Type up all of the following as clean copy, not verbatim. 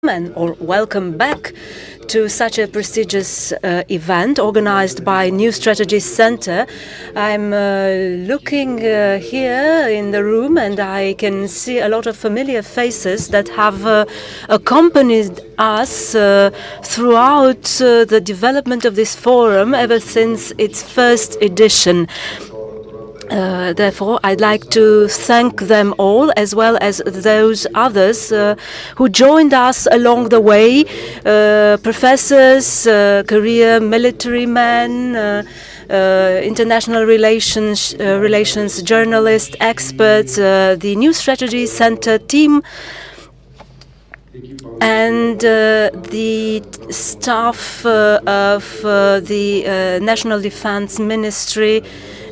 or welcome back to such a prestigious event organized by New Strategy Center. I'm looking here in the room and I can see a lot of familiar faces that have accompanied us throughout the development of this forum ever since its first edition. Therefore, I'd like to thank them all, as well as those others who joined us along the way, professors, career military men, international relations journalists, experts, the New Strategy Center team, and the staff of the National Defense Ministry.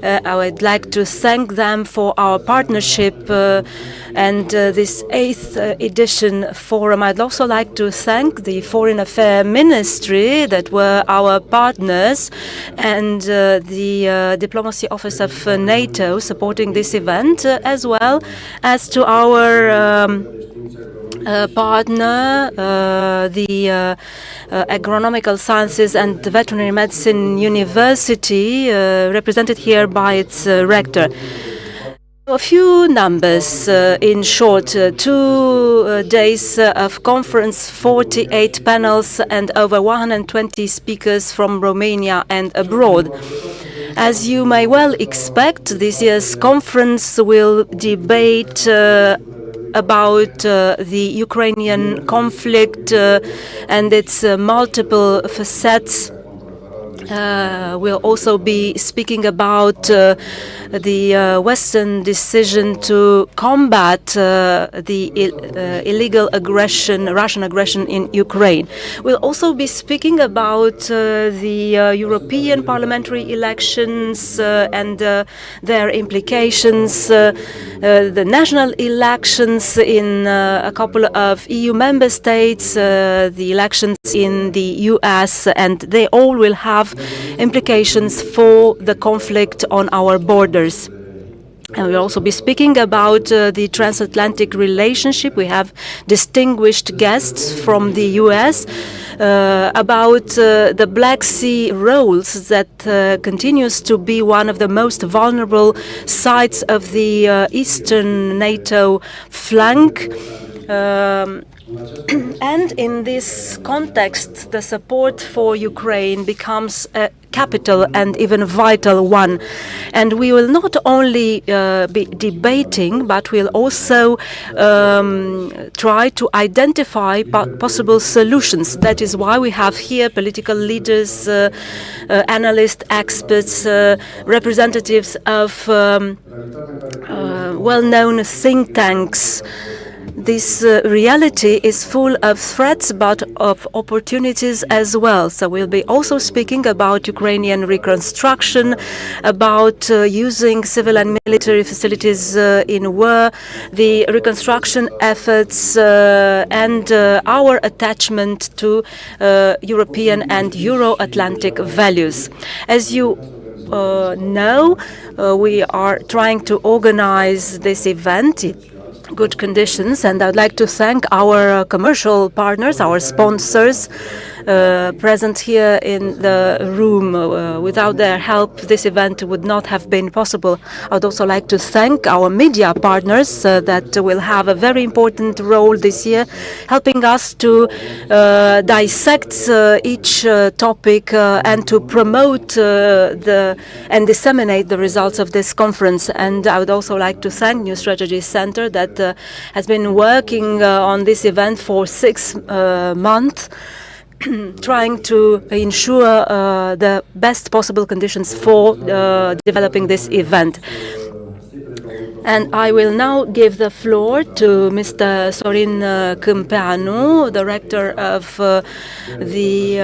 I would like to thank them for our partnership and this 8th edition forum. I'd also like to thank the Foreign Affairs Ministry that were our partners and the Diplomacy Office of NATO supporting this event, as well as to our partner, the Agronomical Sciences and Veterinary Medicine University, represented here by its rector. A few numbers, in short, 2 days of conference, 48 panels, and over 120 speakers from Romania and abroad. As you may well expect, this year's conference will debate about the Ukrainian conflict and its multiple facets. We'll also be speaking about the Western decision to combat the illegal aggression, Russian aggression in Ukraine. We'll also be speaking about the European parliamentary elections and their implications, the national elections in a couple of EU member states, the elections in the US, and they all will have implications for the conflict on our borders. And we'll also be speaking about the transatlantic relationship. We have distinguished guests from the US about the Black Sea roles that continues to be one of the most vulnerable sites of the eastern NATO flank. And in this context, the support for Ukraine becomes a capital and even vital one. And we will not only be debating, but we'll also try to identify possible solutions. That is why we have here political leaders, analysts, experts, representatives of well-known think tanks. This reality is full of threats, but of opportunities as well. So we'll be also speaking about Ukrainian reconstruction, about using civil and military facilities in war, the reconstruction efforts, and our attachment to European and Euro-Atlantic values. As you know, we are trying to organize this event in good conditions, and I'd like to thank our commercial partners, our sponsors present here in the room. Without their help, this event would not have been possible. I would also like to thank our media partners that will have a very important role this year, helping us to dissect each topic and to promote and disseminate the results of this conference. And I would also like to thank New Strategy Center that has been working on this event for 6 months, trying to ensure the best possible conditions for developing this event. And I will now give the floor to Mr. Sorin Câmpeanu, the rector of the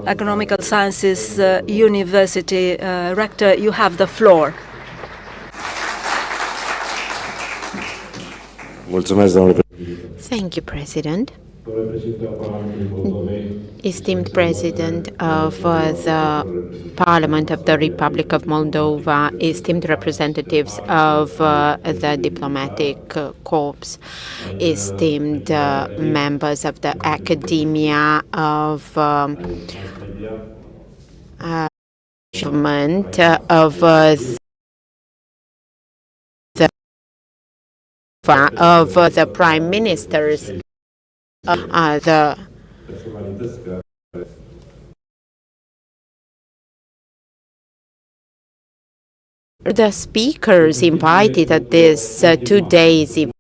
Agronomical Sciences University. Rector, you have the floor. Thank you, President. Esteemed President of the Parliament of the Republic of Moldova, esteemed representatives of the diplomatic corps, esteemed members of the academia of government of the prime ministers, the speakers invited at this 2 days event.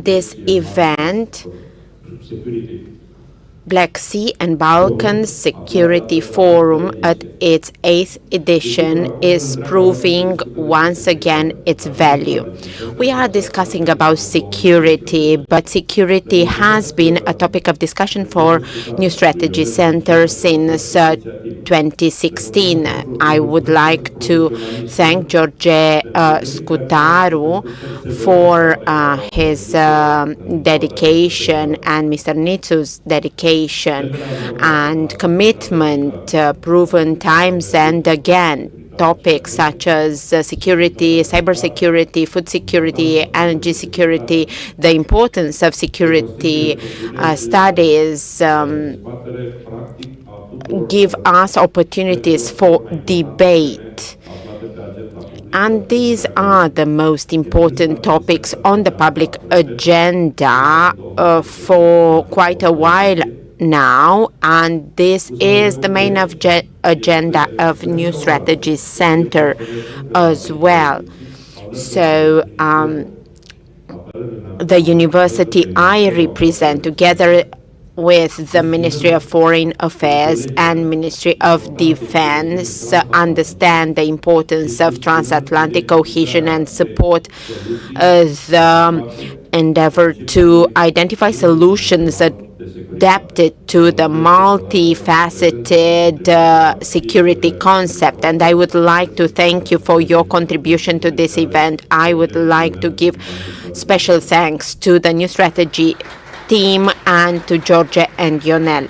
This event, Black Sea and Balkans Security Forum at its 8th edition, is proving once again its value. We are discussing about security, but security has been a topic of discussion for New Strategy Center since 2016. I would like to thank George Scutaru for his dedication and Mr. Nitsu's dedication and commitment proven times and again. Topics such as security, cybersecurity, food security, energy security, the importance of security studies give us opportunities for debate. And these are the most important topics on the public agenda for quite a while now, and this is the main agenda of New Strategy Center as well. So the university I represent, together with the Ministry of Foreign Affairs and Ministry of Defense, understand the importance of transatlantic cohesion and support the endeavor to identify solutions adapted to the multifaceted security concept. And I would like to thank you for your contribution to this event. I would like to give special thanks to the New Strategy team and to George and Lionel.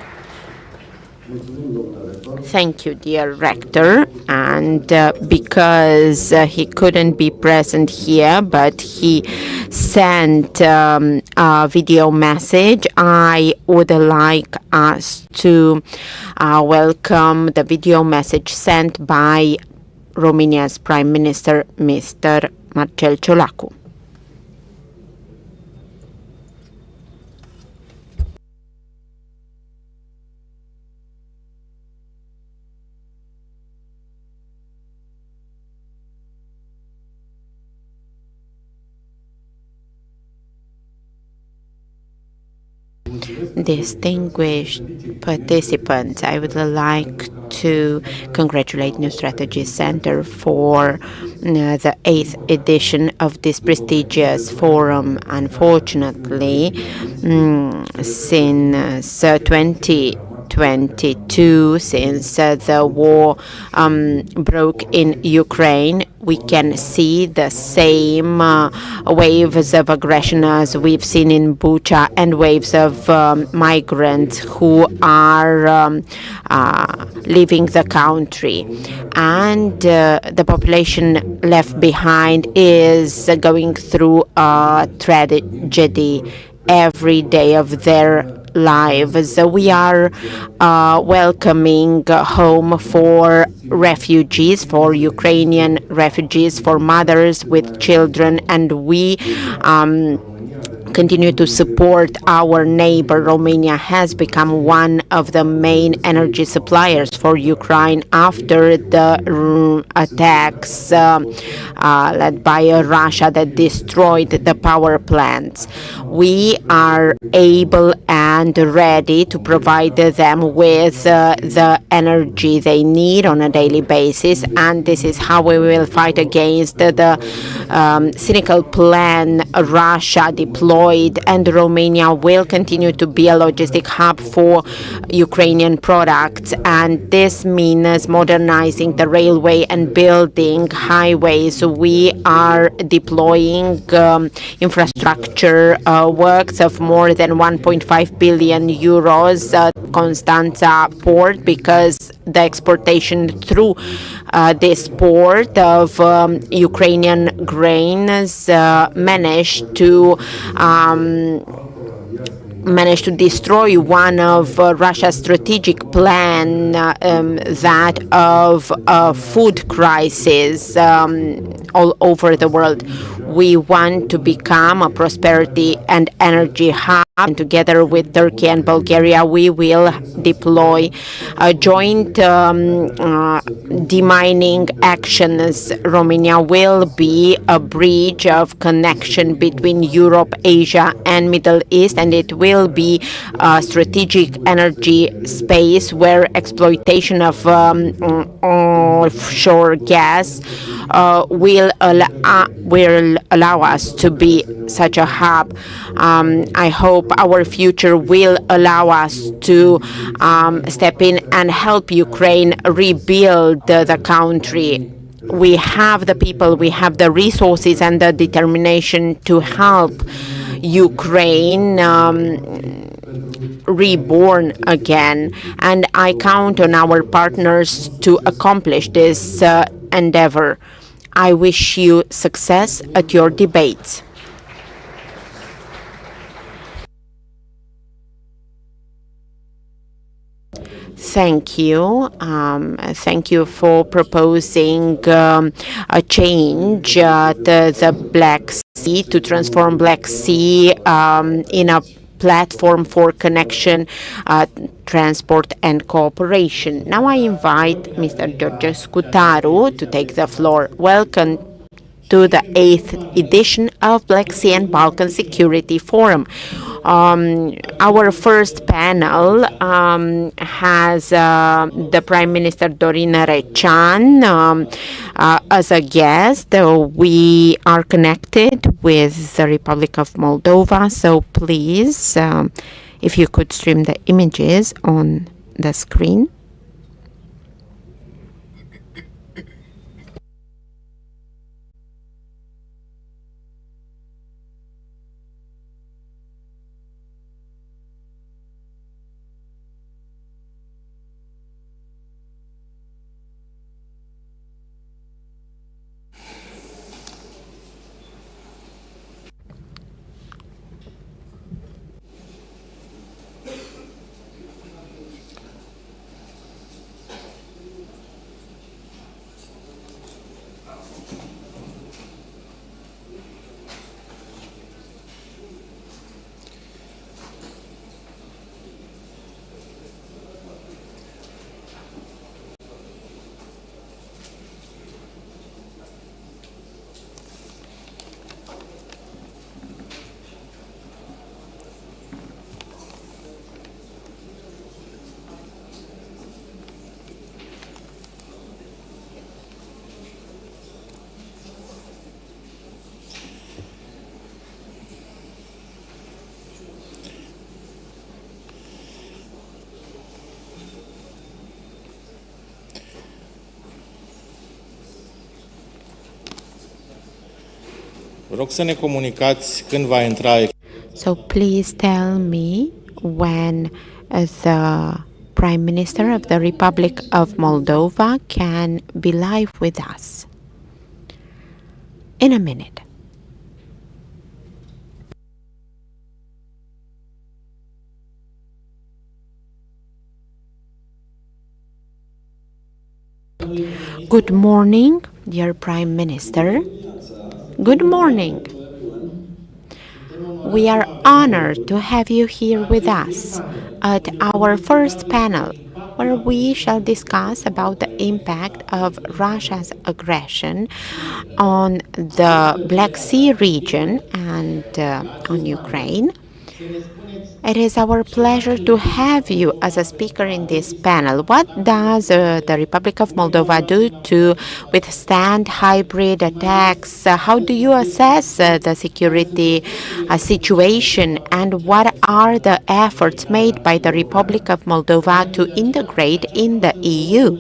Thank you, dear Rector. And because he couldn't be present here, but he sent a video message, I would like us to welcome the video message sent by Romania's Prime Minister, Mr. Marcel Ciolacu. Distinguished participants, I would like to congratulate New Strategy Center for the 8th edition of this prestigious forum. Unfortunately, since 2022, since the war broke in Ukraine, we can see the same waves of aggression as we've seen in Bucha, and waves of migrants who are leaving the country. And the population left behind is going through a tragedy every day of their lives. We are welcoming home for refugees, for Ukrainian refugees, for mothers with children, and we continue to support our neighbor. Romania has become one of the main energy suppliers for Ukraine after the attacks led by Russia that destroyed the power plants. We are able and ready to provide them with the energy they need on a daily basis. And this is how we will fight against the cynical plan Russia deployed, and Romania will continue to be a logistic hub for Ukrainian products. And this means modernizing the railway and building highways. We are deploying infrastructure works of more than 1.5 billion euros at Constanța port, because the exportation through this port of Ukrainian grains managed to destroy one of Russia's strategic plan, that of a food crisis all over the world. We want to become a prosperity and energy hub, and together with Turkey and Bulgaria, we will deploy joint demining actions. Romania will be a bridge of connection between Europe, Asia, and Middle East, and it will be a strategic energy space where exploitation of offshore gas will allow us to be such a hub. I hope our future will allow us to step in and help Ukraine rebuild the country. We have the people, we have the resources and the determination to help Ukraine reborn again, and I count on our partners to accomplish this endeavor. I wish you success at your debates. Thank you. Thank you for proposing a change at the Black Sea, to transform Black Sea in a platform for connection, transport, and cooperation. Now I invite Mr. George Scutaru to take the floor. Welcome to the 8th edition of Black Sea and Balkan Security Forum. Our first panel has the Prime Minister Dorin Recean as a guest. We are connected with the Republic of Moldova, so please, if you could stream the images on the screen. Vă rog să ne comunicați când va intra. So please tell me when the Prime Minister of the Republic of Moldova can be live with us. In a minute. Good morning, dear Prime Minister. Good morning. We are honored to have you here with us at our first panel, where we shall discuss about the impact of Russia's aggression on the Black Sea region and on Ukraine. It is our pleasure to have you as a speaker in this panel. What does the Republic of Moldova do to withstand hybrid attacks? How do you assess the security situation, and what are the efforts made by the Republic of Moldova to integrate in the EU?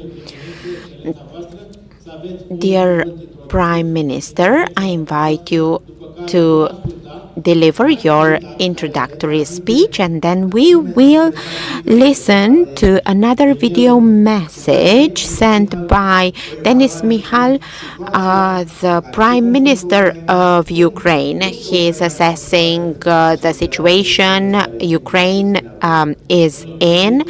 Dear Prime Minister, I invite you to deliver your introductory speech, and then we will listen to another video message sent by Denis Mihal, the Prime Minister of Ukraine. He is assessing the situation Ukraine is in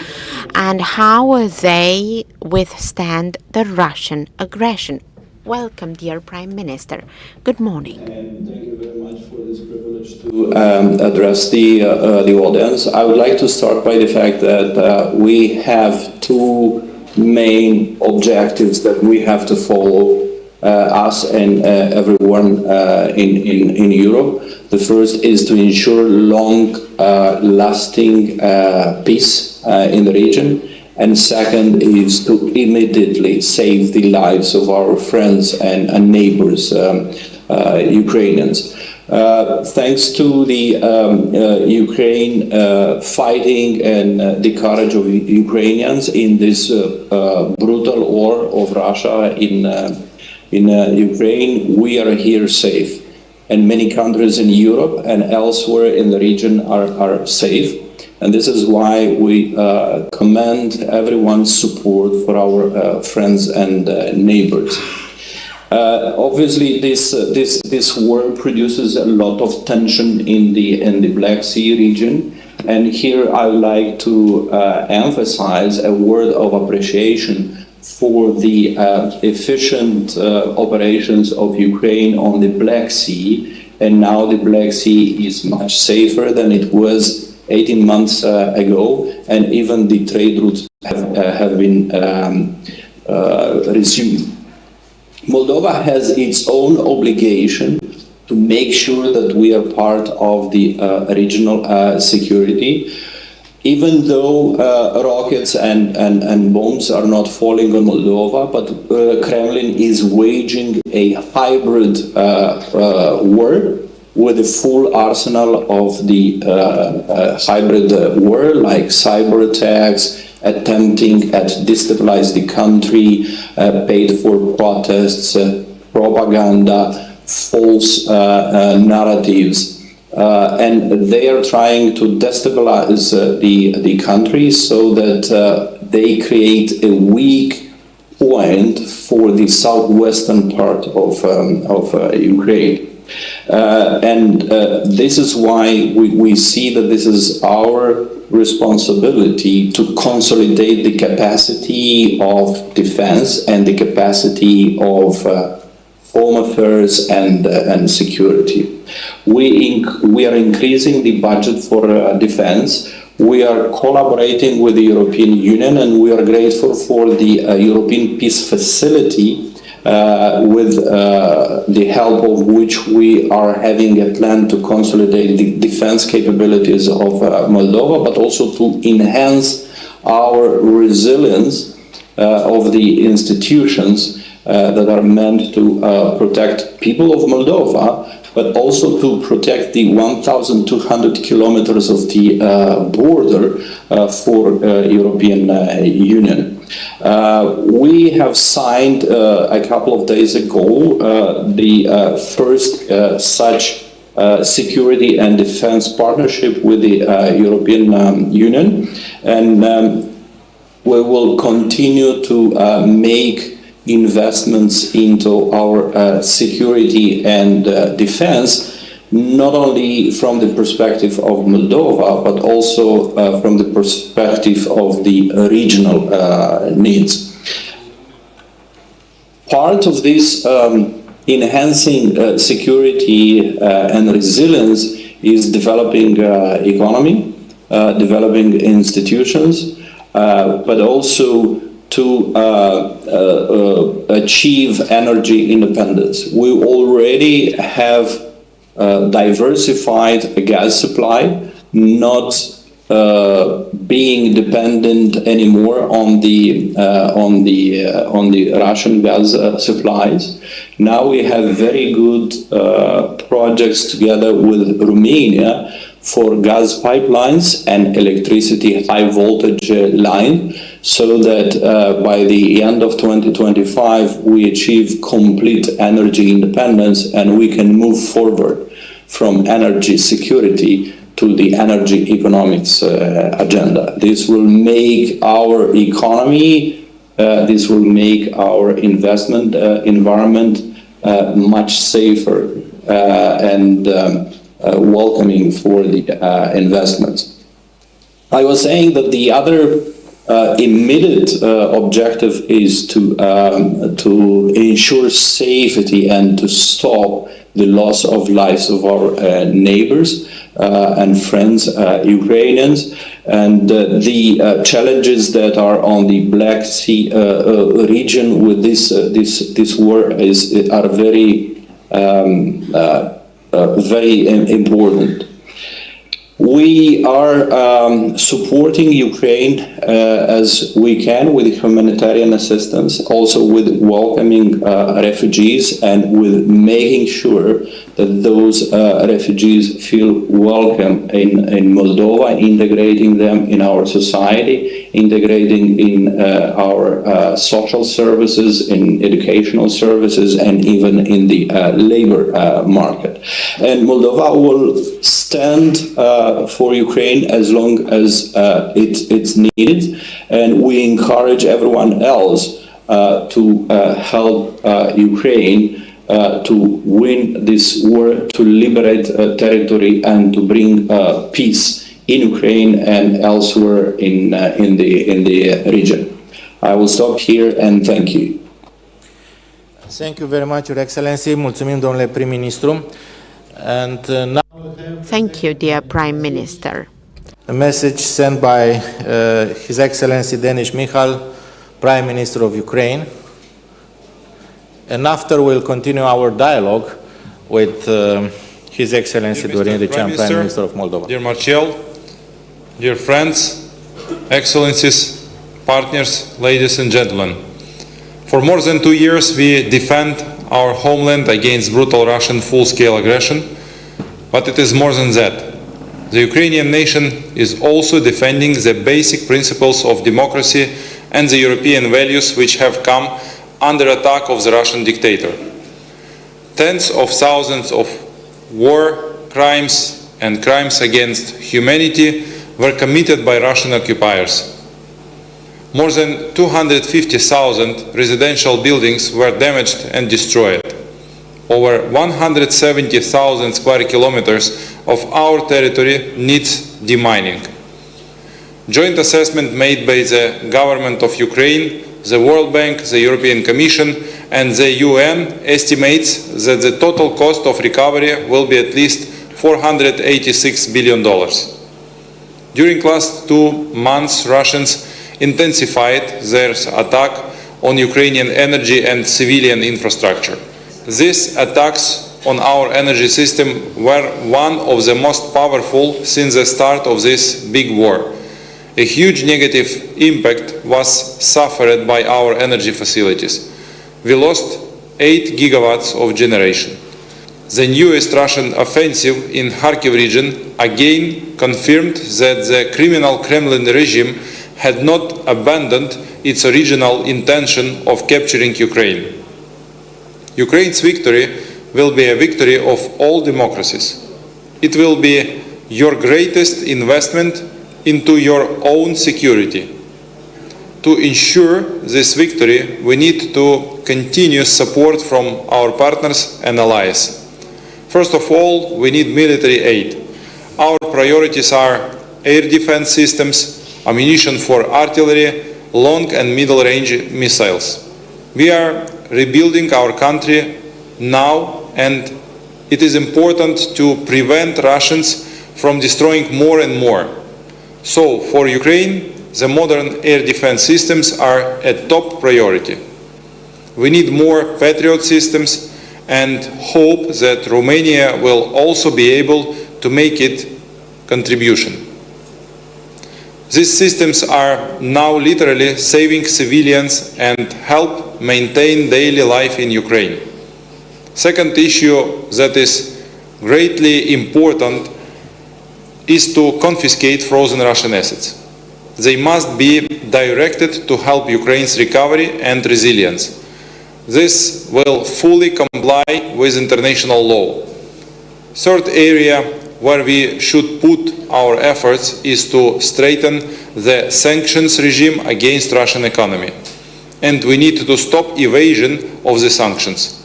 and how they withstand the Russian aggression. Welcome, dear Prime Minister. Good morning. And thank you very much for this privilege to address the audience. I would like to start by the fact that we have two main objectives that we have to follow, us and everyone in Europe. The first is to ensure long-lasting peace in the region. And second is to immediately save the lives of our friends and neighbors, Ukrainians. Thanks to the Ukraine fighting and the courage of Ukrainians in this brutal war of Russia in Ukraine, we are here safe. And many countries in Europe and elsewhere in the region are safe. And this is why we commend everyone's support for our friends and neighbors. Obviously, this war produces a lot of tension in the Black Sea region, and here I would like to emphasize a word of appreciation for the efficient operations of Ukraine on the Black Sea, and now the Black Sea is much safer than it was 18 months ago, and even the trade routes have been resumed. Moldova has its own obligation to make sure that we are part of the regional security. Even though rockets and bombs are not falling on Moldova, but Kremlin is waging a hybrid war with a full arsenal of the hybrid war, like cyber attacks, attempting at destabilize the country, paid for protests, propaganda, false narratives. And they are trying to destabilize the country so that they create a weak point for the southwestern part of Ukraine. This is why we see that this is our responsibility to consolidate the capacity of defense and the capacity of home affairs and security. We are increasing the budget for defense. We are collaborating with the European Union, and we are grateful for the European Peace Facility, with the help of which we are having a plan to consolidate the defense capabilities of Moldova, but also to enhance our resilience of the institutions that are meant to protect people of Moldova, but also to protect the 1,200 kilometers of the border for European Union. We have signed a couple of days ago the first such security and defense partnership with the European Union, and we will continue to make investments into our security and defense, not only from the perspective of Moldova, but also from the perspective of the regional needs. Part of this enhancing security and resilience is developing economy, developing institutions, but also to achieve energy independence. We already have diversified gas supply, not being dependent anymore on the Russian gas supplies. Now we have very good projects together with Romania for gas pipelines and electricity high voltage line, so that by the end of 2025 we achieve complete energy independence and we can move forward from energy security to the energy economics agenda. This will make our economy, this will make our investment environment much safer and welcoming for the investments. I was saying that the other immediate objective is to ensure safety and to stop the loss of lives of our neighbors and friends, Ukrainians, and the challenges that are on the Black Sea region with this war are very very important. We are supporting Ukraine as we can with humanitarian assistance, also with welcoming refugees and with making sure that those refugees feel welcome in Moldova, integrating them in our society, integrating in our social services, in educational services, and even in the labor market. And Moldova will stand for Ukraine as long as it's needed, and we encourage everyone else to help Ukraine to win this war, to liberate territory, and to bring peace in Ukraine and elsewhere in the region. I will stop here and thank you. Thank you very much, Your Excellency. Mulțumim, domnule prim-ministru. And now Thank you, dear Prime Minister. a message sent by His Excellency Denis Michal, Prime Minister of Ukraine. And after we'll continue our dialogue with His Excellency Dorin Recean, Prime Minister of Moldova. Dear Marcel, dear friends, Excellencies, partners, ladies and gentlemen. For more than 2 years we defend our homeland against brutal Russian full-scale aggression, but it is more than that. The Ukrainian nation is also defending the basic principles of democracy and the European values which have come under attack of the Russian dictator. Tens of thousands of war crimes and crimes against humanity were committed by Russian occupiers. More than 250,000 residential buildings were damaged and destroyed. Over 170,000 square kilometers of our territory needs demining. Joint assessment made by the government of Ukraine, the World Bank, the European Commission and the UN estimates that the total cost of recovery will be at least $486 billion. During last 2 months, Russians intensified their attack on Ukrainian energy and civilian infrastructure. These attacks on our energy system were one of the most powerful since the start of this big war. A huge negative impact was suffered by our energy facilities. We lost 8 gigawatts of generation. The newest Russian offensive in Kharkiv region again confirmed that the criminal Kremlin regime had not abandoned its original intention of capturing Ukraine. Ukraine's victory will be a victory of all democracies. It will be your greatest investment into your own security. To ensure this victory, we need to continue support from our partners and allies. First of all, we need military aid. Our priorities are air defense systems, ammunition for artillery, long and middle-range missiles. We are rebuilding our country now, and it is important to prevent Russians from destroying more and more. So, for Ukraine, the modern air defense systems are a top priority. We need more Patriot systems and hope that Romania will also be able to make its contribution. These systems are now literally saving civilians and help maintain daily life in Ukraine. Second issue that is greatly important is to confiscate frozen Russian assets. They must be directed to help Ukraine's recovery and resilience. This will fully comply with international law. Third area where we should put our efforts is to strengthen the sanctions regime against Russian economy. And we need to stop evasion of the sanctions.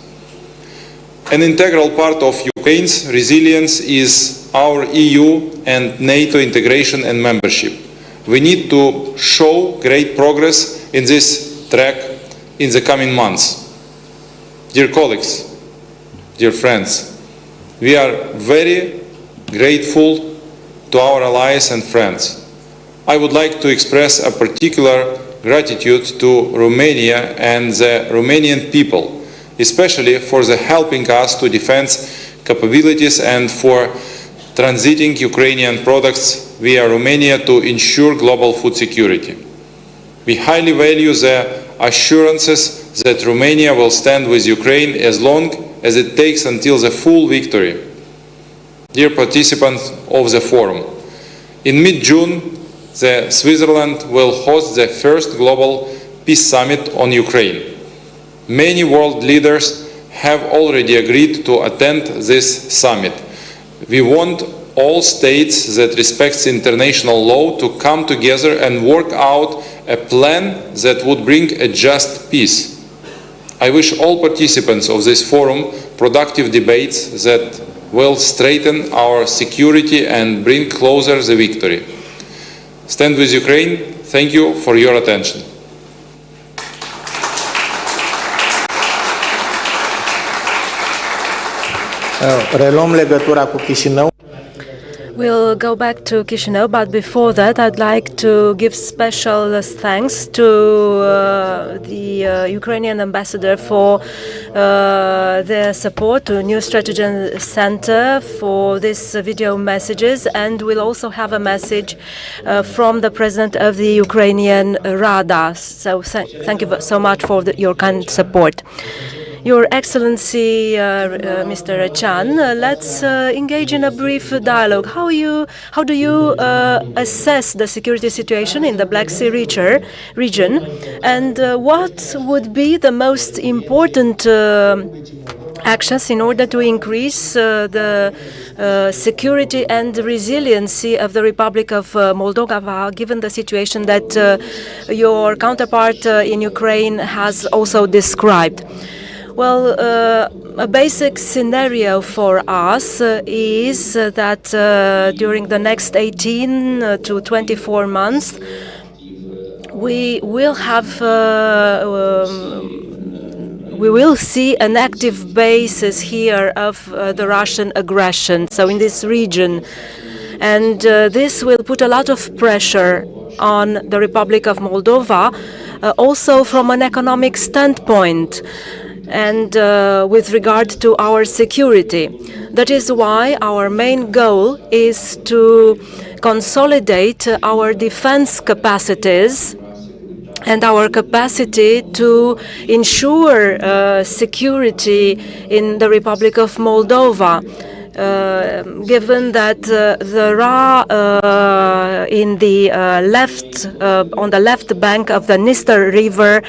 An integral part of Ukraine's resilience is our EU and NATO integration and membership. We need to show great progress in this track in the coming months. Dear colleagues, dear friends, we are very grateful to our allies and friends. I would like to express a particular gratitude to Romania and the Romanian people, especially for the helping us to defense capabilities and for transiting Ukrainian products via Romania to ensure global food security. We highly value the assurances that Romania will stand with Ukraine as long as it takes until the full victory. Dear participants of the forum, in mid-June, Switzerland will host the first global peace summit on Ukraine. Many world leaders have already agreed to attend this summit. We want all states that respects international law to come together and work out a plan that would bring a just peace. I wish all participants of this forum productive debates that will strengthen our security and bring closer the victory. Stand with Ukraine. Thank you for your attention. Reluăm legătura cu Chișinău. We'll go back to Chișinău, but before that, I'd like to give special thanks to the Ukrainian ambassador for their support, to New Strategy Center for these video messages, and we'll also have a message from the president of the Ukrainian Rada. So thank you so much for your kind support. Your Excellency, Mr. Rechan, let's engage in a brief dialogue. How do you assess the security situation in the Black Sea region, and what would be the most important actions in order to increase the security and resiliency of the Republic of Moldova, given the situation that your counterpart in Ukraine has also described? Well, a basic scenario for us is that during the next 18 to 24 months, we will see an active basis here of the Russian aggression, so in this region. And this will put a lot of pressure on the Republic of Moldova, also from an economic standpoint, and with regard to our security. That is why our main goal is to consolidate our defense capacities and our capacity to ensure security in the Republic of Moldova. Given that there are in the on the left bank of the Dniester River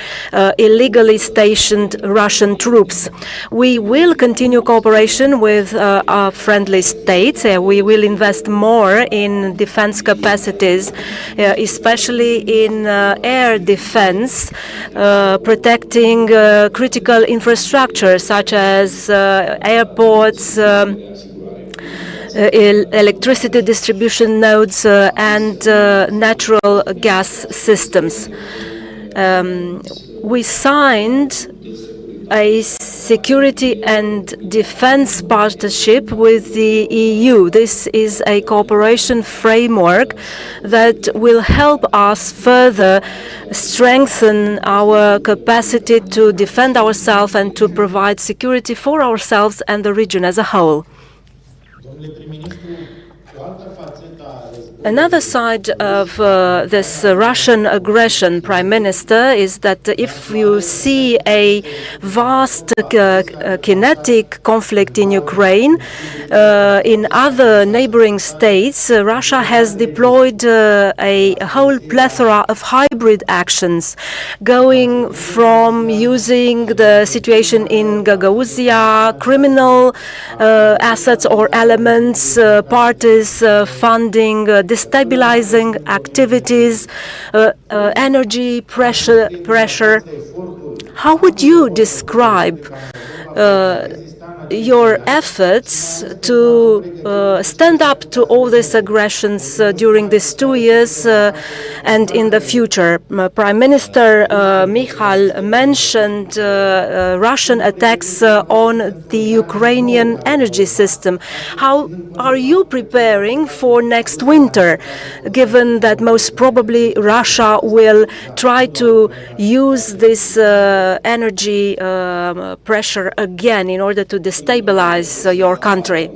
illegally stationed Russian troops. We will continue cooperation with our friendly states. We will invest more in defense capacities, especially in air defense, protecting critical infrastructure such as airports, electricity distribution nodes, and natural gas systems. We signed a security and defense partnership with the EU. This is a cooperation framework that will help us further strengthen our capacity to defend ourselves and to provide security for ourselves and the region as a whole. Another side of this Russian aggression, Prime Minister, is that if you see a vast kinetic conflict in Ukraine, in other neighboring states, Russia has deployed a whole plethora of hybrid actions, going from using the situation in Gagauzia, criminal assets or elements, parties funding destabilizing activities, energy pressure. How would you describe your efforts to stand up to all these aggressions during these 2 years and in the future? Prime Minister Michal mentioned Russian attacks on the Ukrainian energy system. How are you preparing for next winter, given that most probably Russia will try to use this energy pressure again in order to destabilize your country?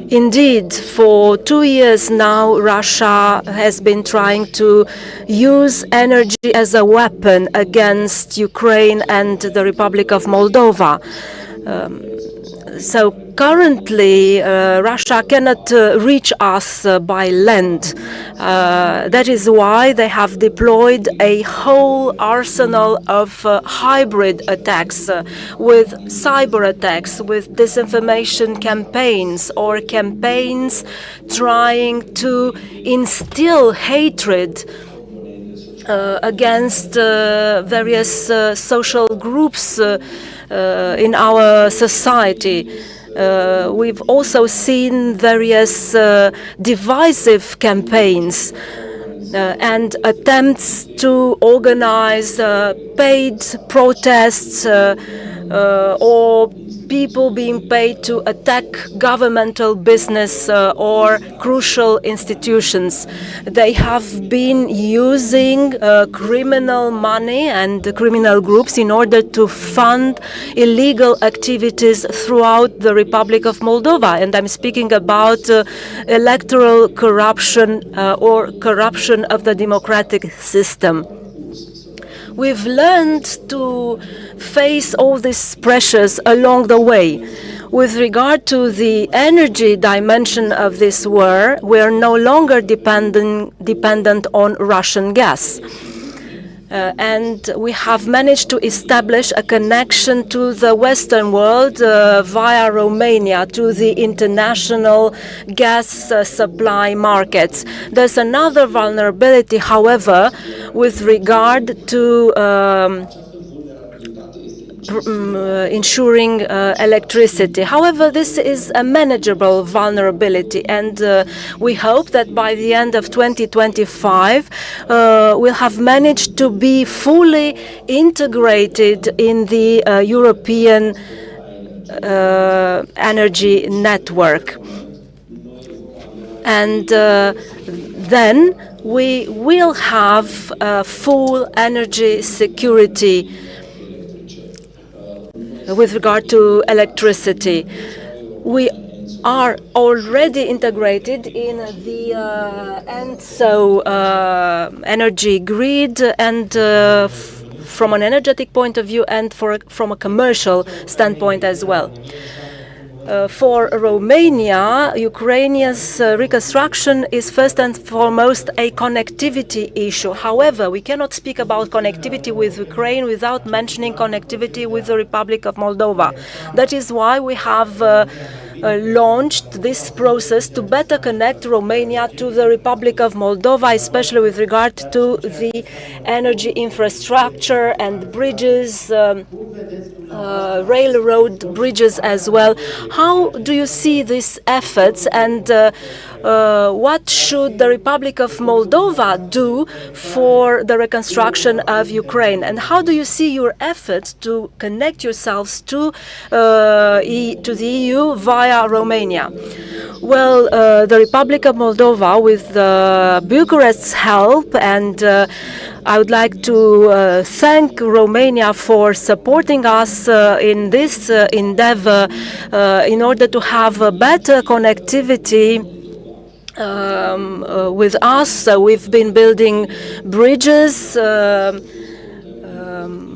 Indeed, for 2 years now, Russia has been trying to use energy as a weapon against Ukraine and the Republic of Moldova. So currently, Russia cannot reach us by land. That is why they have deployed a whole arsenal of hybrid attacks, with cyber attacks, with disinformation campaigns, or campaigns trying to instill hatred against various social groups in our society. We've also seen various divisive campaigns and attempts to organize paid protests or people being paid to attack governmental business or crucial institutions. They have been using criminal money and criminal groups in order to fund illegal activities throughout the Republic of Moldova. And I'm speaking about electoral corruption or corruption of the democratic system. We've learned to face all these pressures along the way. With regard to the energy dimension of this war, we're no longer dependent on Russian gas. And we have managed to establish a connection to the Western world via Romania to the international gas supply markets. There's another vulnerability, however, with regard to ensuring electricity. However, this is a manageable vulnerability, and we hope that by the end of 2025 we'll have managed to be fully integrated in the European energy network. And then we will have full energy security with regard to electricity. We are already integrated in the ENTSO energy grid, and from an energetic point of view and from a commercial standpoint as well. For Romania, Ukrainia's reconstruction is first and foremost a connectivity issue. However, we cannot speak about connectivity with Ukraine without mentioning connectivity with the Republic of Moldova. That is why we have launched this process to better connect Romania to the Republic of Moldova, especially with regard to the energy infrastructure and bridges, railroad bridges as well. How do you see these efforts, and what should the Republic of Moldova do for the reconstruction of Ukraine? And how do you see your efforts to connect yourselves to the EU via Romania? Well, the Republic of Moldova, with Bucharest's help, and I would like to thank Romania for supporting us in this endeavor in order to have a better connectivity with us. So we've been building bridges,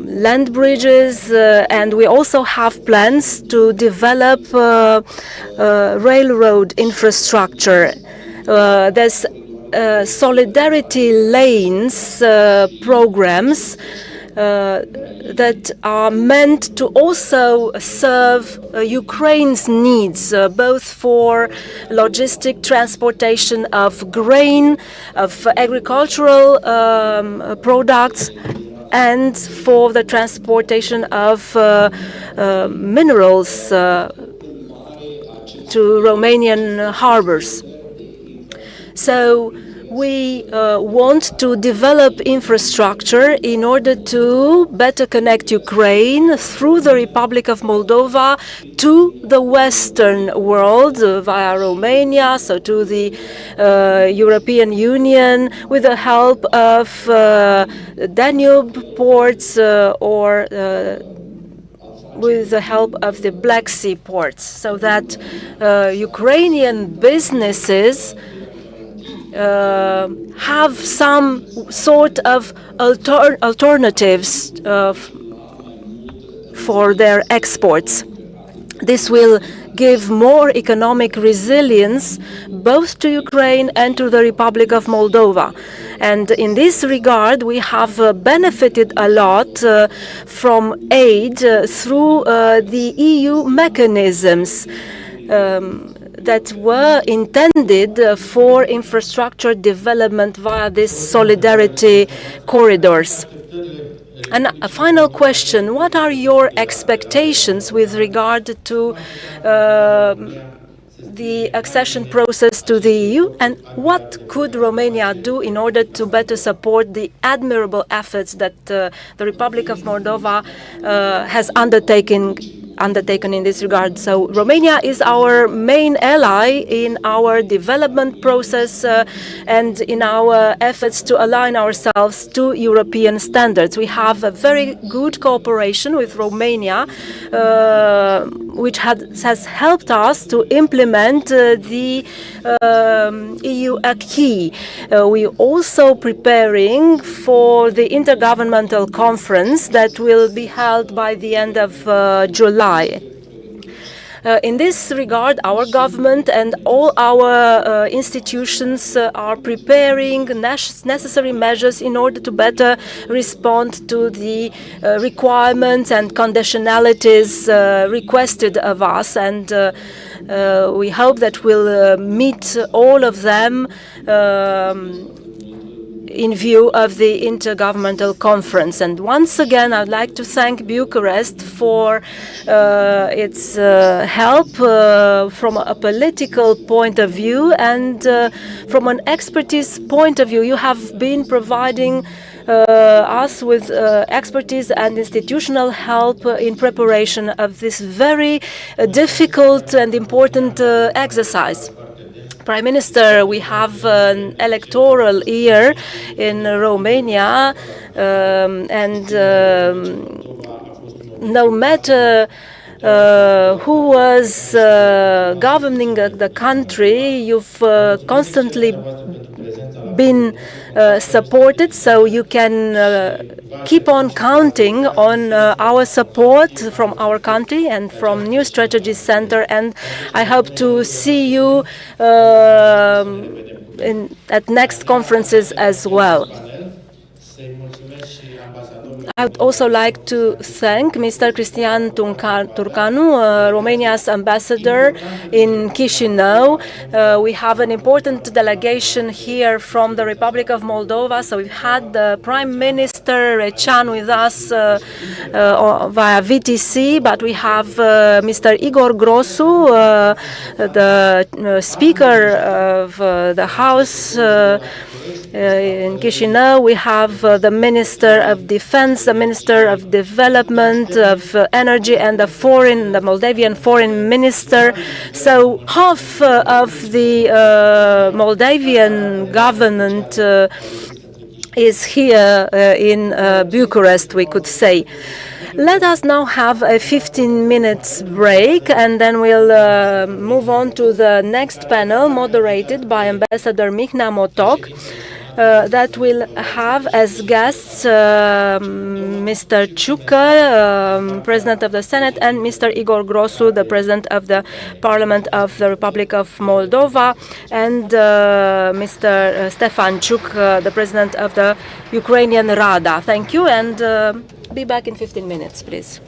land bridges, and we also have plans to develop railroad infrastructure. There's solidarity lanes programs that are meant to also serve Ukraine's needs, both for logistic transportation of grain, of agricultural products, and for the transportation of minerals to Romanian harbors. So we want to develop infrastructure in order to better connect Ukraine through the Republic of Moldova to the Western world via Romania, so to the European Union, with the help of Danube ports or with the help of the Black Sea ports, so that Ukrainian businesses have some sort of alternatives for their exports. This will give more economic resilience both to Ukraine and to the Republic of Moldova. And in this regard, we have benefited a lot from aid through the EU mechanisms that were intended for infrastructure development via these solidarity corridors. And a final question: what are your expectations with regard to the accession process to the EU, and what could Romania do in order to better support the admirable efforts that the Republic of Moldova has undertaken in this regard? So Romania is our main ally in our development process and in our efforts to align ourselves to European standards. We have a very good cooperation with Romania, which has helped us to implement the EU acquis. We're also preparing for the intergovernmental conference that will be held by the end of July. In this regard, our government and all our institutions are preparing necessary measures in order to better respond to the requirements and conditionalities requested of us, and we hope that we'll meet all of them in view of the intergovernmental conference. And once again, I'd like to thank Bucharest for its help from a political point of view and from an expertise point of view. You have been providing us with expertise and institutional help in preparation of this very difficult and important exercise. Prime Minister, we have an electoral year in Romania, and no matter who was governing the country, you've constantly been supported, so you can keep on counting on our support from our country and from New Strategy Center, and I hope to see you at next conferences as well. I would also like to thank Mr. Cristian Turcanu, Romania's ambassador in Chișinău. We have an important delegation here from the Republic of Moldova, so we've had the Prime Minister Recean with us via VTC, but we have Mr. Igor Grosu, the Speaker of the House in Chișinău. We have the Minister of Defense, the Minister of Development, of Energy, and the Moldavian Foreign Minister. So half of the Moldavian government is here in Bucharest, we could say. Let us now have a 15 minutes break, and then we'll move on to the next panel moderated by Ambassador Mihnea Motok. That will have as guests Mr. Ciucă, President of the Senate, and Mr. Igor Grosu, the President of the Parliament of the Republic of Moldova, and Mr. Stefan Ciuc, the President of the Ukrainian Rada. Thank you, and be back in 15 minutes, please.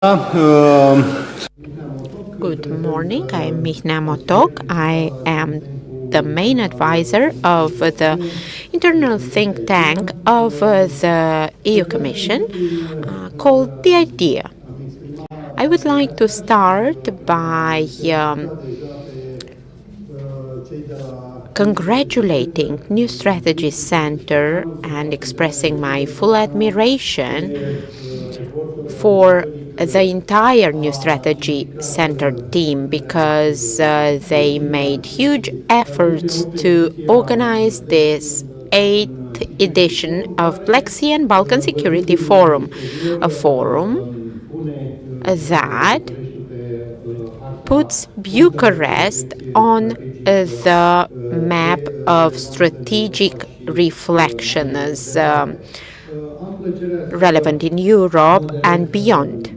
Good morning. I'm Mihna Motok. I am the main advisor of the internal think tank of the EU Commission called The Idea. I would like to start by congratulating New Strategy Center and expressing my full admiration for the entire New Strategy Center team because they made huge efforts to organize this 8th edition of Black Sea and Balkan Security Forum, a forum that puts Bucharest on the map of strategic reflection as relevant in Europe and beyond.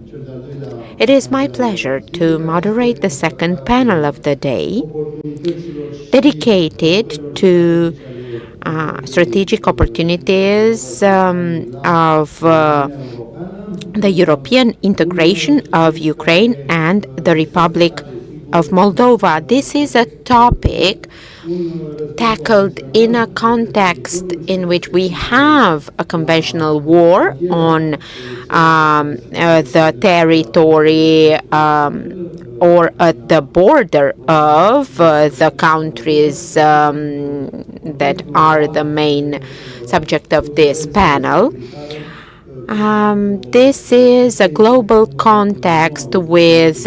It is my pleasure to moderate the second panel of the day, dedicated to strategic opportunities of the European integration of Ukraine and the Republic of Moldova. This is a topic tackled in a context in which we have a conventional war on the territory or at the border of the countries that are the main subject of this panel. This is a global context with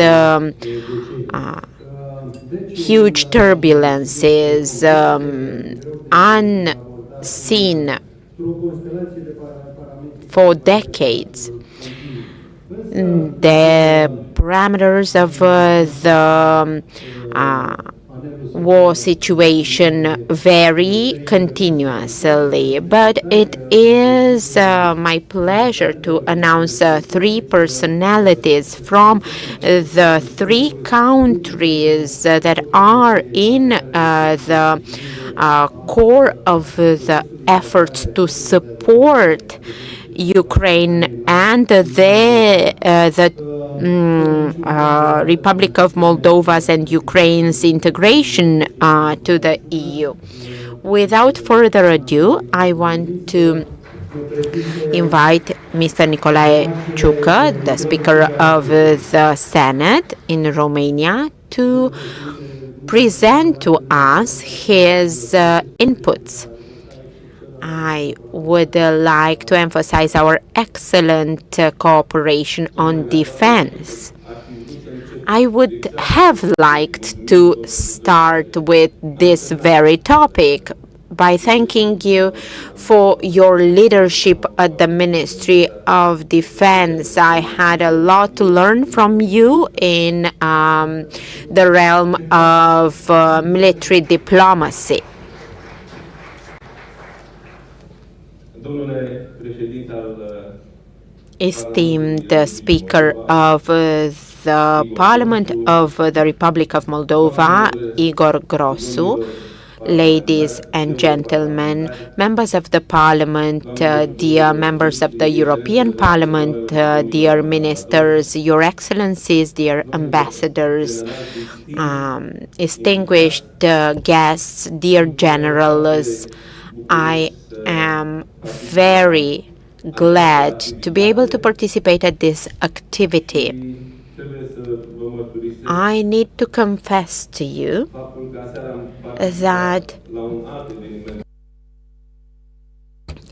huge turbulences, unseen for decades. The parameters of the war situation vary continuously, but it is my pleasure to announce three personalities from the three countries that are in the core of the efforts to support Ukraine and the Republic of Moldova's and Ukraine's integration to the EU. Without further ado, I want to invite Mr. Nicolae Ciucă, the Speaker of the Senate in Romania, to present to us his inputs. I would like to emphasize our excellent cooperation on defense. I would have liked to start with this very topic by thanking you for your leadership at the Ministry of Defense. I had a lot to learn from you in the realm of military diplomacy. Esteemed Speaker of the Parliament of the Republic of Moldova, Igor Grosu, ladies and gentlemen, members of the Parliament, dear members of the European Parliament, dear ministers, your excellencies, dear ambassadors, distinguished guests, dear generals, I am very glad to be able to participate at this activity. I need to confess to you that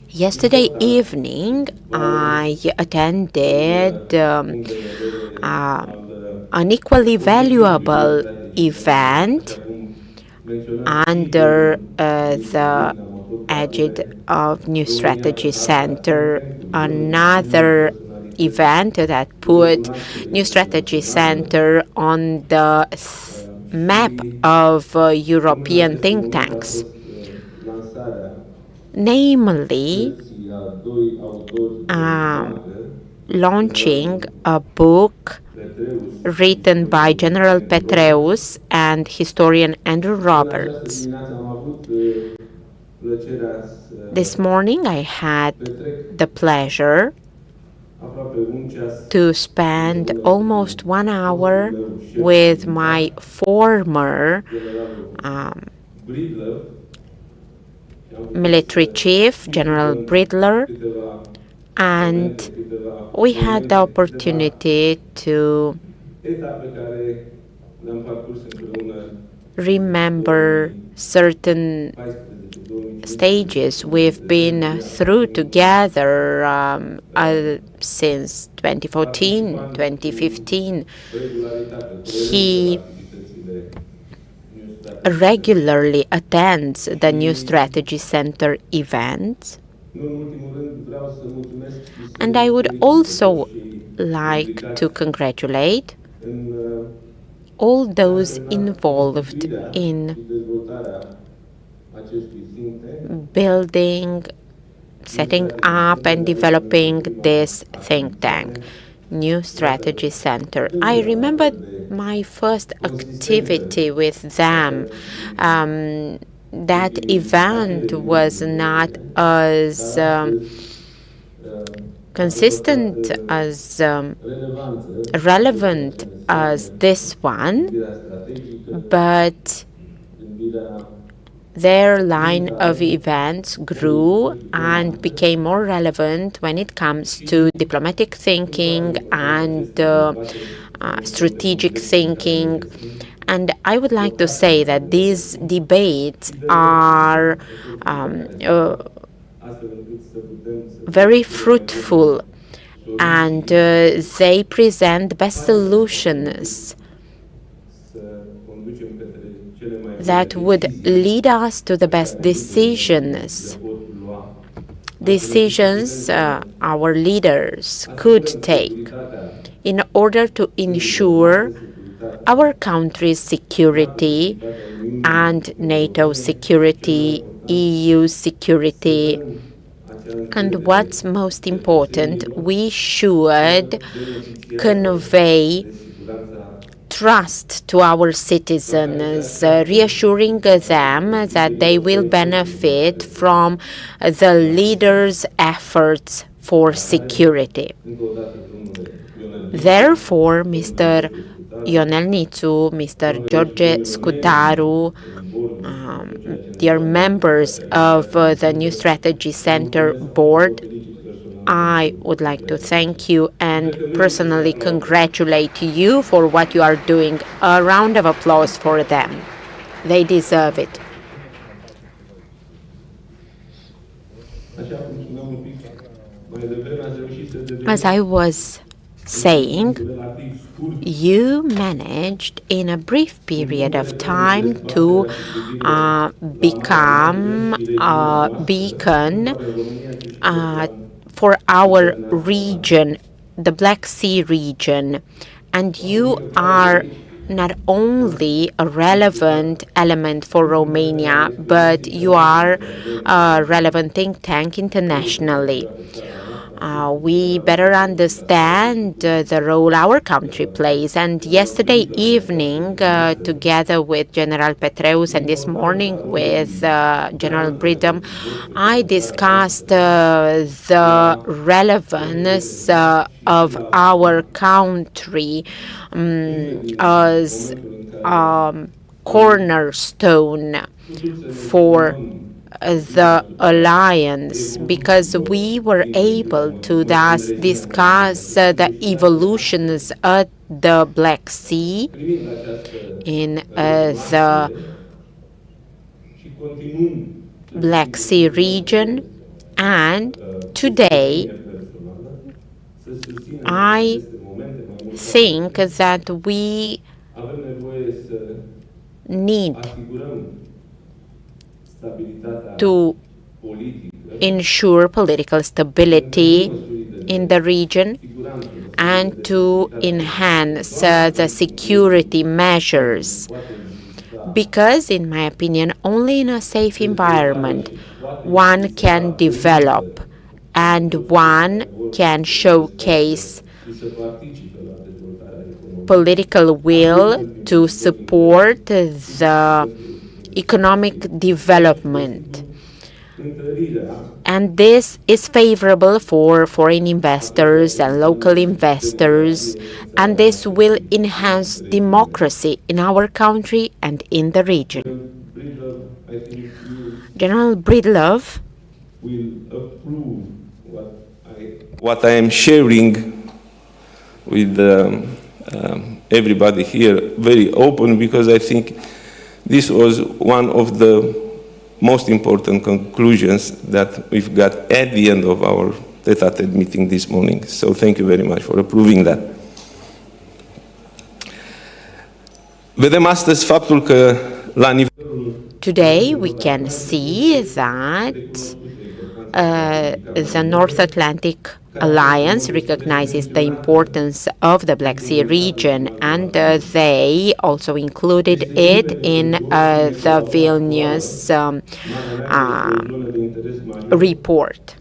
yesterday evening I attended an equally valuable event under the aegid of New Strategy Center, another event that put New Strategy Center on the map of European think tanks, namely launching a book written by General Petreus and historian Andrew Roberts. This morning I had the pleasure to spend almost 1 hour with my former military chief, General Bridler, and we had the opportunity to remember certain stages we've been through together since 2014, 2015. He regularly attends the New Strategy Center events. And I would also like to congratulate all those involved in building, setting up and developing this think tank, New Strategy Center. I remember my first activity with them. That event was not as consistent, as relevant as this one, but their line of events grew and became more relevant when it comes to diplomatic thinking and strategic thinking. And I would like to say that these debates are very fruitful, and they present the best solutions that would lead us to the best decisions. Decisions our leaders could take in order to ensure our country's security and NATO security, EU security. And what's most important, we should convey trust to our citizens, reassuring them that they will benefit from the leaders' efforts for security. Therefore, Mr. Ionel Nițu, Mr. George Scudaru, dear members of the New Strategy Center board, I would like to thank you and personally congratulate you for what you are doing. A round of applause for them. They deserve it. As I was saying, you managed in a brief period of time to become a beacon for our region, the Black Sea region, and you are not only a relevant element for Romania, but you are a relevant think tank internationally. We better understand the role our country plays. And yesterday evening, together with General Petreus and this morning with General Bridham, I discussed the relevance of our country as cornerstone for the alliance, because we were able to thus discuss the evolutions at the Black Sea in the Black Sea region. And today I think that we need to ensure political stability in the region and to enhance the security measures. Because, in my opinion, only in a safe environment one can develop and one can showcase political will to support the economic development. And this is favorable for foreign investors and local investors, and this will enhance democracy in our country and in the region. General Breedlove will approve what I am sharing with everybody here very open, because I think this was one of the most important conclusions that we've got at the end of our tete-a-tete meeting this morning. So thank you very much for approving that. Vedem astăzi faptul că la nivel Today we can see that the North Atlantic Alliance recognizes the importance of the Black Sea region, and they also included it in the Vilnius report.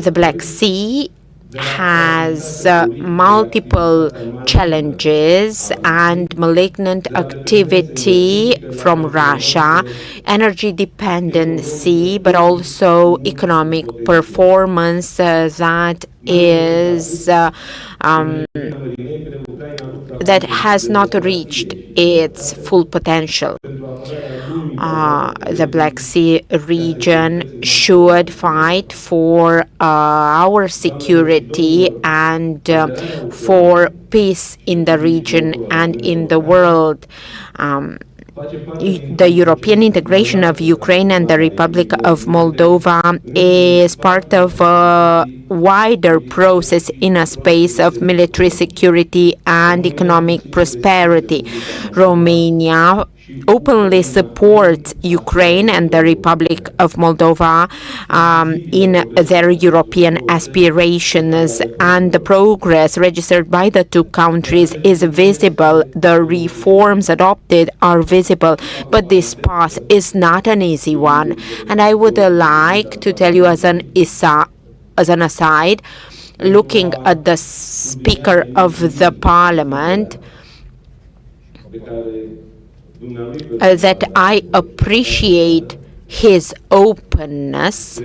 The Black Sea has multiple challenges and malignant activity from Russia, energy dependency, but also economic performance that is that has not reached its full potential. The Black Sea region should fight for our security and for peace in the region and in the world. The European integration of Ukraine and the Republic of Moldova is part of a wider process in a space of military security and economic prosperity. Romania openly supports Ukraine and the Republic of Moldova in their European aspirations, and the progress registered by the two countries is visible. The reforms adopted are visible, but this path is not an easy one. And I would like to tell you as an aside, looking at the Speaker of the Parliament, that I appreciate his openness.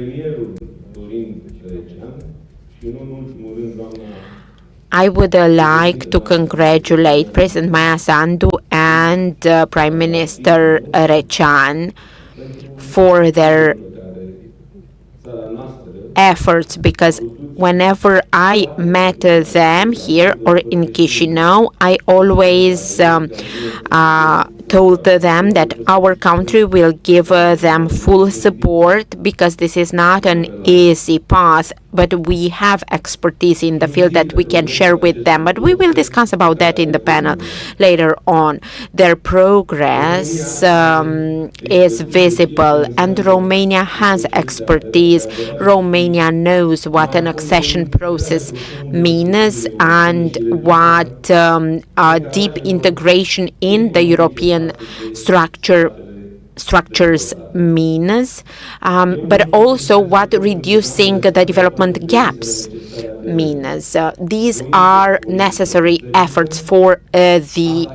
I would like to congratulate President Maia Sandu and Prime Minister Recean for their efforts, because whenever I met them here or in Chisinau, I always told them that our country will give them full support, because this is not an easy path, but we have expertise in the field that we can share with them. But we will discuss about that in the panel later on. Their progress is visible, and Romania has expertise. Romania knows what an accession process means and what deep integration in the European structures means, but also what reducing the development gaps means. These are necessary efforts for the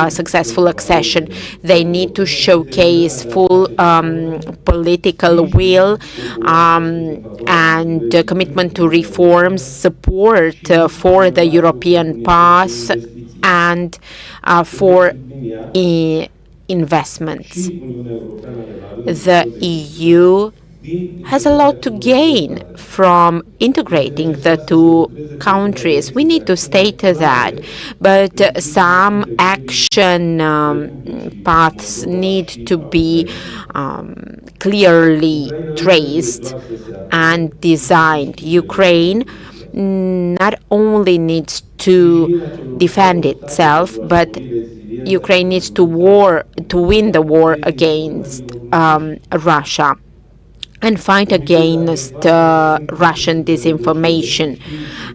successful accession. They need to showcase full political will and commitment to reforms, support for the European path, and for investments. The EU has a lot to gain from integrating the two countries. We need to state that, but some action paths need to be clearly traced and designed. Ukraine not only needs to defend itself, but Ukraine needs to win the war against Russia and fight against Russian disinformation.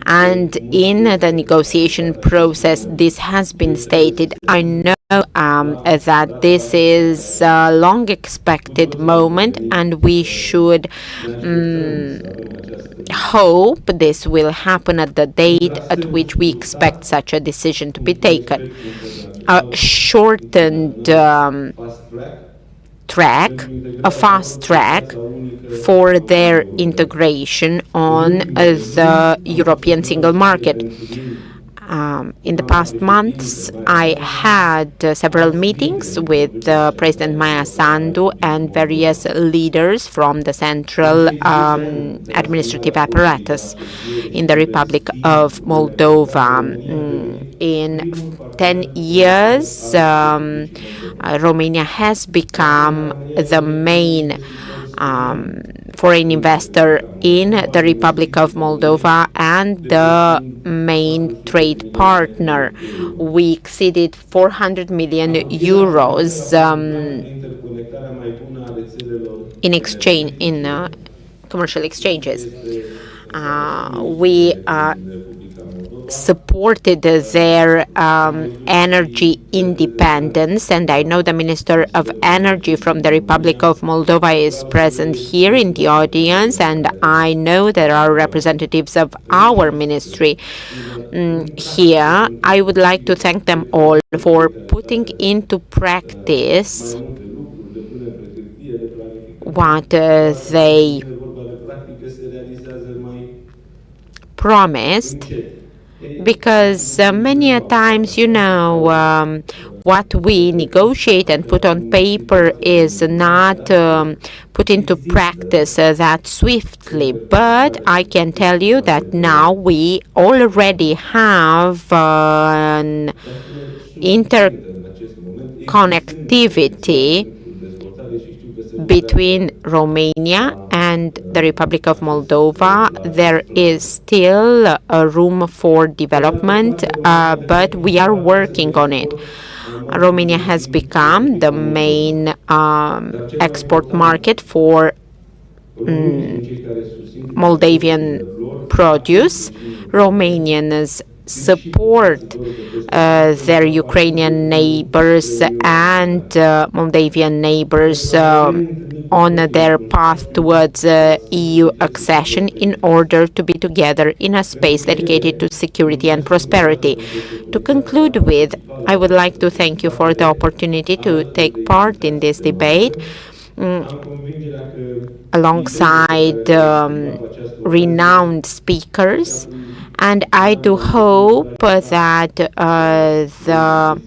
And in the negotiation process, this has been stated. I know that this is a long expected moment, and we should hope this will happen at the date at which we expect such a decision to be taken. A shortened track, a fast track for their integration on the European single market. In the past months, I had several meetings with President Maya Sandu and various leaders from the central administrative apparatus in the Republic of Moldova. In 10 years, Romania has become the main foreign investor in the Republic of Moldova and the main trade partner. We exceeded 400 million euros in commercial exchanges. We supported their energy independence, and I know the Minister of Energy from the Republic of Moldova is present here in the audience, and I know there are representatives of our ministry here. I would like to thank them all for putting into practice what they promised, because many a times, what we negotiate and put on paper is not put into practice that swiftly. But I can tell you that now we already have an interconnectivity between Romania and the Republic of Moldova. There is still a room for development, but we are working on it. Romania has become the main export market for Moldavian produce. Romanians support their Ukrainian neighbors and Moldavian neighbors on their path towards EU accession in order to be together in a space dedicated to security and prosperity. To conclude with, I would like to thank you for the opportunity to take part in this debate alongside renowned speakers. And I do hope that the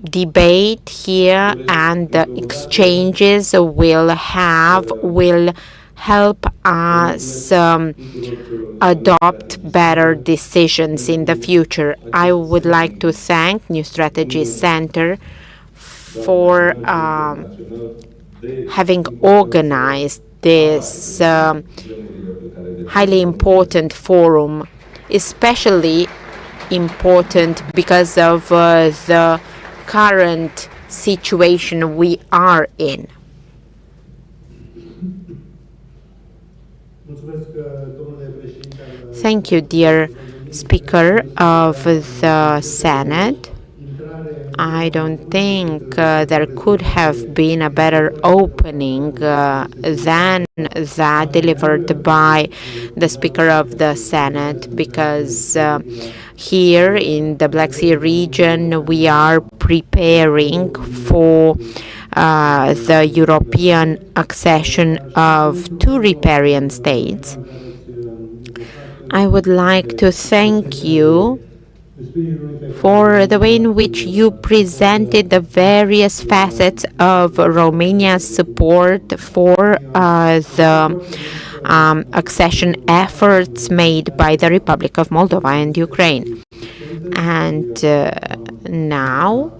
debate here and the exchanges will help us adopt better decisions in the future. I would like to thank New Strategy Center for having organized this highly important forum, especially important because of the current situation we are in. Thank you, dear Speaker of the Senate. I don't think there could have been a better opening than that delivered by the Speaker of the Senate, because here in the Black Sea region we are preparing for the European accession of two riparian states. I would like to thank you for the way in which you presented the various facets of Romania's support for the accession efforts made by the Republic of Moldova and Ukraine. And now,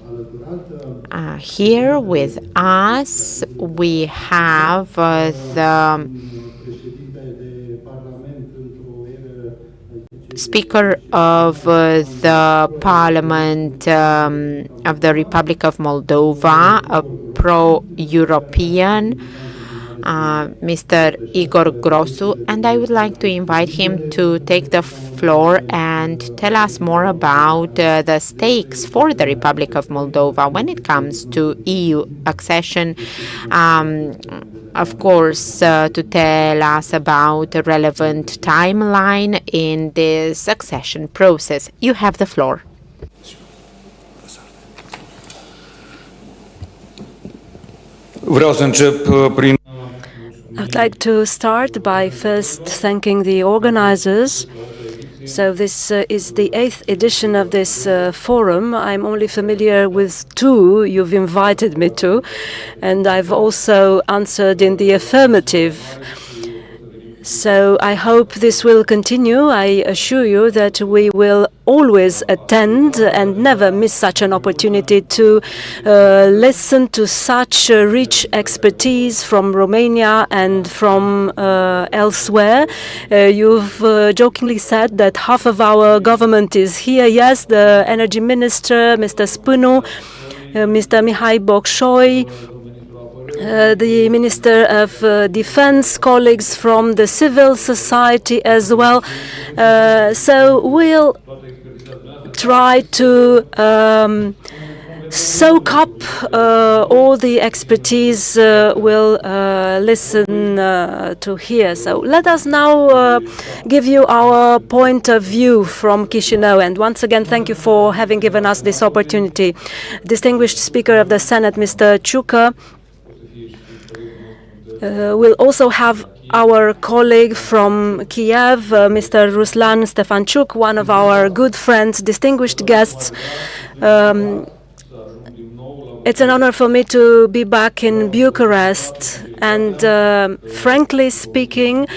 here with us, we have the Speaker of the Parliament of the Republic of Moldova, a pro-European, Mr. Igor Grosu, and I would like to invite him to take the floor and tell us more about the stakes for the Republic of Moldova when it comes to EU accession. Of course, to tell us about a relevant timeline in this accession process. You have the floor. Vreau să încep prin I would like to start by first thanking the organizers. So this is the 8th edition of this forum. I'm only familiar with 2 you've invited me to, and I've also answered in the affirmative. So I hope this will continue. I assure you that we will always attend and never miss such an opportunity to listen to such rich expertise from Romania and from elsewhere. You've jokingly said that half of our government is here. Yes, the Energy Minister, Mr. Spânu, Mr. Mihai Bokșoi, the Minister of Defense, colleagues from the civil society as well. So we'll try to soak up all the expertise we'll listen to here. So let us now give you our point of view from Chișinău. And once again, thank you for having given us this opportunity. Distinguished Speaker of the Senate, Mr. Ciucă, we'll also have our colleague from Kiev, Mr. Ruslan Stefanciuk, one of our good friends, distinguished guests. It's an honor for me to be back in Bucharest, and frankly speaking,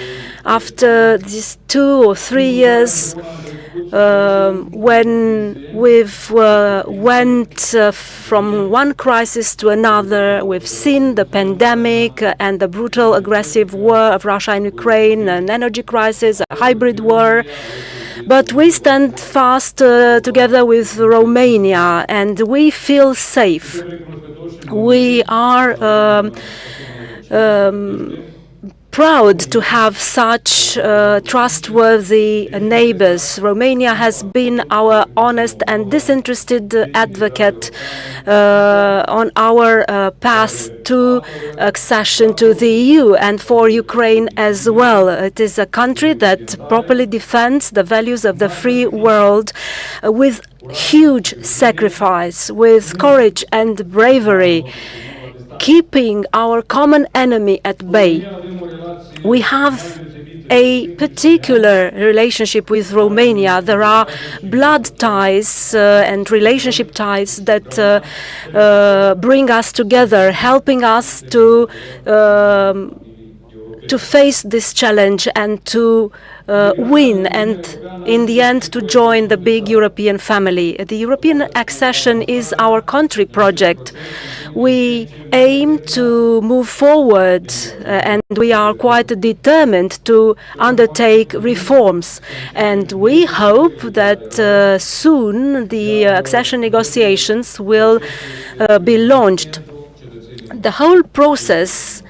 after these 2 or 3 years when we've went from one crisis to another, we've seen the pandemic and the brutal, aggressive war of Russia and Ukraine, an energy crisis, a hybrid war. But we stand fast together with Romania, and we feel safe. We are proud to have such trustworthy neighbors. Romania has been our honest and disinterested advocate on our path to accession to the EU, and for Ukraine as well. It is a country that properly defends the values of the free world with huge sacrifice, with courage and bravery, keeping our common enemy at bay. We have a particular relationship with Romania. There are blood ties and relationship ties that bring us together, helping us to face this challenge and to win, and in the end to join the big European family. The European accession is our country project. We aim to move forward and we are quite determined to undertake reforms. And we hope that soon the accession negotiations will be launched. The whole process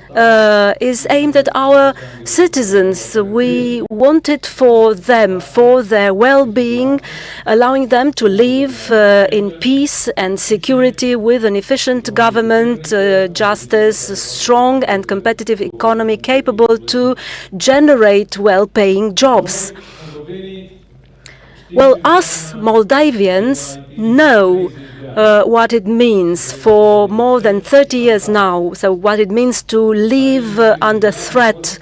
is aimed at our citizens. We want it for them, for their well-being, allowing them to live in peace and security with an efficient government, justice, a strong and competitive economy capable to generate well-paying jobs. Well, us Moldavians know what it means for more than 30 years now. So what it means to live under threat.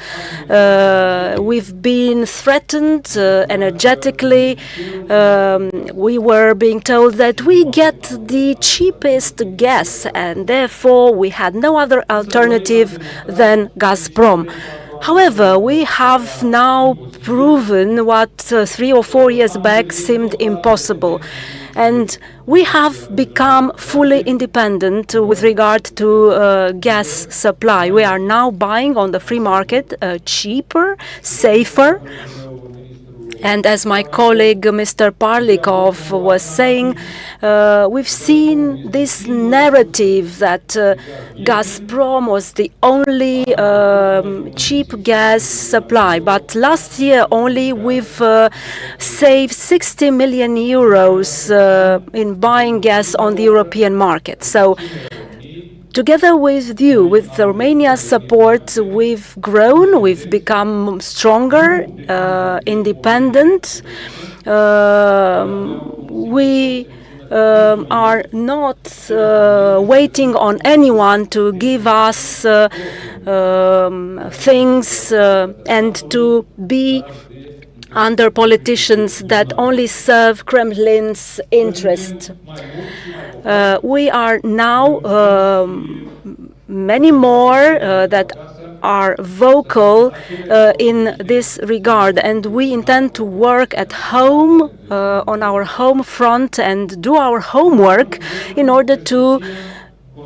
We've been threatened energetically. We were being told that we get the cheapest gas, and therefore we had no other alternative than Gazprom. However, we have now proven what 3 or 4 years back seemed impossible. And we have become fully independent with regard to gas supply. We are now buying on the free market cheaper, safer. And as my colleague Mr. Parlikov was saying, we've seen this narrative that Gazprom was the only cheap gas supply. But last year only we've saved 60 million euros in buying gas on the European market. So together with you, with Romania's support, we've grown, we've become stronger, independent. We are not waiting on anyone to give us things and to be under politicians that only serve Kremlin's interest. We are now many more that are vocal in this regard, and we intend to work at home on our home front and do our homework in order to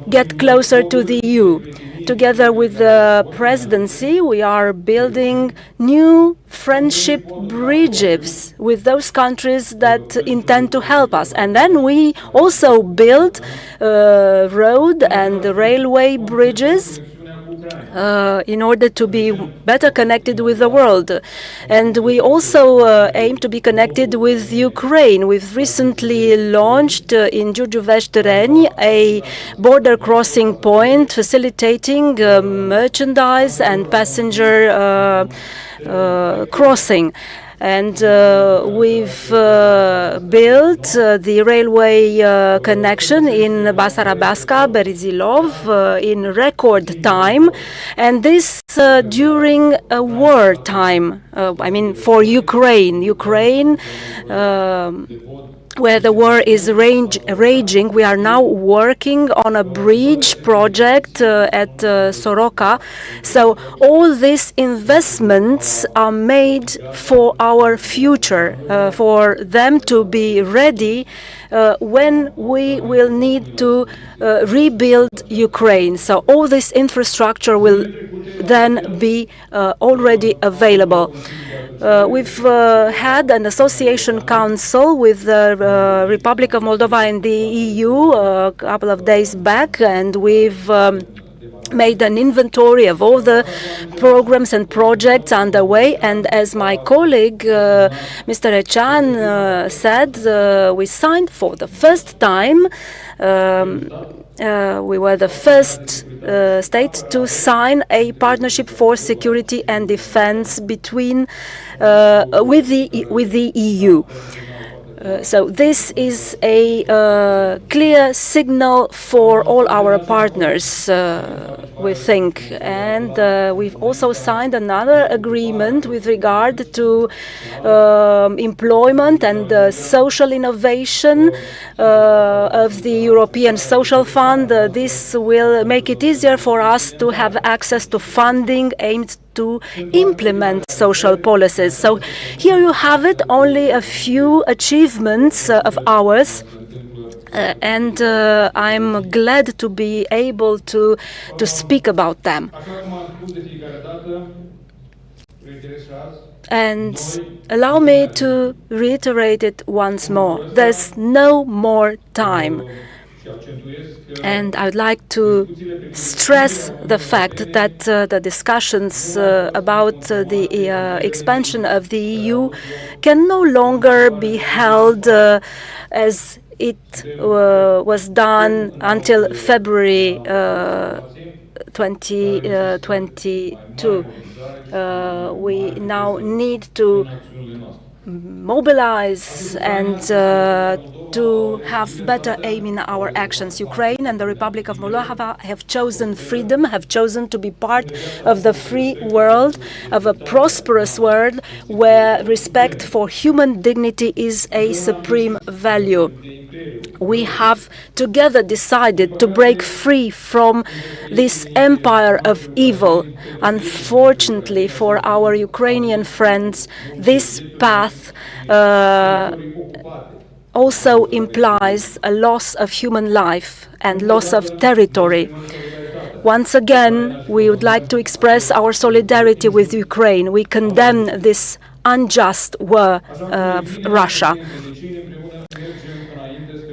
get closer to the EU. Together with the presidency, we are building new friendship bridges with those countries that intend to help us. And then we also build road and railway bridges in order to be better connected with the world. And we also aim to be connected with Ukraine. We've recently launched in Giurgiu-Veștereni a border crossing point facilitating merchandise and passenger crossing. And we've built the railway connection in Basarabaska, Berezilov in record time, and this during a war time. I mean, for Ukraine. Where the war is raging, we are now working on a bridge project at Soroka. So all these investments are made for our future, for them to be ready when we will need to rebuild Ukraine. So all this infrastructure will then be already available. We've had an association council with the Republic of Moldova and the EU a couple of days back, and we've made an inventory of all the programs and projects underway. And as my colleague, Mr. Echan, said, we signed for the first time. We were the first state to sign a partnership for security and defense between with the EU. So this is a clear signal for all our partners, we think. And we've also signed another agreement with regard to employment and social innovation of the European Social Fund. This will make it easier for us to have access to funding aimed to implement social policies. So here you have it, only a few achievements of ours. And I'm glad to be able to speak about them. And allow me to reiterate it once more. There's no more time. And I'd like to stress the fact that the discussions about the expansion of the EU can no longer be held as it was done until February 2022. We now need to mobilize and to have better aim in our actions. Ukraine and the Republic of Moldova have chosen freedom, have chosen to be part of the free world, of a prosperous world where respect for human dignity is a supreme value. We have together decided to break free from this empire of evil. Unfortunately for our Ukrainian friends, this path also implies a loss of human life and loss of territory. Once again, we would like to express our solidarity with Ukraine. We condemn this unjust war of Russia.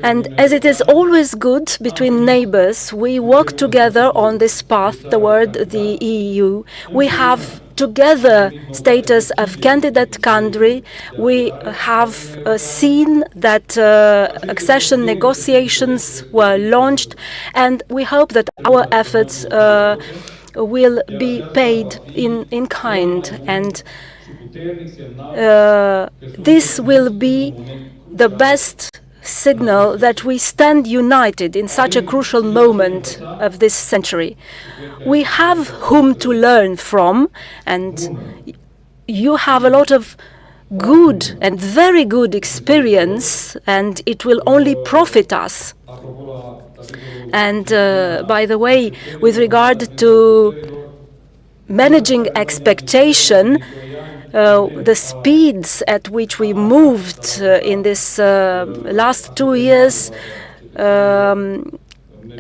And as it is always good between neighbors, we work together on this path toward the EU. We have together status of candidate country. We have seen that accession negotiations were launched, and we hope that our efforts will be paid in kind. And this will be the best signal that we stand united in such a crucial moment of this century. We have whom to learn from, and you have a lot of good and very good experience, and it will only profit us. And by the way, with regard to managing expectation, the speeds at which we moved in this last 2 years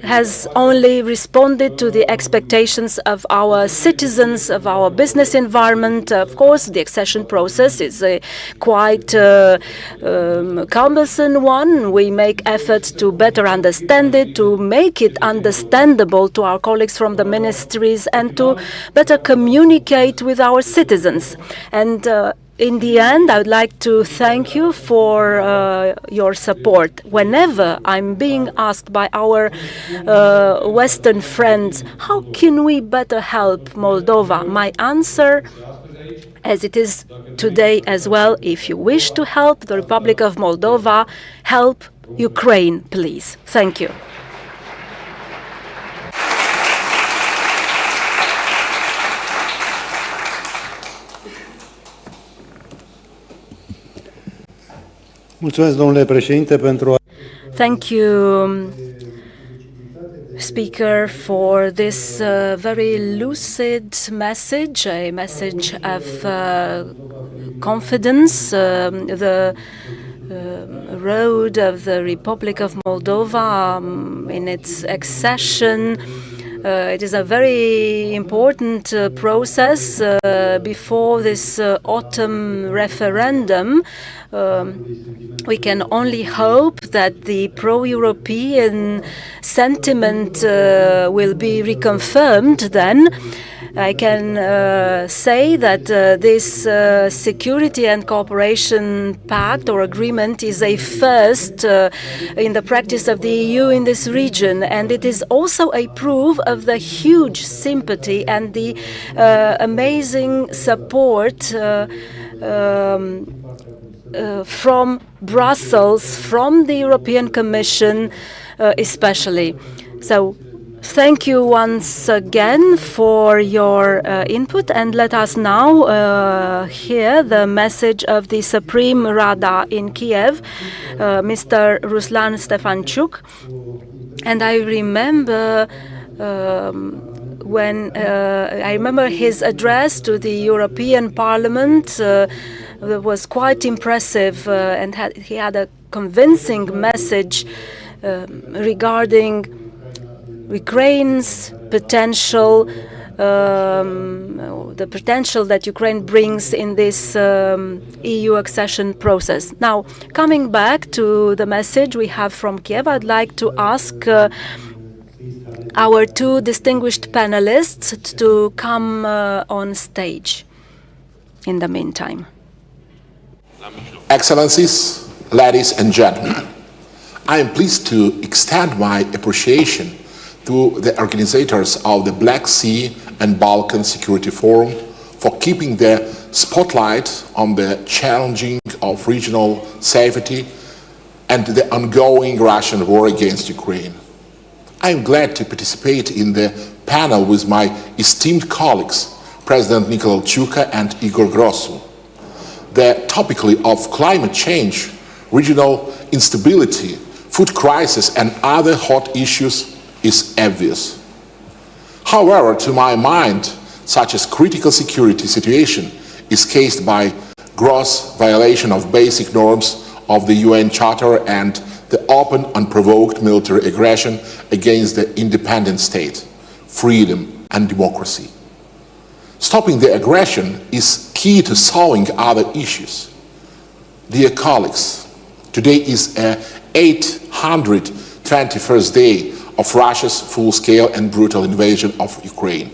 has only responded to the expectations of our citizens, of our business environment. Of course, the accession process is a quite cumbersome one. We make efforts to better understand it, to make it understandable to our colleagues from the ministries, and to better communicate with our citizens. And in the end, I would like to thank you for your support. Whenever I'm being asked by our Western friends, how can we better help Moldova? My answer, as it is today as well, if you wish to help the Republic of Moldova, help Ukraine, please. Thank you. Mulțumesc, domnule președinte, pentru. Thank you, Speaker, for this very lucid message, a message of confidence. The road of the Republic of Moldova in its accession. It is a very important process before this autumn referendum. We can only hope that the pro-European sentiment will be reconfirmed then. I can say that this Security and Cooperation Pact or agreement is a first in the practice of the EU in this region, and it is also a proof of the huge sympathy and the amazing support from Brussels, from the European Commission especially. So thank you once again for your input, and let us now hear the message of the Supreme Rada in Kiev, Mr. Ruslan Stefanchuk. And I remember I remember his address to the European Parliament. It was quite impressive, and he had a convincing message regarding Ukraine's potential, the potential that Ukraine brings in this EU accession process. Now, coming back to the message we have from Kiev, I'd like to ask our two distinguished panelists to come on stage in the meantime. Excellencies, ladies and gentlemen, I am pleased to extend my appreciation to the organizers of the Black Sea and Balkan Security Forum for keeping the spotlight on the challenging of regional safety and the ongoing Russian war against Ukraine. I am glad to participate in the panel with my esteemed colleagues, President Nicolae Ciucă and Igor Grosu. The topic of climate change, regional instability, food crisis and other hot issues is obvious. However, to my mind, such a critical security situation is caused by gross violation of basic norms of the UN Charter and the open, unprovoked military aggression against the independent state, freedom and democracy. Stopping the aggression is key to solving other issues. Dear colleagues, today is the 821st day of Russia's full-scale and brutal invasion of Ukraine.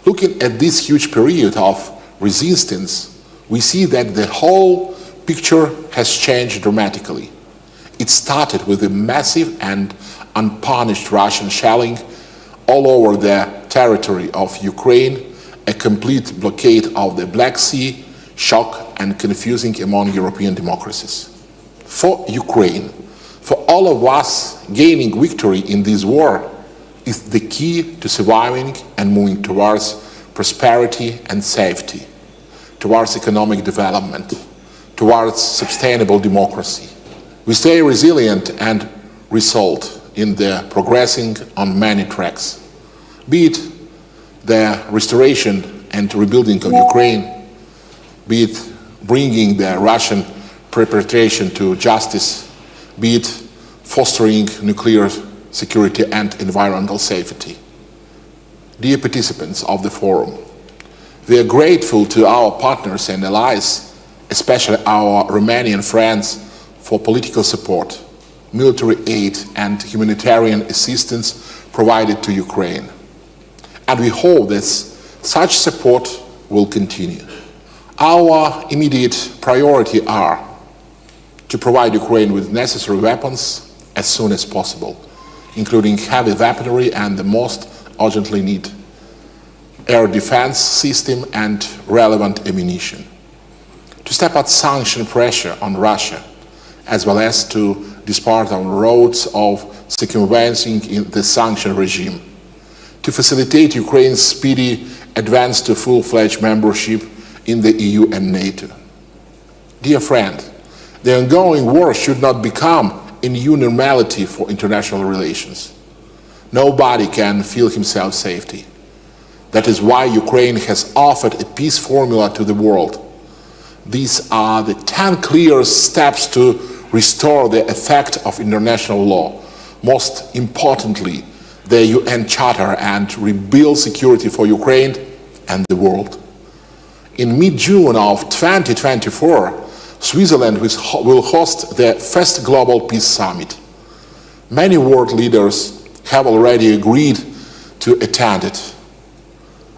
Looking at this huge period of resistance, we see that the whole picture has changed dramatically. It started with a massive and unpunished Russian shelling all over the territory of Ukraine, a complete blockade of the Black Sea, shock and confusing among European democracies. For Ukraine, for all of us gaining victory in this war is the key to surviving and moving towards prosperity and safety, towards economic development, towards sustainable democracy. We stay resilient and resolved in the progressing on many tracks, be it the restoration and rebuilding of Ukraine, be it bringing the Russian perpetration to justice, be it fostering nuclear security and environmental safety. Dear participants of the forum, we are grateful to our partners and allies, especially our Romanian friends, for political support, military aid and humanitarian assistance provided to Ukraine. And we hope that such support will continue. Our immediate priority are to provide Ukraine with necessary weapons as soon as possible, including heavy weaponry and the most urgently need air defense system and relevant ammunition. To step up sanction pressure on Russia, as well as to dispart on roads of circumventing in the sanction regime. To facilitate Ukraine's speedy advance to full-fledged membership in the EU and NATO. Dear friend, the ongoing war should not become a new normality for international relations. Nobody can feel himself safety. That is why Ukraine has offered a peace formula to the world. These are the 10 clear steps to restore the effect of international law, most importantly, the UN Charter, and rebuild security for Ukraine and the world. In mid-June of 2024, Switzerland will host the first Global Peace Summit. Many world leaders have already agreed to attend it.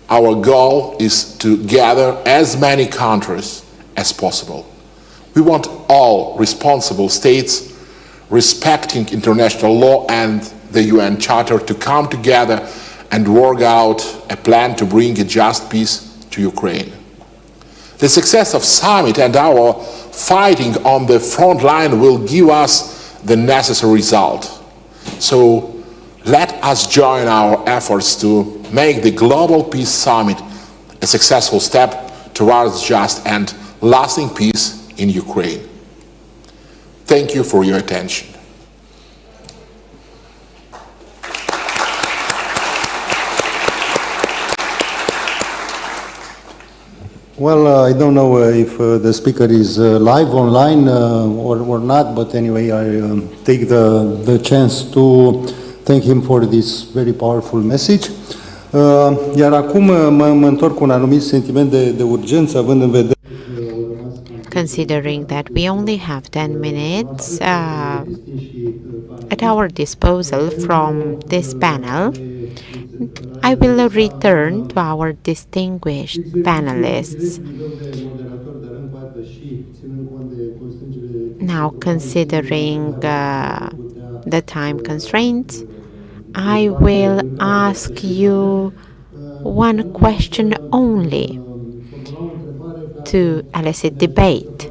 Our goal is to gather as many countries as possible. We want all responsible states respecting international law and the UN Charter to come together and work out a plan to bring a just peace to Ukraine. The success of summit and our fighting on the front line will give us the necessary result. So let us join our efforts to make the Global Peace Summit a successful step towards just and lasting peace in Ukraine. Thank you for your attention. Well, I don't know if the speaker is live online or not, but anyway, I take the chance to thank him for this very powerful message. Iar acum mă întorc cu un anumit sentiment de urgență, având în vedere. Considering that we only have 10 minutes at our disposal from this panel, I will return to our distinguished panelists. Now, considering the time constraints, I will ask you one question only to elicit debate.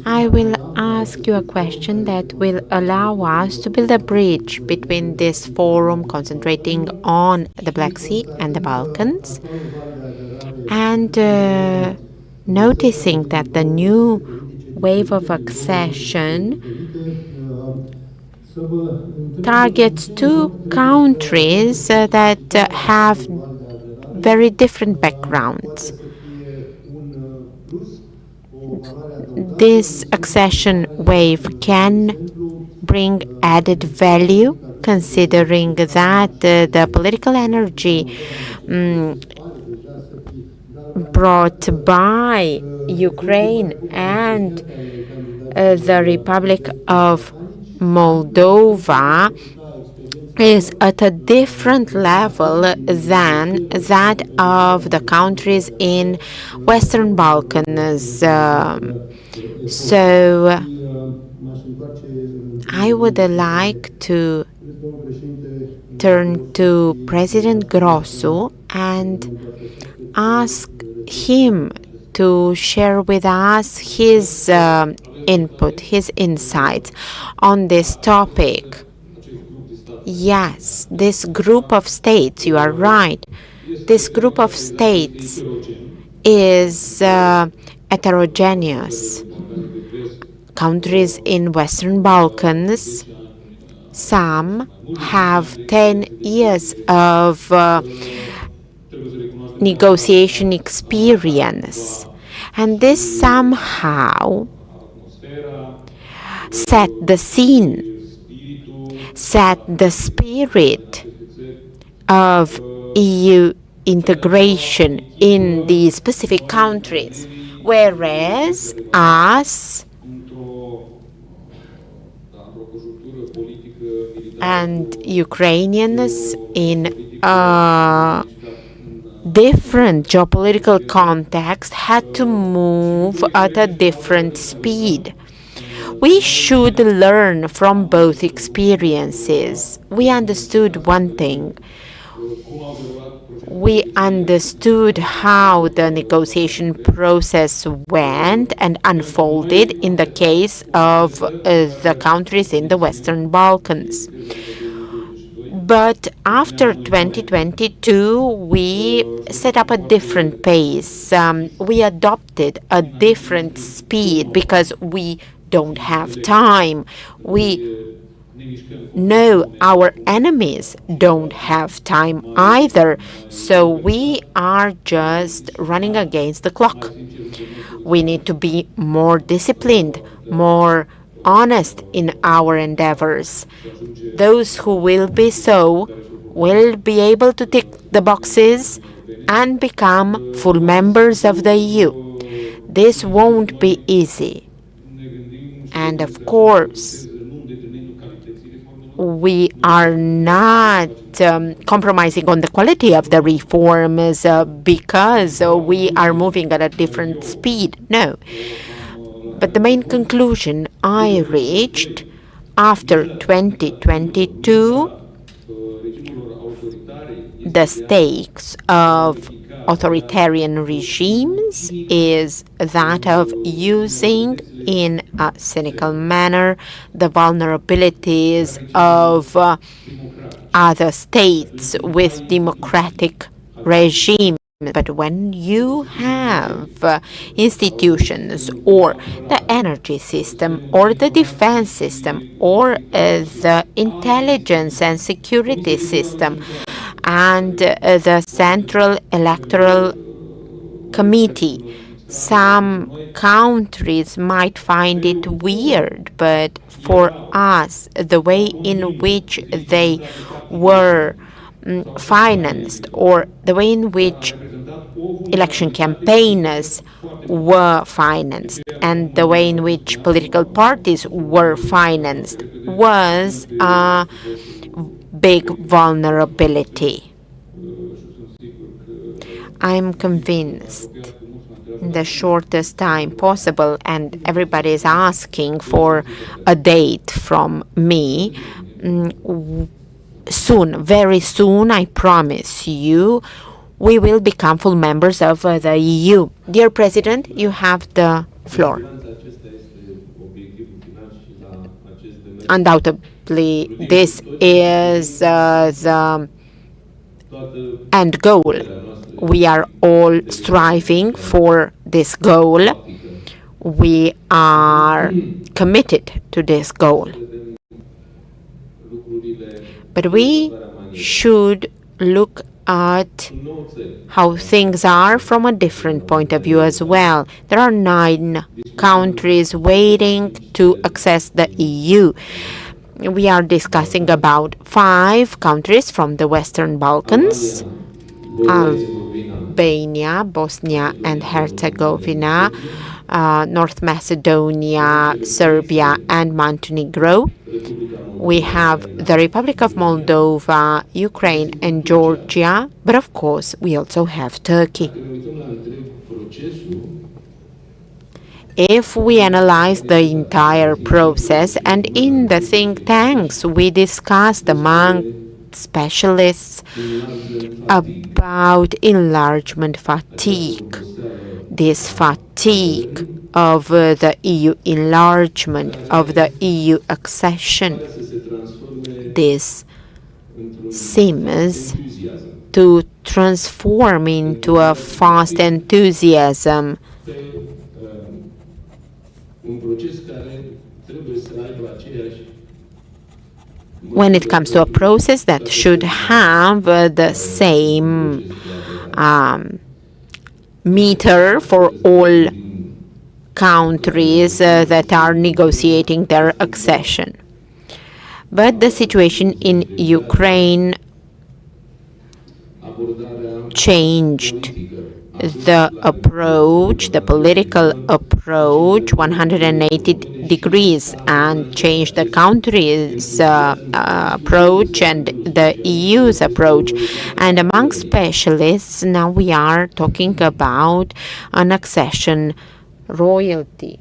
I will ask you a question that will allow us to build a bridge between this forum concentrating on the Black Sea and the Balkans, and noticing that the new wave of accession targets two countries that have very different backgrounds. This accession wave can bring added value, considering that the political energy brought by Ukraine and the Republic of Moldova is at a different level than that of the countries in Western Balkans. So I would like to turn to President Grosu and ask him to share with us his input, his insights on this topic. Yes, this group of states, you are right. This group of states is heterogeneous. Countries in Western Balkans, some have 10 years of negotiation experience, and this somehow set the scene, set the spirit of EU integration in these specific countries, whereas us and Ukrainians in a different geopolitical context had to move at a different speed. We should learn from both experiences. We understood one thing. We understood how the negotiation process went and unfolded in the case of the countries in the Western Balkans. But after 2022, we set up a different pace. We adopted a different speed because we don't have time. We know our enemies don't have time either, so we are just running against the clock. We need to be more disciplined, more honest in our endeavors. Those who will be so will be able to tick the boxes and become full members of the EU. This won't be easy. And of course, we are not compromising on the quality of the reforms because we are moving at a different speed. No. But the main conclusion I reached after 2022, the stakes of authoritarian regimes is that of using in a cynical manner the vulnerabilities of other states with democratic regimes. But when you have institutions or the energy system or the defense system or the intelligence and security system and the Central Electoral Committee, some countries might find it weird, but for us, the way in which they were financed or the way in which election campaigns were financed and the way in which political parties were financed was a big vulnerability. I'm convinced in the shortest time possible, and everybody is asking for a date from me. Soon, very soon, I promise you, we will become full members of the EU. Dear President, you have the floor. Undoubtedly, this is the end goal. We are all striving for this goal. We are committed to this goal. But we should look at how things are from a different point of view as well. There are 9 countries waiting to access the EU. We are discussing about 5 countries from the Western Balkans: Albania, Bosnia and Herzegovina, North Macedonia, Serbia and Montenegro. We have the Republic of Moldova, Ukraine and Georgia, but of course we also have Turkey. If we analyze the entire process, and in the think tanks we discussed among specialists about enlargement fatigue. this fatigue of the EU enlargement, of the EU accession. This seems to transform into a fast enthusiasm, when it comes to a process that should have the same meter for all countries that are negotiating their accession. But the situation in Ukraine changed the approach, the political approach, 180 degrees, and changed the country's approach and the EU's approach. And among specialists, now we are talking about an accession royalty.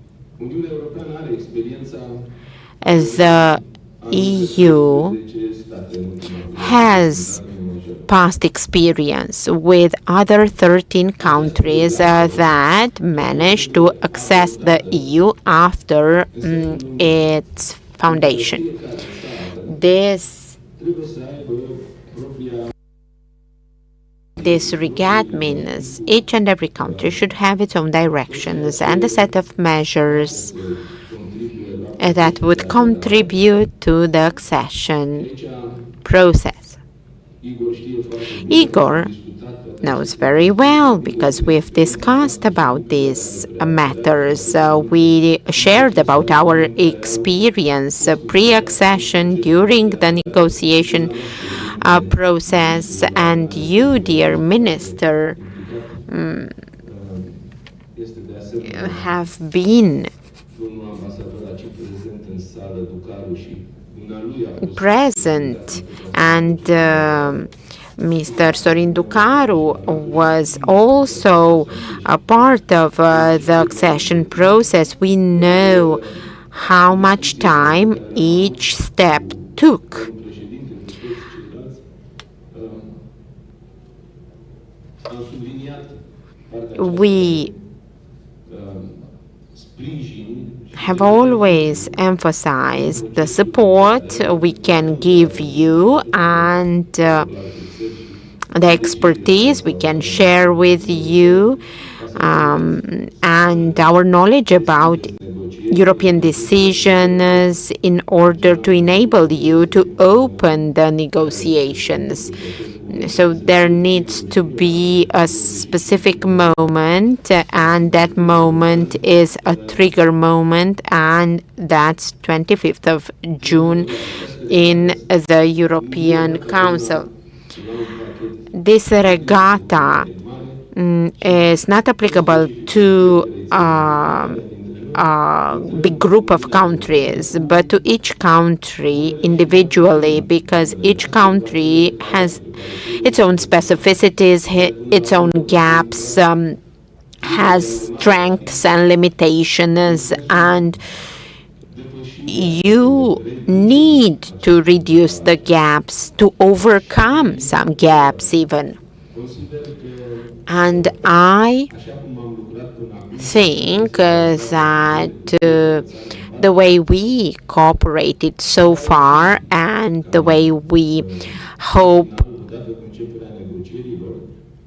As the EU has past experience with other 13 countries that managed to access the EU after its foundation. This regard means each and every country should have its own directions and a set of measures that would contribute to the accession process. Igor knows very well, because we've discussed about these matters. We shared about our experience pre-accession, during the negotiation process, and you, dear Minister, have been present, and Mr. Sorin Ducaru was also a part of the accession process. We know how much time each step took. We have always emphasized the support we can give you and the expertise we can share with you, and our knowledge about European decisions in order to enable you to open the negotiations. So there needs to be a specific moment, and that moment is a trigger moment, and that's 25th of June in the European Council. This regatta is not applicable to a big group of countries, but to each country individually, because each country has its own specificities, its own gaps, has strengths and limitations, and you need to reduce the gaps, to overcome some gaps even. And I think that the way we cooperated so far, and the way we hope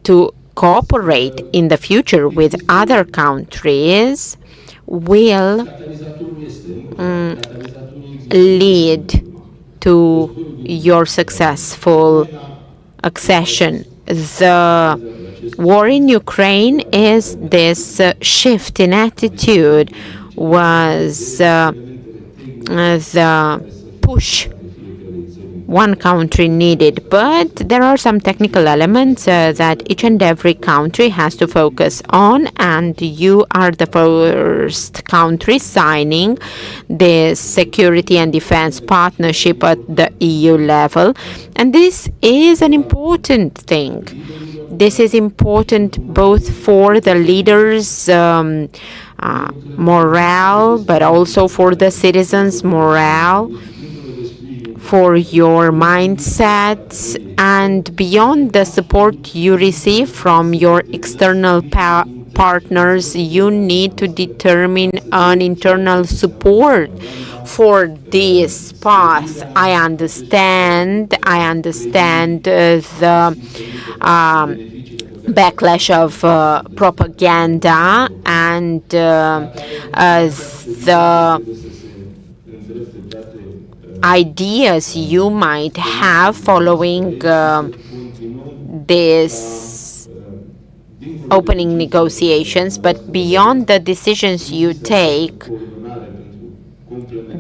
to cooperate in the future with other countries, will lead to your successful accession. The war in Ukraine is this shift in attitude, was the push one country needed. But there are some technical elements that each and every country has to focus on, and you are the first country signing the security and defense partnership at the EU level. And this is an important thing. This is important both for the leaders' morale, but also for the citizens' morale, for your mindset, and beyond the support you receive from your external partners, you need to determine an internal support for this path. I understand the backlash of propaganda and the ideas you might have following this opening negotiations, but beyond the decisions you take,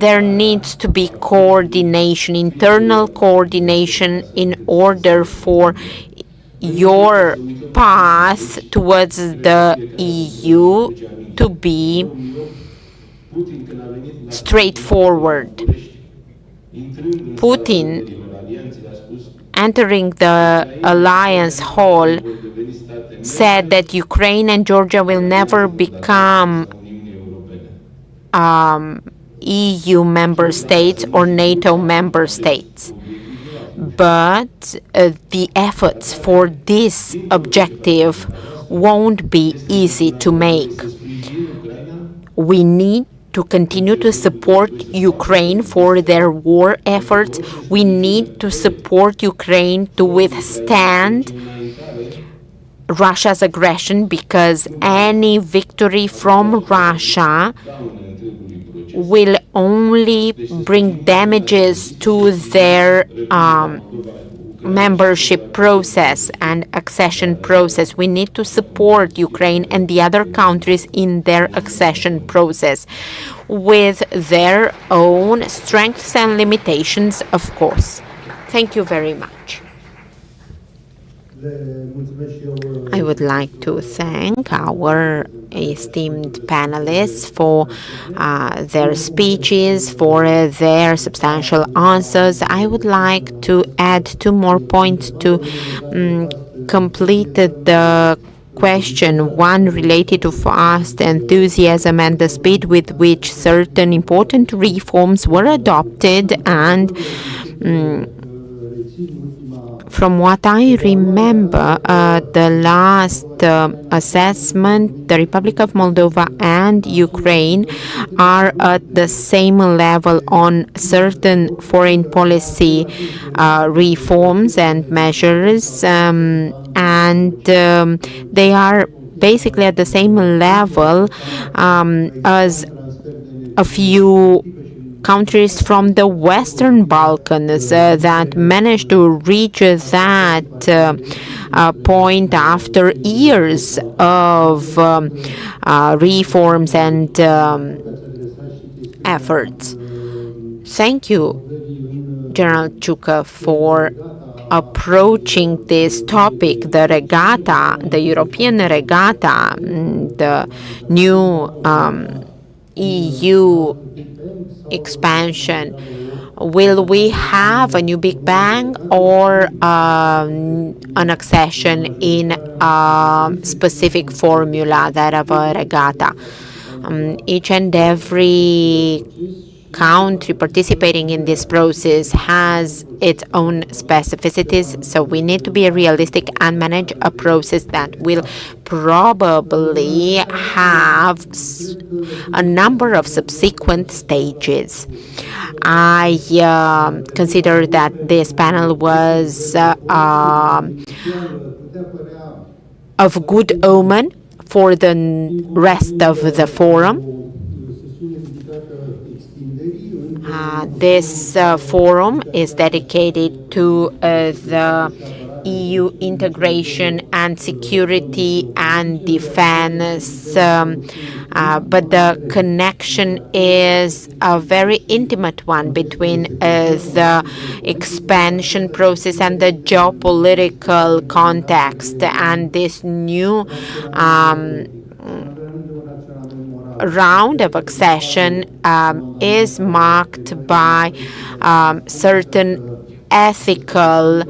there needs to be coordination, internal coordination, in order for your path towards the EU to be straightforward. Putin, entering the alliance hall, said that Ukraine and Georgia will never become EU member states or NATO member states. But the efforts for this objective won't be easy to make. We need to continue to support Ukraine for their war efforts. We need to support Ukraine to withstand Russia's aggression, because any victory from Russia will only bring damages to their membership process and accession process. We need to support Ukraine and the other countries in their accession process with their own strengths and limitations, of course. Thank you very much. I would like to thank our esteemed panelists for their speeches, for their substantial answers. I would like to add 2 more points to complete the question. One related to fast enthusiasm and the speed with which certain important reforms were adopted, and from what I remember, the last assessment, the Republic of Moldova and Ukraine are at the same level on certain foreign policy reforms and measures, and they are basically at the same level as a few countries from the Western Balkans that managed to reach that point after years of reforms and efforts. Thank you, General Chuka, for approaching this topic, the regatta, the European regatta, the new EU expansion. Will we have a new Big Bang or an accession in a specific formula, that of a regatta? Each and every country participating in this process has its own specificities, so we need to be realistic and manage a process that will probably have a number of subsequent stages. I consider that this panel was of good omen for the rest of the forum. This forum is dedicated to the EU integration and security and defense, but the connection is a very intimate one between the expansion process and the geopolitical context, and this new round of accession is marked by certain ethical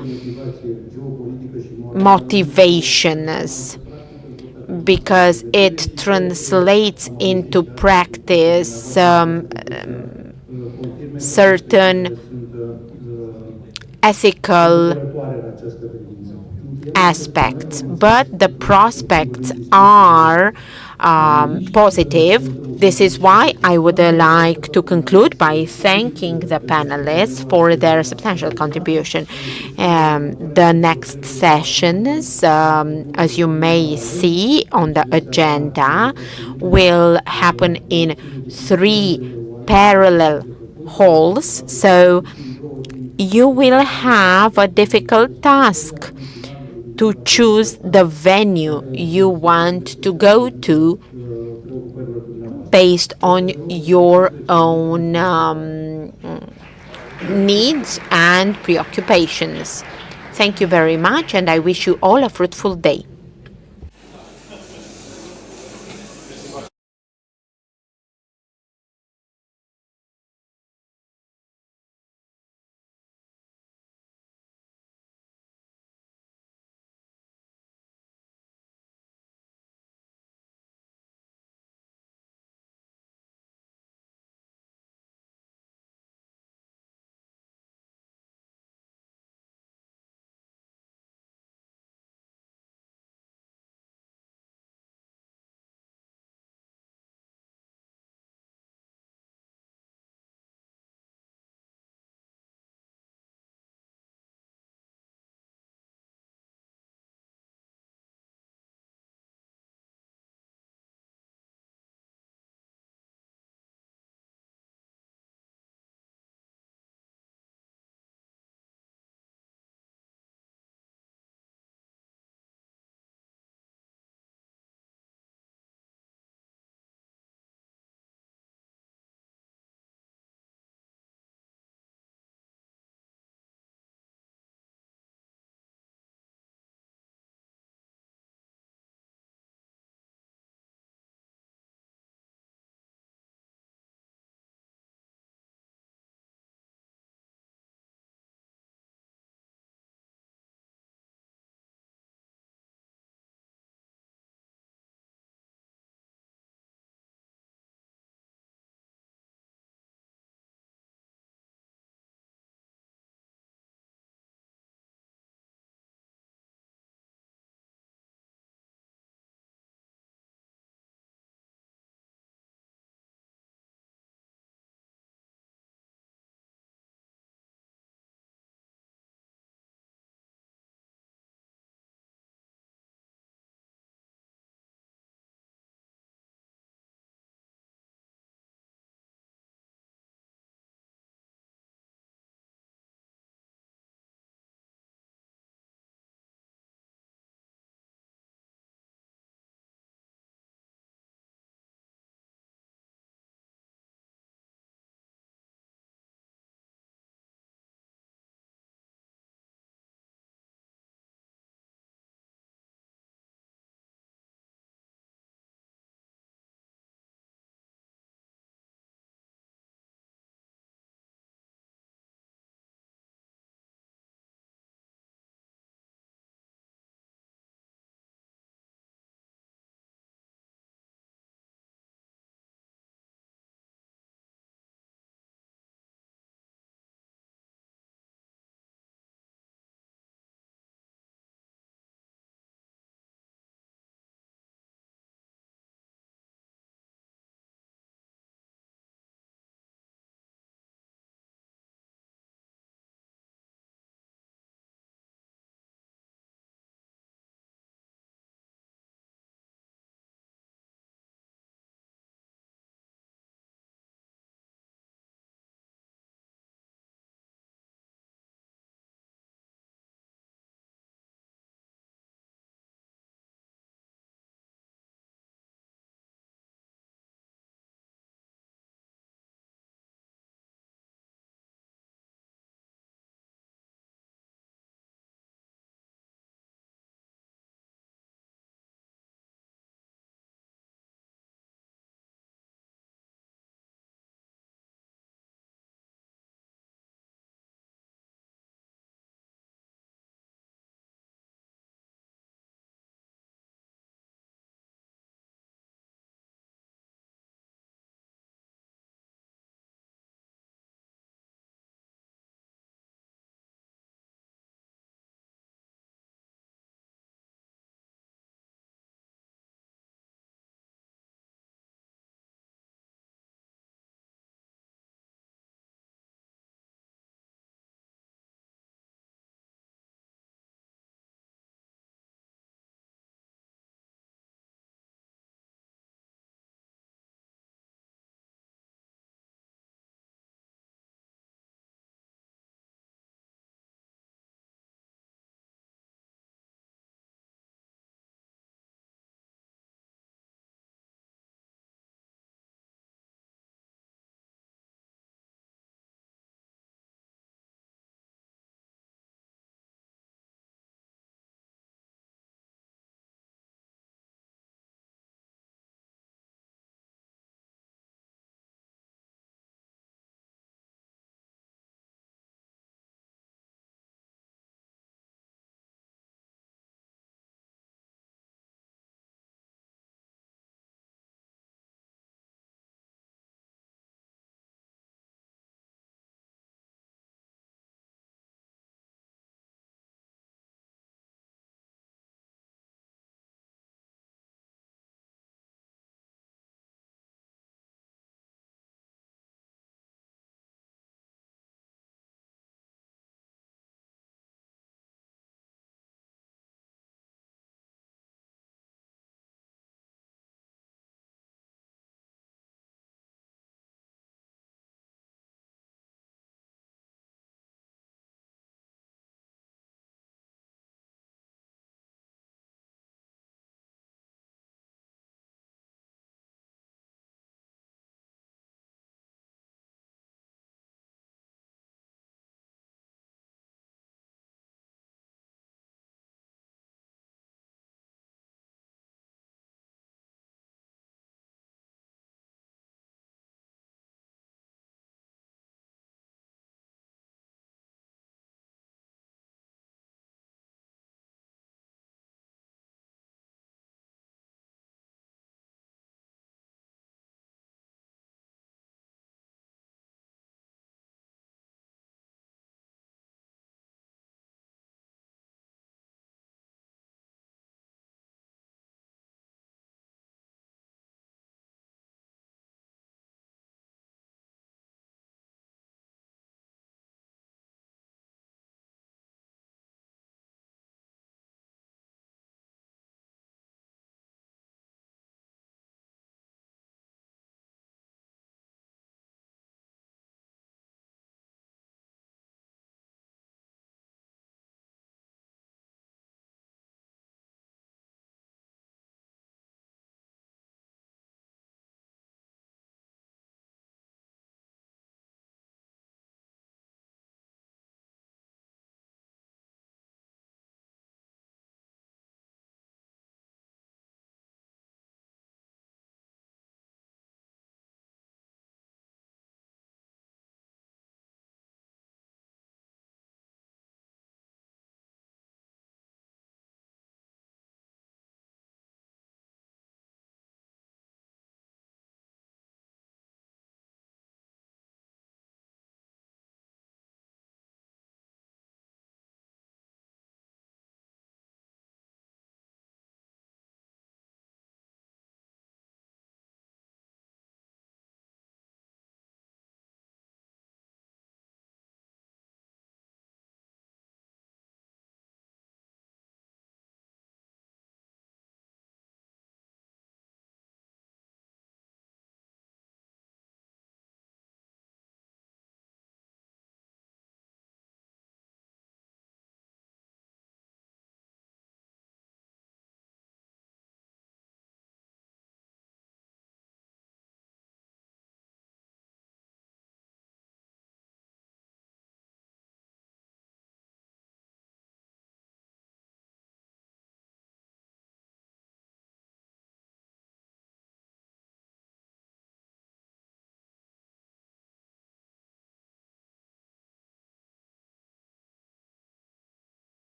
motivations, because it translates into practice certain ethical aspects, but the prospects are positive. This is why I would like to conclude by thanking the panelists for their substantial contribution. The next sessions, as you may see on the agenda, will happen in 3 parallel halls, so you will have a difficult task to choose the venue you want to go to based on your own needs and preoccupations. Thank you very much, and I wish you all a fruitful day.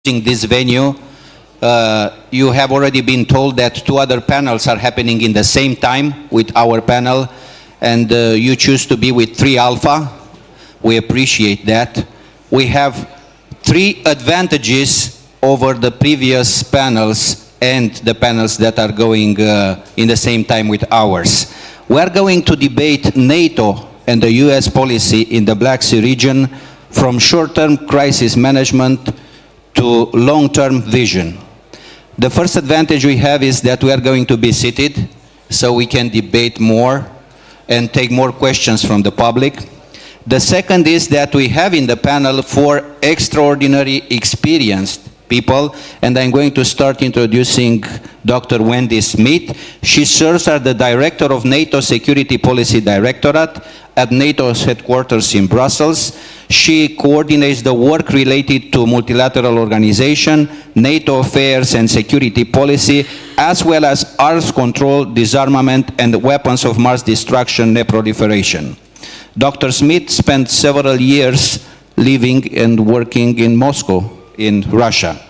this venue. You have already been told that 2 other panels are happening in the same time with our panel, and you choose to be with 3 Alpha. We appreciate that. We have 3 advantages over the previous panels and the panels that are going in the same time with ours. We are going to debate NATO and the US policy in the Black Sea region, from short-term crisis management to long-term vision. The first advantage we have is that we are going to be seated, so we can debate more and take more questions from the public. The second is that we have in the panel 4 extraordinary experienced people, and I'm going to start introducing Dr. Wendy Smith. She serves as the Director of NATO Security Policy Directorate at NATO's headquarters in Brussels. She coordinates the work related to multilateral organization, NATO affairs and security policy, as well as arms control, disarmament, and weapons of mass destruction and proliferation. Dr. Smith spent several years living and working in Moscow, in Russia.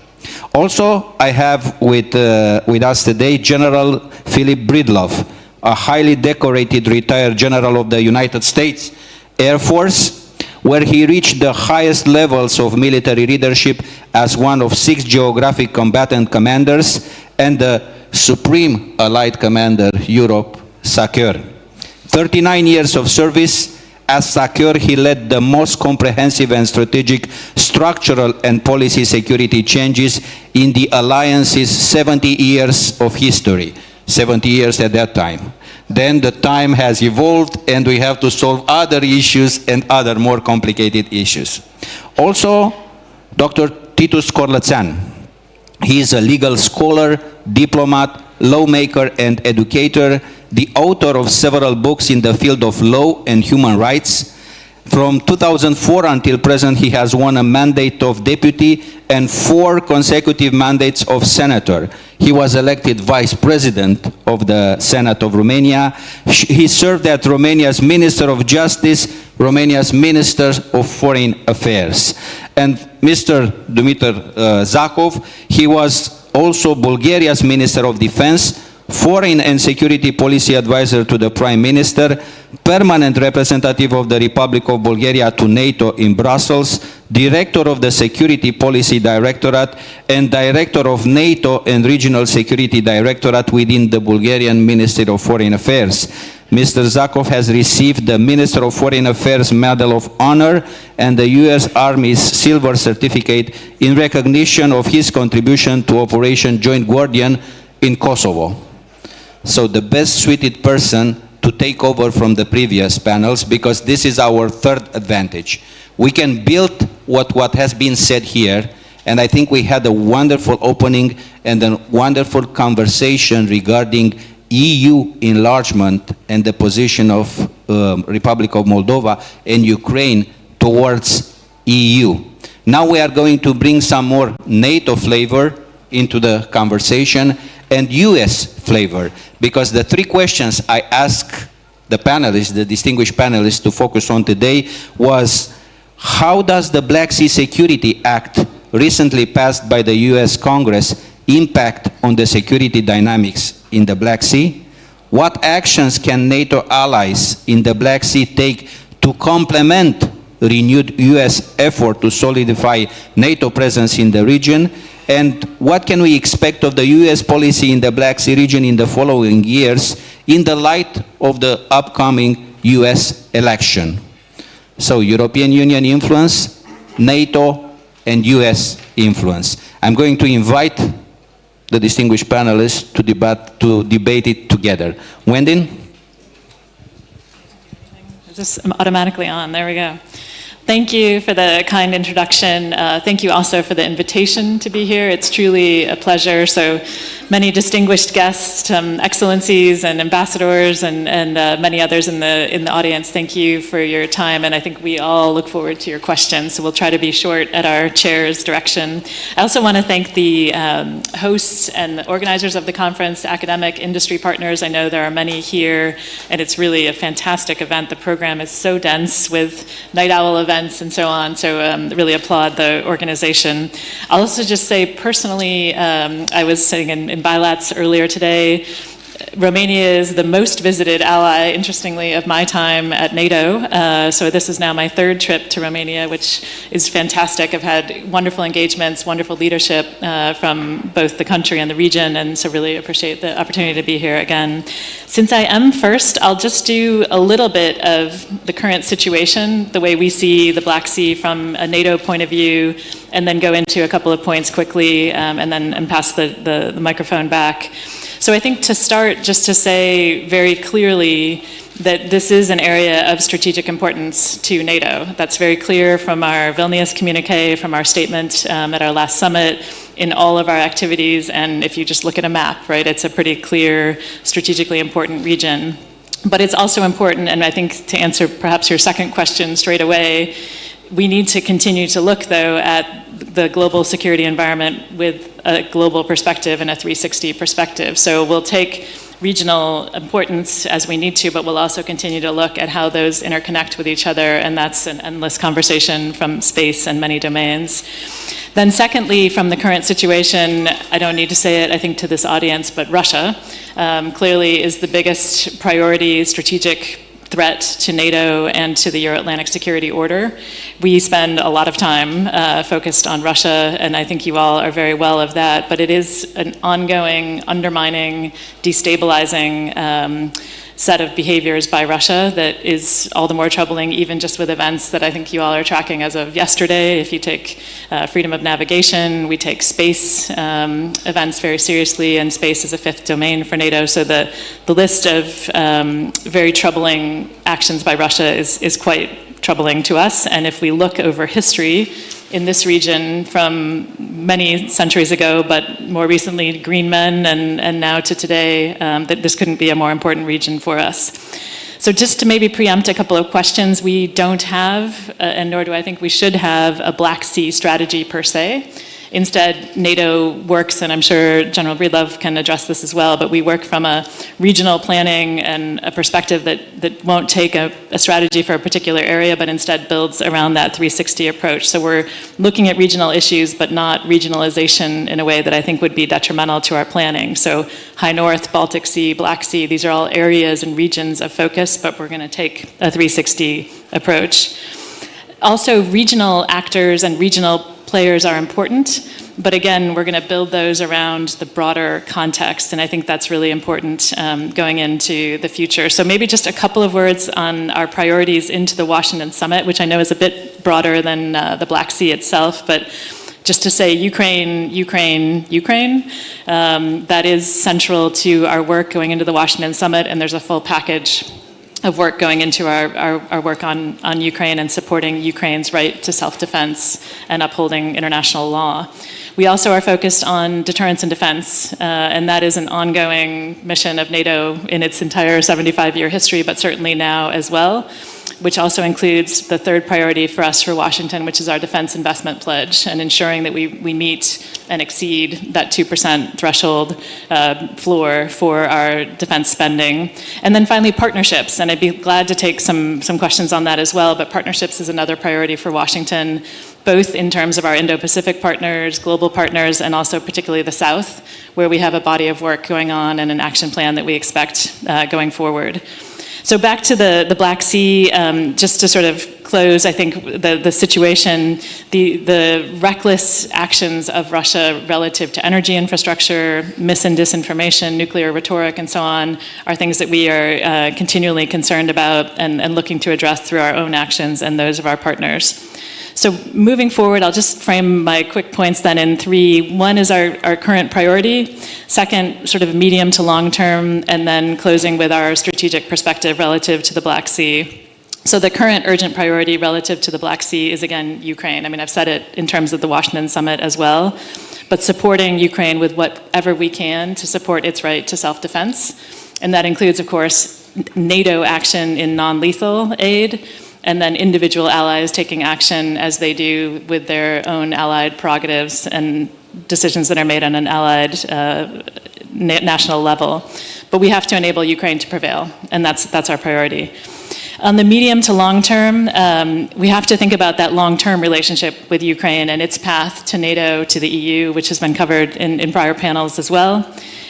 Also, I have with us today General Philip Breedlove, a highly decorated retired general of the United States Air Force, where he reached the highest levels of military leadership as one of 6 geographic combatant commanders and the Supreme Allied Commander, Europe, SACEUR. 39 years of service. As SACEUR, he led the most comprehensive and strategic structural and policy security changes in the alliance's 70 years of history. 70 years at that time. Then the time has evolved and we have to solve other issues and other more complicated issues. Also, Dr. Titus Corlățean. He is a legal scholar, diplomat, lawmaker and educator, the author of several books in the field of law and human rights. From 2004 until present, he has won a mandate of deputy and 4 consecutive mandates of senator. He was elected vice president of the Senate of Romania. He served as Romania's Minister of Justice, Romania's Minister of Foreign Affairs. And Mr. Dumitru Zakov, he was also Bulgaria's Minister of Defense, Foreign and Security Policy Advisor to the Prime Minister, Permanent Representative of the Republic of Bulgaria to NATO in Brussels, Director of the Security Policy Directorate, and Director of NATO and Regional Security Directorate within the Bulgarian Ministry of Foreign Affairs. Mr. Zakov has received the Minister of Foreign Affairs Medal of Honor and the U.S. Army's Silver Certificate in recognition of his contribution to Operation Joint Guardian in Kosovo. So the best suited person to take over from the previous panels, because this is our third advantage. We can build what has been said here, and I think we had a wonderful opening and a wonderful conversation regarding EU enlargement and the position of Republic of Moldova and Ukraine towards EU. Now we are going to bring some more NATO flavor into the conversation and US flavor, because the 3 questions I asked the panelists, the distinguished panelists, to focus on today was: how does the Black Sea Security Act recently passed by the US Congress impact on the security dynamics in the Black Sea? What actions can NATO allies in the Black Sea take to complement renewed US effort to solidify NATO presence in the region? And what can we expect of the US policy in the Black Sea region in the following years in the light of the upcoming US election? So European Union influence, NATO, and US influence. I'm going to invite the distinguished panelists to debate it together. Wendy? I'm automatically on, there we go. Thank you for the kind introduction. Thank you also for the invitation to be here. It's truly a pleasure. So many distinguished guests, excellencies and ambassadors and many others in the audience. Thank you for your time, and I think we all look forward to your questions. So we'll try to be short at our chair's direction. I also want to thank the hosts and the organizers of the conference, academic industry partners. I know there are many here, and it's really a fantastic event. The program is so dense with night owl events events and so on. So really applaud the organization. I'll also just say personally, I was sitting in Bilats earlier today. Romania is the most visited ally, interestingly, of my time at NATO. So this is now my third trip to Romania, which is fantastic. I've had wonderful engagements, wonderful leadership from both the country and the region, and so really appreciate the opportunity to be here again. Since I am first, I'll just do a little bit of the current situation, the way we see the Black Sea from a NATO point of view, and then go into a couple of points quickly, and then pass the microphone back. So I think to start, just to say very clearly that this is an area of strategic importance to NATO. That's very clear from our Vilnius communique, from our statement at our last summit, in all of our activities, and if you just look at a map, right, it's a pretty clear, strategically important region. But it's also important, and I think to answer perhaps your second question straight away, we need to continue to look, though, at the global security environment with a global perspective and a 360 perspective. So we'll take regional importance as we need to, but we'll also continue to look at how those interconnect with each other, and that's an endless conversation from space and many domains. Then secondly, from the current situation, I don't need to say it, I think, to this audience, but Russia clearly is the biggest priority strategic threat to NATO and to the Euro-Atlantic security order. We spend a lot of time focused on Russia, and I think you all are very well of that, but it is an ongoing, undermining, destabilizing set of behaviors by Russia that is all the more troubling, even just with events that I think you all are tracking as of yesterday. If you take freedom of navigation, we take space events very seriously, and space is a fifth domain for NATO. So the list of very troubling actions by Russia is quite troubling to us. And if we look over history in this region from many centuries ago, but more recently green men, and now to today, that this couldn't be a more important region for us. So just to maybe preempt a couple of questions, we don't have, and nor do I think we should have, a Black Sea strategy per se. Instead, NATO works, and I'm sure General Breedlove can address this as well, but we work from a regional planning and a perspective that won't take a strategy for a particular area, but instead builds around that 360 approach. So we're looking at regional issues, but not regionalization in a way that I think would be detrimental to our planning. So High North, Baltic Sea, Black Sea, these are all areas and regions of focus, but we're going to take a 360 approach. Also, regional actors and regional players are important, but again, we're going to build those around the broader context, and I think that's really important going into the future. So maybe just a couple of words on our priorities into the Washington Summit, which I know is a bit broader than the Black Sea itself, but just to say Ukraine, that is central to our work going into the Washington Summit, and there's a full package of work going into our work on Ukraine and supporting Ukraine's right to self-defense and upholding international law. We also are focused on deterrence and defense, and that is an ongoing mission of NATO in its entire 75-year history, but certainly now as well, which also includes the third priority for us for Washington, which is our defense investment pledge, and ensuring that we meet and exceed that 2% threshold floor for our defense spending. And then finally, partnerships, and I'd be glad to take some questions on that as well, but partnerships is another priority for Washington, both in terms of our Indo-Pacific partners, global partners, and also particularly the South, where we have a body of work going on and an action plan that we expect going forward. So back to the Black Sea, just to sort of close, I think the situation, the reckless actions of Russia relative to energy infrastructure, mis and disinformation, nuclear rhetoric, and so on, are things that we are continually concerned about and looking to address through our own actions and those of our partners. So moving forward, I'll just frame my quick points then in three. One is our current priority. Second, sort of medium to long term, and then closing with our strategic perspective relative to the Black Sea. So the current urgent priority relative to the Black Sea is, again, Ukraine. I mean, I've said it in terms of the Washington Summit as well, but supporting Ukraine with whatever we can to support its right to self-defense. And that includes, of course, NATO action in non-lethal aid, and then individual allies taking action as they do with their own allied prerogatives and decisions that are made on an allied national level. But we have to enable Ukraine to prevail, and that's our priority. On the medium to long term, we have to think about that long-term relationship with Ukraine and its path to NATO, to the EU, which has been covered in prior panels as well.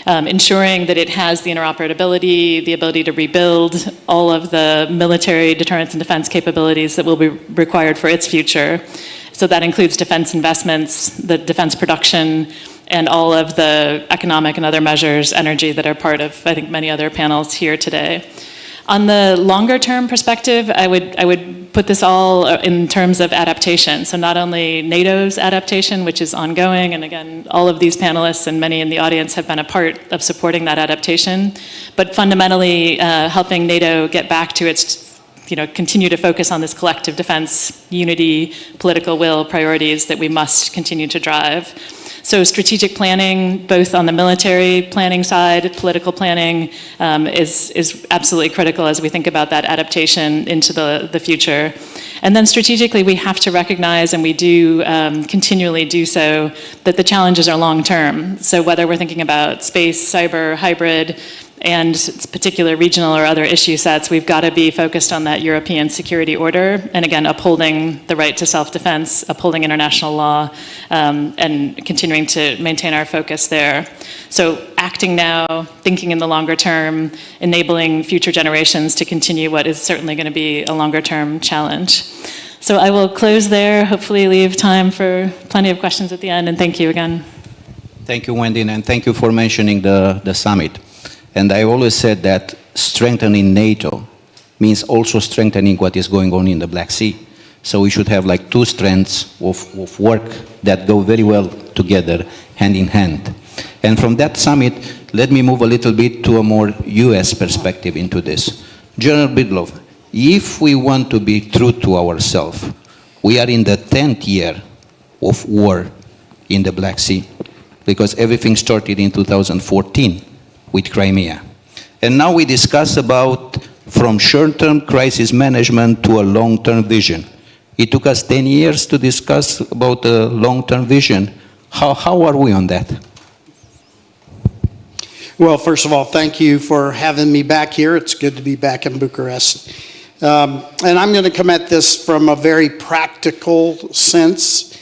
Ensuring that it has the interoperability, the ability to rebuild all of the military deterrence and defense capabilities that will be required for its future. So that includes defense investments, the defense production, and all of the economic and other measures, energy, that are part of, I think, many other panels here today. On the longer term perspective, I would put this all in terms of adaptation. So not only NATO's adaptation, which is ongoing, and again, all of these panelists and many in the audience have been a part of supporting that adaptation, but fundamentally helping NATO get back to its, continue to focus on this collective defense, unity, political will, priorities that we must continue to drive. So strategic planning, both on the military planning side, political planning, is absolutely critical as we think about that adaptation into the future. And then strategically, we have to recognize, and we do continually do so, that the challenges are long-term. So whether we're thinking about space, cyber, hybrid, and particular regional or other issue sets, we've got to be focused on that European security order, and again, upholding the right to self-defense, upholding international law, and continuing to maintain our focus there. So acting now, thinking in the longer term, enabling future generations to continue what is certainly going to be a longer term challenge. So I will close there, hopefully leave time for plenty of questions at the end, and thank you again. Thank you, Wendy, and thank you for mentioning the summit. And I always said that strengthening NATO means also strengthening what is going on in the Black Sea. So we should have like two strands of work that go very well together, hand in hand. And from that summit, let me move a little bit to a more US perspective into this. General Bidlov, if we want to be true to ourselves, we are in the 10th year of war in the Black Sea, because everything started in 2014. With Crimea. And now we discuss about from short-term crisis management to a long-term vision. It took us 10 years to discuss about a long-term vision. How are we on that? Well, first of all, thank you for having me back here. It's good to be back in Bucharest. And I'm going to come at this from a very practical sense.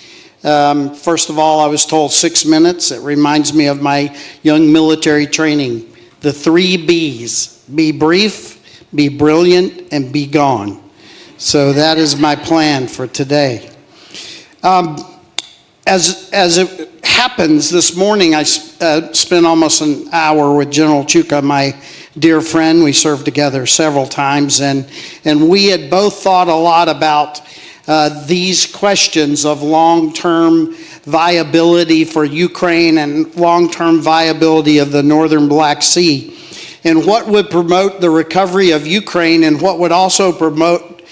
First of all, I was told 6 minutes. It reminds me of my young military training. The 3 B's: be brief, be brilliant, and be gone. So that is my plan for today. As it happens, this morning I spent almost an hour with General Chuka, my dear friend. We served together several times, and we had both thought a lot about these questions of long-term viability for Ukraine and long-term viability of the northern Black Sea, and what would promote the recovery of Ukraine and what would also promote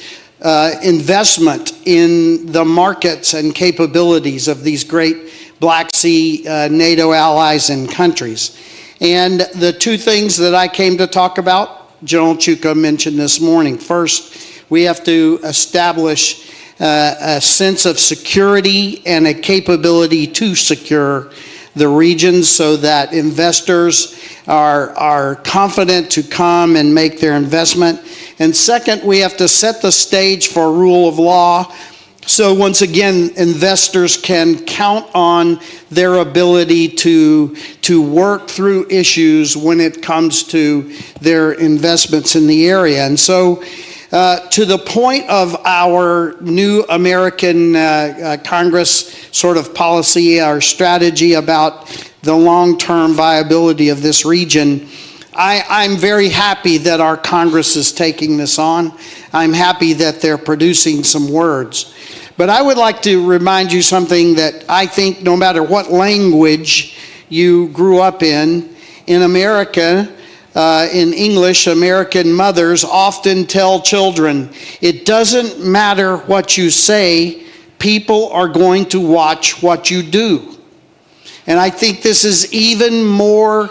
investment in the markets and capabilities of these great Black Sea NATO allies and countries. And the 2 things that I came to talk about, General Chuka mentioned this morning. First, we have to establish a sense of security and a capability to secure the region so that investors are confident to come and make their investment. And second, we have to set the stage for rule of law. So once again, investors can count on their ability to work through issues when it comes to their investments in the area. And so to the point of our new American Congress sort of policy, our strategy about the long-term viability of this region, I'm very happy that our Congress is taking this on. I'm happy that they're producing some words. But I would like to remind you something that I think no matter what language you grew up in America, in English, American mothers often tell children, it doesn't matter what you say, people are going to watch what you do. And I think this is even more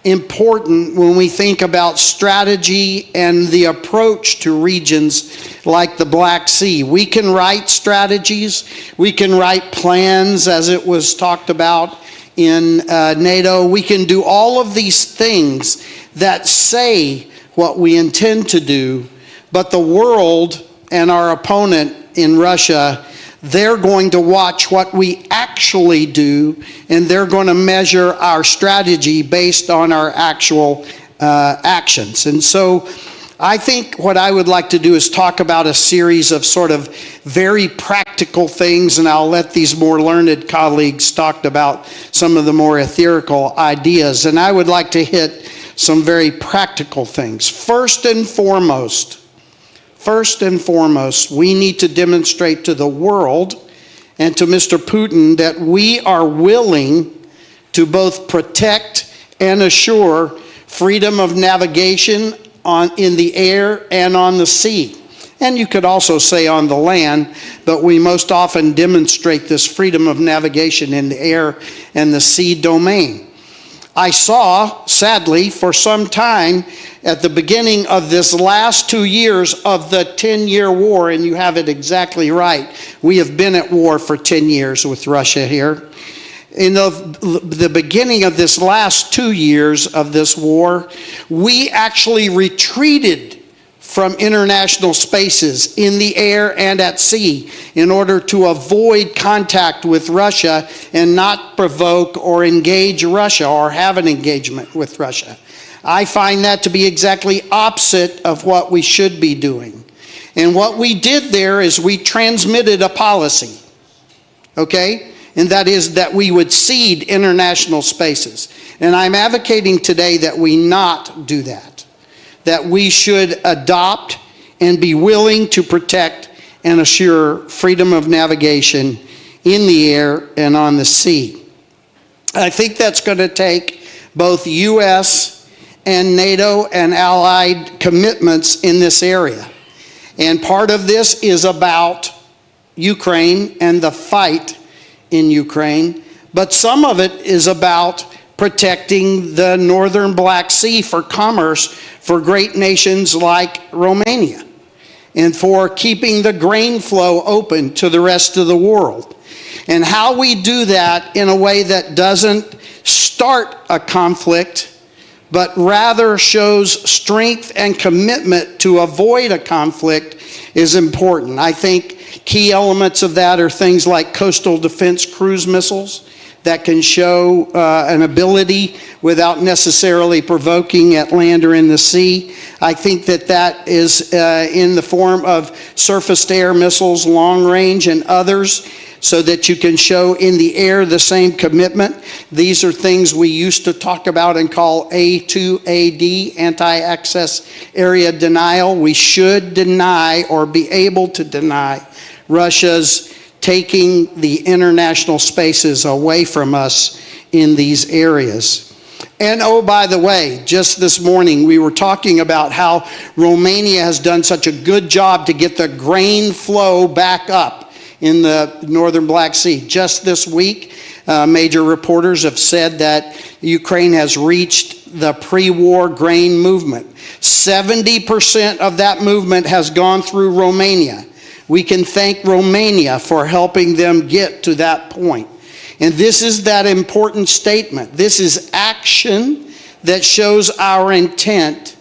important when we think about strategy and the approach to regions like the Black Sea. We can write strategies, we can write plans as it was talked about in NATO. We can do all of these things that say what we intend to do, but the world and our opponent in Russia, they're going to watch what we actually do, and they're going to measure our strategy based on our actual actions. And so I think what I would like to do is talk about a series of sort of very practical things, and I'll let these more learned colleagues talk about some of the more ethereal ideas. And I would like to hit some very practical things. First and foremost, we need to demonstrate to the world and to Mr. Putin that we are willing to both protect and assure freedom of navigation in the air and on the sea. And you could also say on the land, but we most often demonstrate this freedom of navigation in the air and the sea domain. I saw, sadly, for some time at the beginning of this last 2 years of the 10-year war, and you have it exactly right, we have been at war for 10 years with Russia here. In the beginning of this last 2 years of this war, we actually retreated from international spaces in the air and at sea in order to avoid contact with Russia and not provoke or engage Russia or have an engagement with Russia. I find that to be exactly opposite of what we should be doing. And what we did there is we transmitted a policy, okay? And that is that we would cede international spaces. And I'm advocating today that we not do that. That we should adopt and be willing to protect and assure freedom of navigation in the air and on the sea. I think that's going to take both U.S. and NATO and allied commitments in this area. And part of this is about Ukraine and the fight in Ukraine, but some of it is about protecting the northern Black Sea for commerce for great nations like Romania, and for keeping the grain flow open to the rest of the world. And how we do that in a way that doesn't start a conflict, but rather shows strength and commitment to avoid a conflict is important. I think key elements of that are things like coastal defense cruise missiles that can show an ability without necessarily provoking at land or in the sea. I think that that is in the form of surface-to-air missiles, long range, and others, so that you can show in the air the same commitment. These are things we used to talk about and call A2AD, anti-access area denial. We should deny or be able to deny Russia's taking the international spaces away from us in these areas. And oh, by the way, just this morning we were talking about how Romania has done such a good job to get the grain flow back up in the northern Black Sea. Just this week, major reporters have said that Ukraine has reached the pre-war grain movement. 70% of that movement has gone through Romania. We can thank Romania for helping them get to that point. And this is that important statement. This is action that shows our intent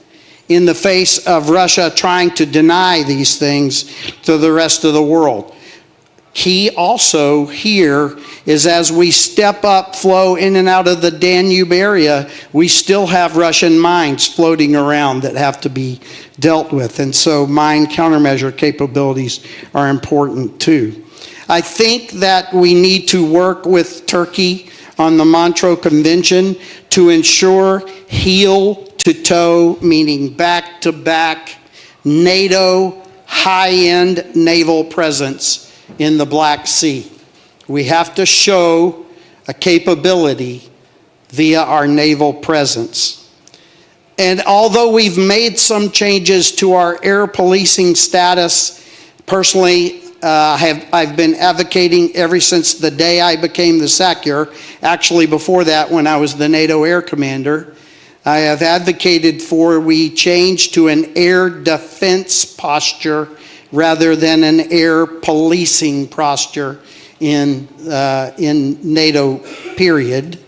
in the face of Russia trying to deny these things to the rest of the world. Key also here is as we step up flow in and out of the Danube area, we still have Russian mines floating around that have to be dealt with. And so mine countermeasure capabilities are important too. I think that we need to work with Turkey on the Montreux Convention to ensure heel to toe, meaning back to back, NATO high-end naval presence in the Black Sea. We have to show a capability via our naval presence. And although we've made some changes to our air policing status, personally, I've been advocating ever since the day I became the SACEUR, actually before that when I was the NATO air commander, I have advocated for we change to an air defense posture rather than an air policing posture in NATO, period,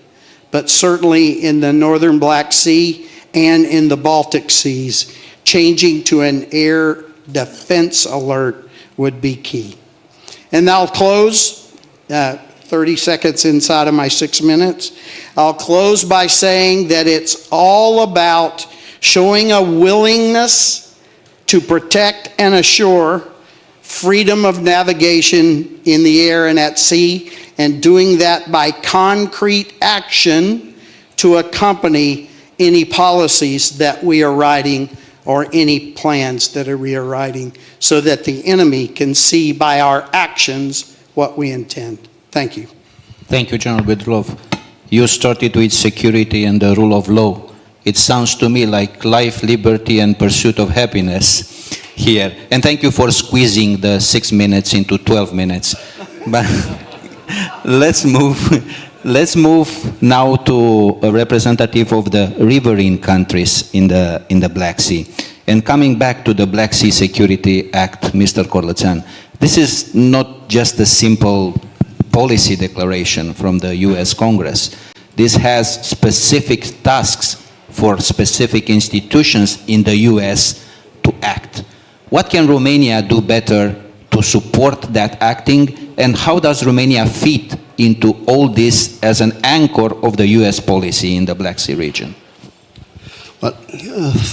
but certainly in the northern Black Sea and in the Baltic Seas, changing to an air defense alert would be key. And I'll close, 30 seconds inside of my 6 minutes. I'll close by saying that it's all about showing a willingness to protect and assure freedom of navigation in the air and at sea, and doing that by concrete action to accompany any policies that we are writing or any plans that we are writing, so that the enemy can see by our actions what we intend. Thank you. Thank you, General Bedrov. You started with security and the rule of law. It sounds to me like life, liberty, and pursuit of happiness here. And thank you for squeezing the 6 minutes into 12 minutes. But let's move now to a representative of the riverine countries in the Black Sea. And coming back to the Black Sea Security Act, Mr. Corlățean, this is not just a simple policy declaration from the US Congress. This has specific tasks for specific institutions in the US to act. What can Romania do better to support that acting, and how does Romania fit into all this as an anchor of the US policy in the Black Sea region? Well,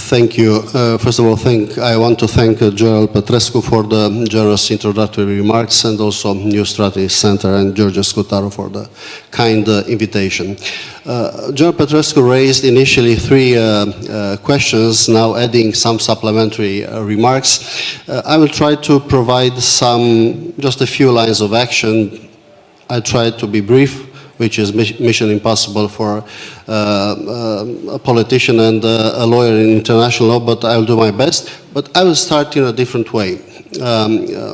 thank you. First of all, I want to thank General Petrescu for the generous introductory remarks, and also New Strategy Center and George Scutaro for the kind invitation. General Petrescu raised initially 3 questions, now adding some supplementary remarks. I will try to provide just a few lines of action. I try to be brief, which is mission impossible for a politician and a lawyer in international law, but I'll do my best. But I will start in a different way.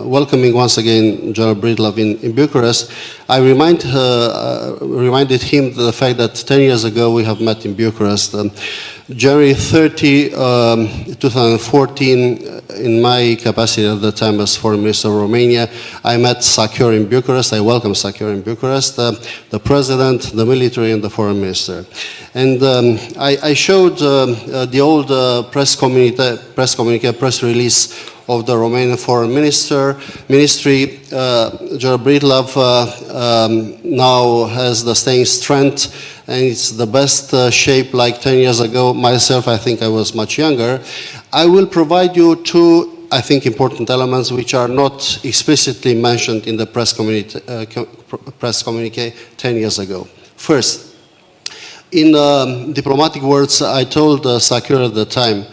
Welcoming once again General Breedlove in Bucharest, I reminded him the fact that 10 years ago we have met in Bucharest. January 30, 2014, in my capacity at the time as Foreign Minister of Romania, I met SACEUR in Bucharest. I welcomed SACEUR in Bucharest, the President, the military, and the Foreign Minister. And I showed the old press release of the Romanian Foreign Ministry. General Breedlove now has the same strength, and it's the best shape like 10 years ago. Myself, I think I was much younger. I will provide you 2, I think, important elements which are not explicitly mentioned in the press communique 10 years ago. First, in diplomatic words, I told SACEUR at the time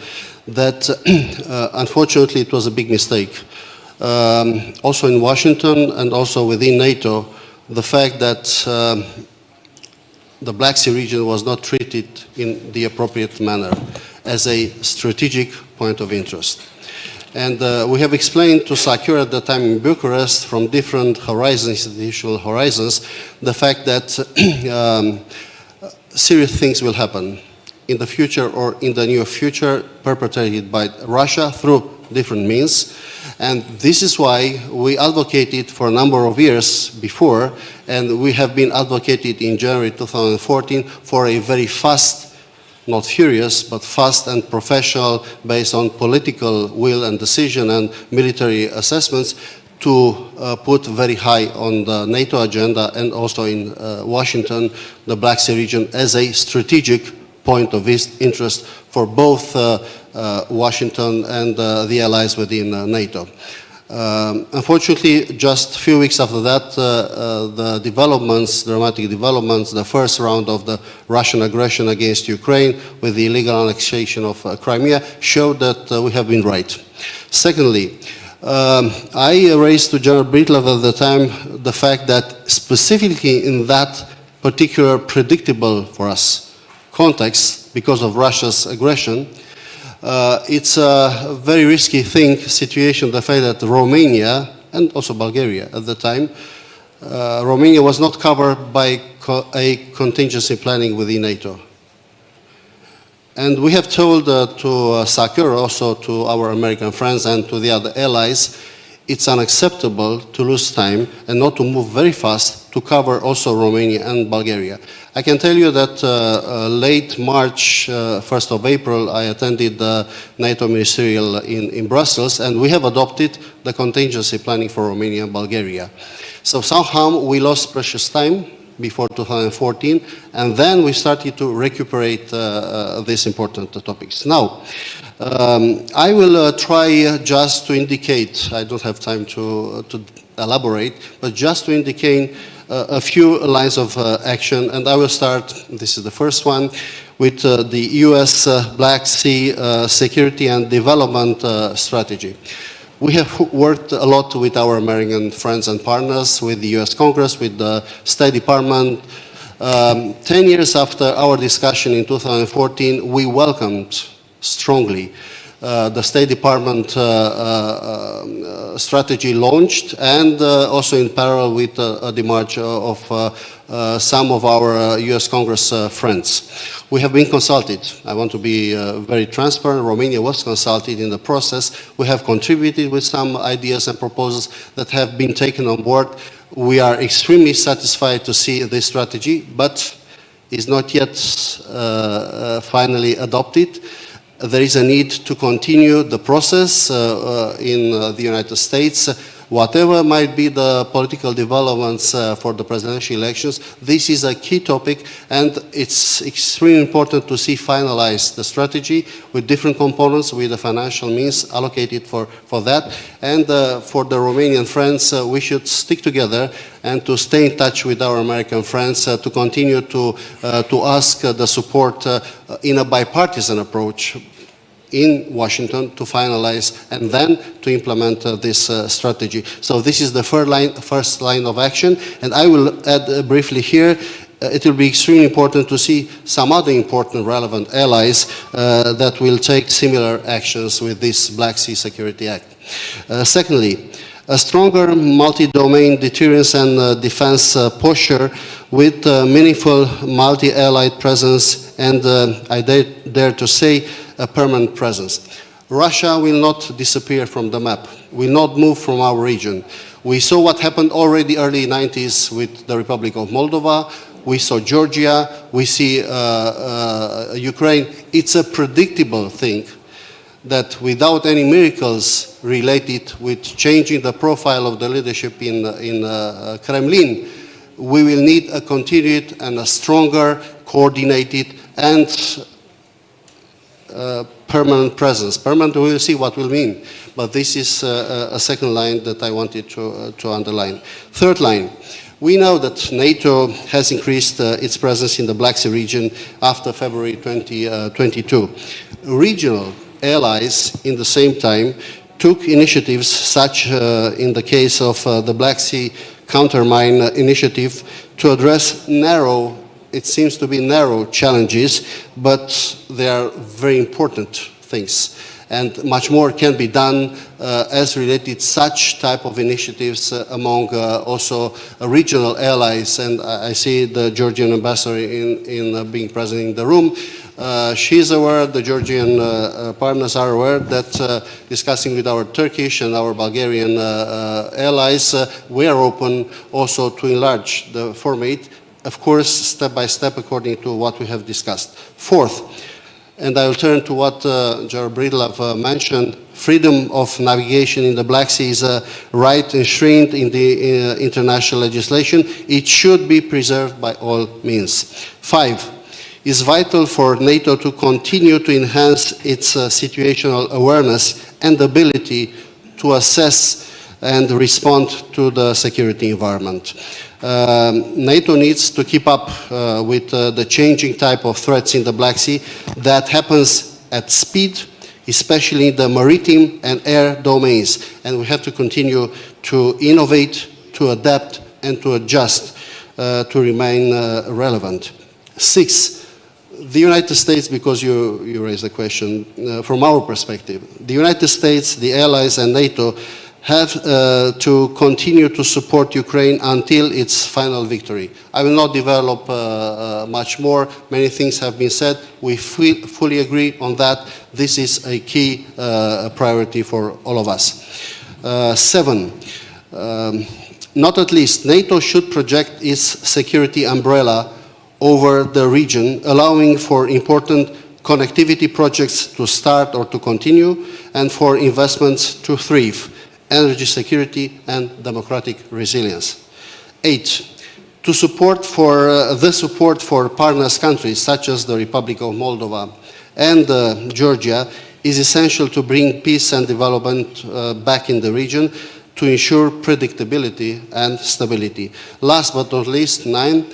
that unfortunately it was a big mistake. Also in Washington and also within NATO, the fact that the Black Sea region was not treated in the appropriate manner as a strategic point of interest. And we have explained to SACEUR at the time in Bucharest, from different horizons, institutional horizons, the fact that serious things will happen in the future or in the near future, perpetrated by Russia through different means. And this is why we advocated for a number of years before, and we have been advocated in January 2014 for a very fast, not furious, but fast and professional, based on political will and decision and military assessments, to put very high on the NATO agenda, and also in Washington, the Black Sea region as a strategic point of interest for both Washington and the allies within NATO. Unfortunately, just a few weeks after that, the dramatic developments, the first round of the Russian aggression against Ukraine with the illegal annexation of Crimea, showed that we have been right. Secondly, I raised to General Breedlove at the time the fact that specifically in that particular predictable for us context, because of Russia's aggression, it's a very risky situation, the fact that Romania, and also Bulgaria at the time, Romania was not covered by a contingency planning within NATO. And we have told to SACEUR, also to our American friends and to the other allies, it's unacceptable to lose time and not to move very fast to cover also Romania and Bulgaria. I can tell you that late March, 1st of April, I attended the NATO ministerial in Brussels, and we have adopted the contingency planning for Romania and Bulgaria. So somehow we lost precious time before 2014, and then we started to recuperate these important topics. Now, I will try just to indicate, I don't have time to elaborate, but just to indicate a few lines of action, and I will start, this is the first one, with the US Black Sea security and development strategy. We have worked a lot with our American friends and partners, with the US Congress, with the State Department. 10 years after our discussion in 2014, we welcomed strongly the State Department strategy launched, and also in parallel with the march of some of our US Congress friends. We have been consulted. I want to be very transparent. Romania was consulted in the process. We have contributed with some ideas and proposals that have been taken on board. We are extremely satisfied to see this strategy, but is not yet finally adopted. There is a need to continue the process in the United States. Whatever might be the political developments for the presidential elections, this is a key topic, and it's extremely important to see finalized the strategy with different components, with the financial means allocated for that. And for the Romanian friends, we should stick together and to stay in touch with our American friends to continue to ask the support in a bipartisan approach in Washington to finalize and then to implement this strategy. So this is the first line of action, and I will add briefly here, it will be extremely important to see some other important relevant allies that will take similar actions with this Black Sea Security Act. Secondly, a stronger multi-domain deterrence and defense posture with meaningful multi-allied presence and, I dare to say, a permanent presence. Russia will not disappear from the map, will not move from our region. We saw what happened already early 90s with the Republic of Moldova. We saw Georgia, we see Ukraine. It's a predictable thing that without any miracles related with changing the profile of the leadership in Kremlin, we will need a continued and a stronger, coordinated and permanent presence. Permanent, we will see what will mean, but this is a second line that I wanted to underline. Third line, we know that NATO has increased its presence in the Black Sea region after February 2022. Regional allies, in the same time, took initiatives such in the case of the Black Sea Countermine Initiative to address narrow, it seems to be narrow challenges, but they are very important things. And much more can be done as related such type of initiatives among also regional allies. And I see the Georgian ambassador in being present in the room. She's aware, the Georgian partners are aware that discussing with our Turkish and our Bulgarian allies, we are open also to enlarge the format, of course, step by step according to what we have discussed. Fourth, and I will turn to what General Bridlov mentioned, freedom of navigation in the Black Sea is a right enshrined in the international legislation. It should be preserved by all means. Five, it's vital for NATO to continue to enhance its situational awareness and ability to assess and respond to the security environment. NATO needs to keep up with the changing type of threats in the Black Sea that happens at speed, especially in the maritime and air domains. And we have to continue to innovate, to adapt, and to adjust to remain relevant. Six, the United States, because you raised the question, from our perspective, the United States, the allies, and NATO have to continue to support Ukraine until its final victory. I will not develop much more. Many things have been said. We fully agree on that. This is a key priority for all of us. 7. Not at least, NATO should project its security umbrella over the region, allowing for important connectivity projects to start or to continue, and for investments to thrive, energy security and democratic resilience. 8. To support for partners countries such as the Republic of Moldova and Georgia is essential to bring peace and development back in the region, to ensure predictability and stability. Last but not least, 9,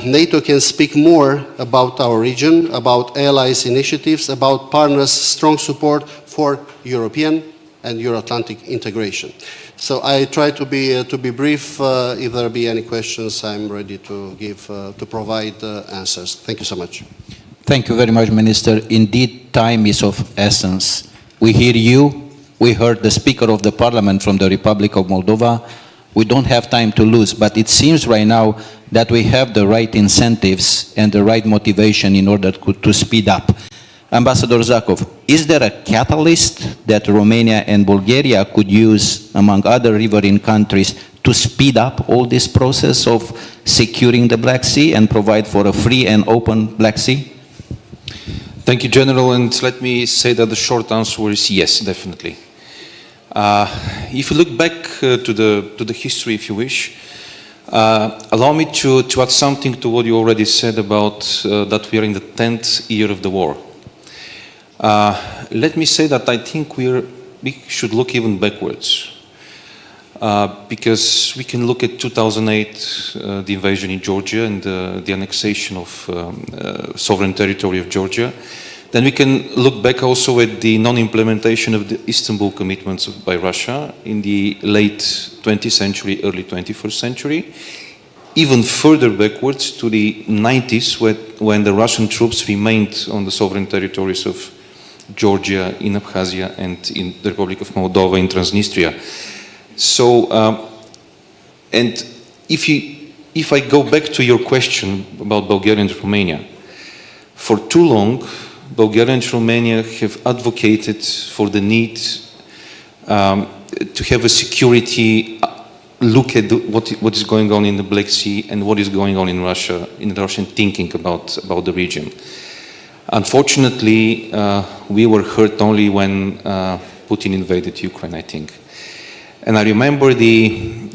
NATO can speak more about our region, about allies' initiatives, about partners' strong support for European and Euro-Atlantic integration. So I try to be brief. If there be any questions, I'm ready to provide answers. Thank you so much. Thank you very much, Minister. Indeed, time is of essence. We hear you. We heard the Speaker of the Parliament from the Republic of Moldova. We don't have time to lose, but it seems right now that we have the right incentives and the right motivation in order to speed up. Ambassador Zakov, is there a catalyst that Romania and Bulgaria could use, among other riverine countries, to speed up all this process of securing the Black Sea and provide for a free and open Black Sea? Thank you, General, and let me say that the short answer is yes, definitely. If you look back to the history, if you wish, allow me to add something to what you already said about that we are in the 10th year of the war. Let me say that I think we should look even backwards, because we can look at 2008, the invasion in Georgia and the annexation of sovereign territory of Georgia. Then we can look back also at the non-implementation of the Istanbul commitments by Russia in the late 20th century, early 21st century. Even further backwards to the 90s, when the Russian troops remained on the sovereign territories of Georgia, in Abkhazia, and in the Republic of Moldova, in Transnistria. So, and if I go back to your question about Bulgaria and Romania, for too long, Bulgaria and Romania have advocated for the need to have a security look at what is going on in the Black Sea and what is going on in Russia, in the Russian thinking about the region. Unfortunately, we were hurt only when Putin invaded Ukraine, I think. And I remember the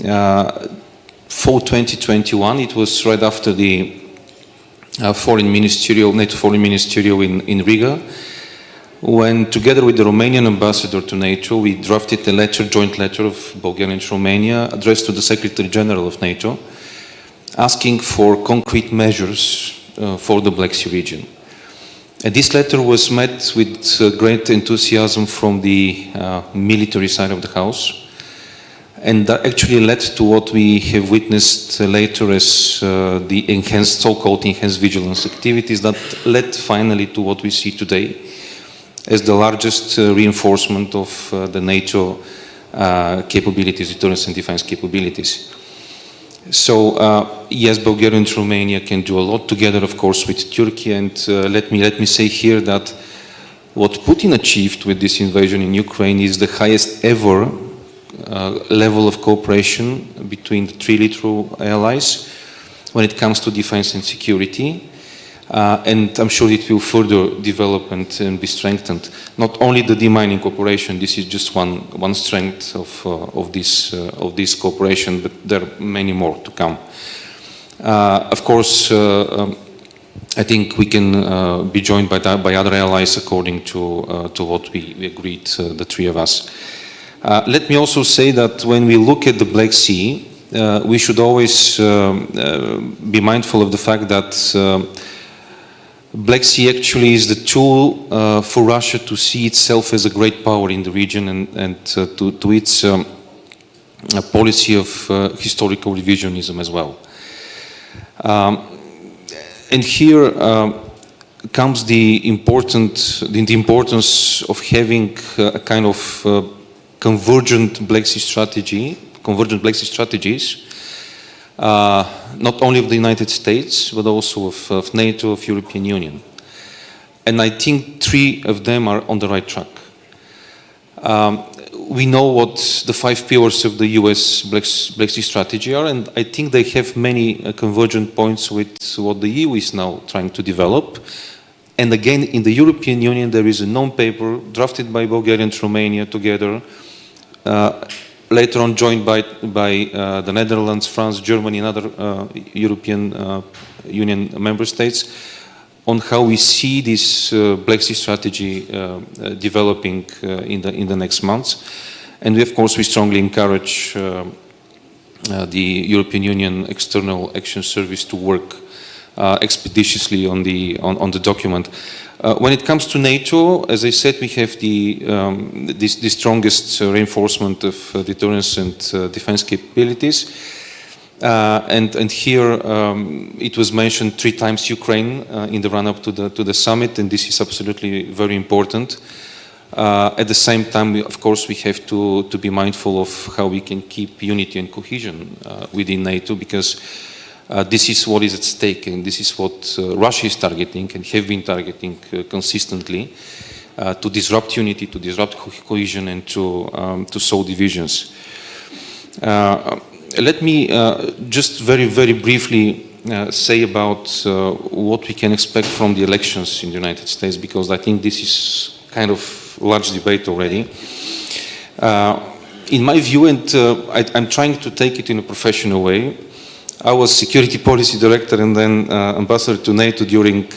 fall 2021, it was right after the NATO Foreign Ministerial in Riga, when together with the Romanian ambassador to NATO, we drafted a joint letter of Bulgaria and Romania addressed to the Secretary General of NATO, asking for concrete measures for the Black Sea region. And this letter was met with great enthusiasm from the military side of the House, and that actually led to what we have witnessed later as the so-called enhanced vigilance activities that led finally to what we see today as the largest reinforcement of the NATO capabilities, deterrence and defense capabilities. So yes, Bulgaria and Romania can do a lot together, of course, with Turkey. And let me say here that what Putin achieved with this invasion in Ukraine is the highest ever level of cooperation between the three littoral allies when it comes to defense and security. And I'm sure it will further develop and be strengthened. Not only the demining cooperation, this is just one strength of this cooperation, but there are many more to come. Of course, I think we can be joined by other allies according to what we agreed, the three of us. Let me also say that when we look at the Black Sea, we should always be mindful of the fact that Black Sea actually is the tool for Russia to see itself as a great power in the region and to its policy of historical revisionism as well. And here comes the importance of having a kind of convergent Black Sea strategies, not only of the United States, but also of NATO, of European Union. And I think three of them are on the right track. we know what the 5 pillars of the US Black Sea strategy are, and I think they have many convergent points with what the EU is now trying to develop. And again, in the European Union, there is a non-paper drafted by Bulgaria and Romania together, later on joined by the Netherlands, France, Germany, and other European Union member states, on how we see this Black Sea strategy developing in the next months. And we, of course, we strongly encourage the European Union External Action Service to work expeditiously on the document. When it comes to NATO, as I said, we have the strongest reinforcement of deterrence and defense capabilities. And here it was mentioned 3 times Ukraine in the run-up to the summit, and this is absolutely very important. At the same time, of course, we have to be mindful of how we can keep unity and cohesion within NATO, because this is what is at stake, and this is what Russia is targeting and have been targeting consistently, to disrupt unity, to disrupt cohesion, and to sow divisions. Let me just very, very briefly say about what we can expect from the elections in the United States, because I think this is kind of large debate already. In my view, and I'm trying to take it in a professional way, I was security policy director and then ambassador to NATO during